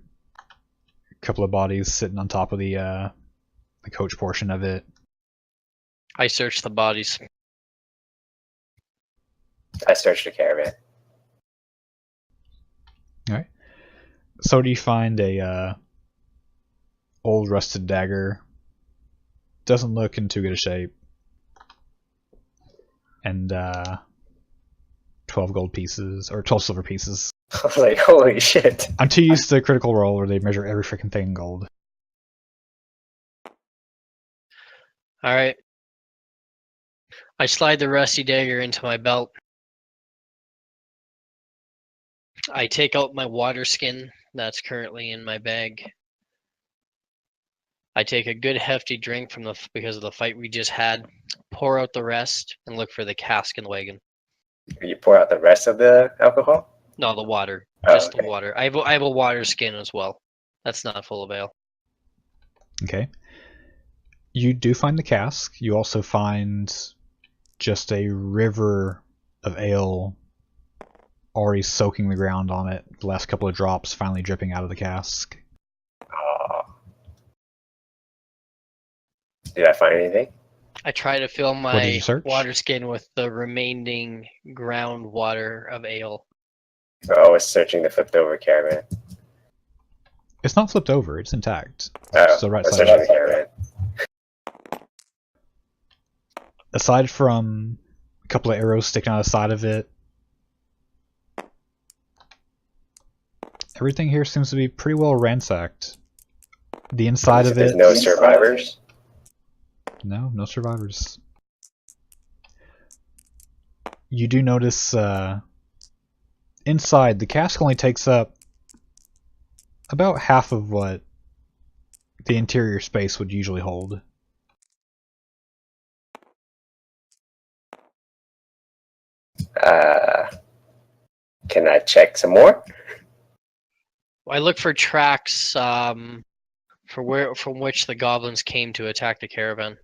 A couple of bodies sitting on top of the coach portion of it. I searched the bodies. I searched the caravan. Alright. So do you find a old rusted dagger. Doesn't look in too good a shape. And 12 gold pieces, or 12 silver pieces. I was like, holy shit. I'm too used to Critical Role where they measure every freaking thing in gold. Alright. I slide the rusty dagger into my belt. I take out my water skin that's currently in my bag. I take a good hefty drink from because of the fight we just had, pour out the rest, and look for the cask in the wagon. You pour out the rest of the alcohol? No, the water. Oh, Just okay. the water. I have a water skin as well. That's not full of ale. Okay. You do find the cask. You also find just a river of ale already soaking the ground on it. The last couple of drops finally dripping out of the cask. Did I find anything? I try to fill did my you search? water skin with the remaining groundwater of ale. I was searching the flipped over caravan. It's not flipped over, it's intact. Oh, So right I was side searching up. the caravan. Aside from a couple of arrows sticking out of the side of it, everything here seems to be pretty well ransacked. The inside of There's it. no survivors. No survivors. You do notice inside the cask only takes up about half of what the interior space would usually hold. Can I check some more? I look for tracks from which the goblins came to attack the caravan.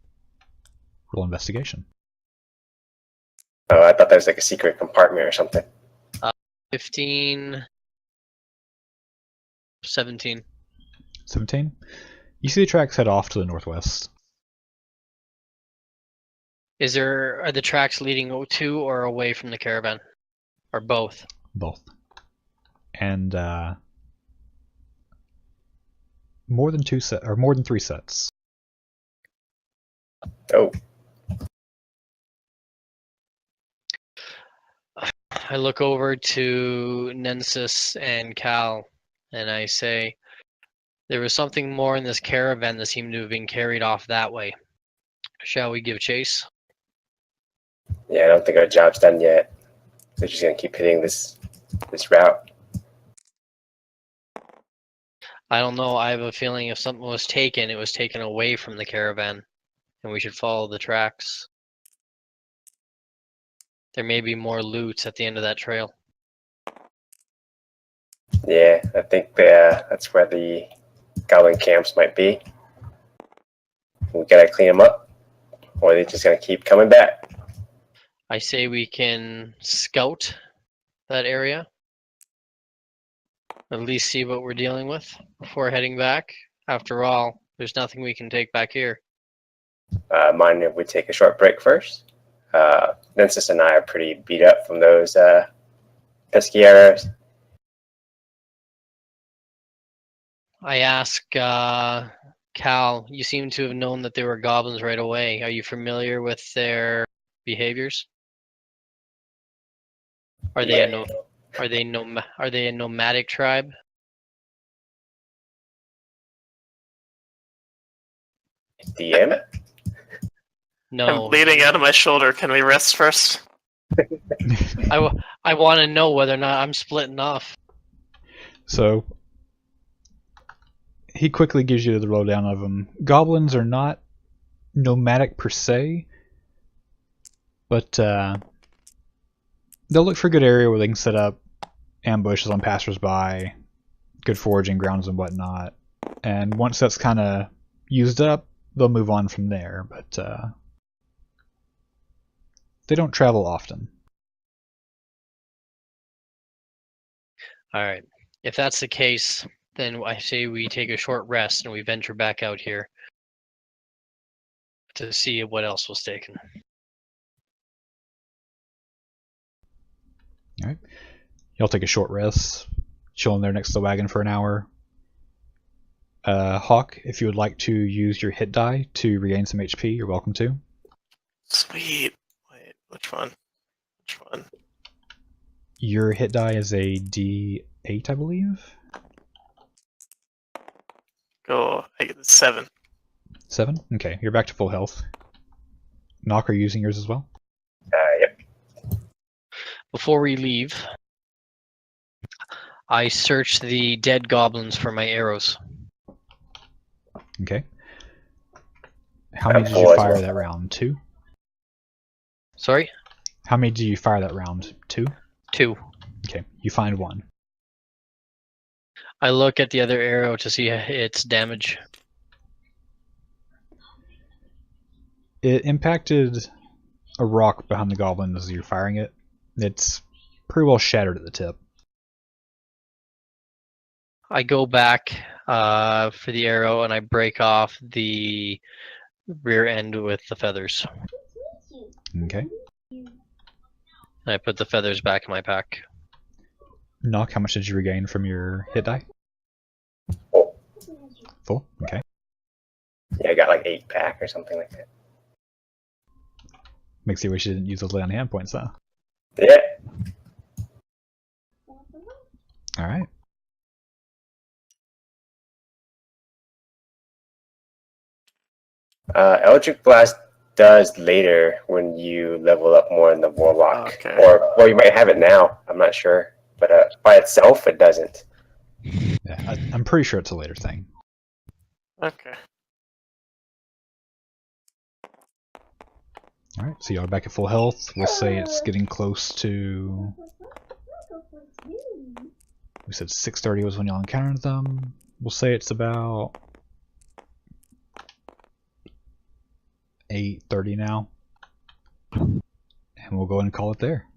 Roll investigation. Oh, I thought that was like a secret compartment or something. 15, 17. 17. You see the tracks head off to the northwest. Are the tracks leading to or away from the caravan, or both? Both. And more than 3 sets. Oh, I look over to Nensis and Cal, and I say, there was something more in this caravan that seemed to have been carried off that way. Shall we give chase? yeah, I don't think our job's done yet. They're just gonna keep hitting this route. I don't know. I have a feeling if something was taken, it was taken away from the caravan, and we should follow the tracks. There may be more loot at the end of that trail. Yeah, I think that's where the goblin camps might be. We gotta clean them up, or they're just gonna keep coming back. I say we can scout that area. At least see what we're dealing with before heading back. After all, there's nothing we can take back here. Mind if we take a short break first? Nensis and I are pretty beat up from those pesky arrows. I ask Cal, you seem to have known that they were goblins right away. Are you familiar with their behaviors? Are they a nomadic tribe? DM? No. I'm bleeding out of my shoulder. Can we rest first? I want to know whether or not I'm splitting off. So he quickly gives you the lowdown of them. Goblins are not nomadic per se, but they'll look for a good area where they can set up ambushes on passersby, good foraging grounds and whatnot. And once that's kind of used up, they'll move on from there. But they don't travel often. All right. If that's the case, then I say we take a short rest and we venture back out here to see what else was taken. All right. Y'all take a short rest, chilling there next to the wagon for an hour. Hawk, if you would like to use your hit die to regain some HP, you're welcome to. Sweet. Wait, which one? Which one? Your hit die is a D8, I believe. Go. I get 7. 7? Okay, you're back to full health. Knock, are you using yours as well? Yep. Before we leave, I search the dead goblins for my arrows. Okay. How many did full you as fire well. that round? 2? Sorry? How many did you fire that round? 2? 2. Okay, you find 1. I look at the other arrow to see its damage. It impacted a rock behind the goblin as you're firing it. It's pretty well shattered at the tip. I go back for the arrow and I break off the rear end with the feathers. Okay. And I put the feathers back in my pack. Knock, how much did you regain from your hit die? Oh, Full? Okay. yeah, I got like 8 pack or something like that. Makes you wish you didn't use those lay on hand points, though. Yeah. Alright. Eldritch Blast does later when you level up more in the Warlock. Okay. Or, well, you might have it now. I'm not sure. But by itself, it doesn't. Yeah, I'm pretty sure it's a later thing. Okay. Alright, so y'all are back at full health. We'll say it's getting close to... We said 6:30 was when y'all encountered them. We'll say it's about 8:30 now. And we'll go ahead and call it there.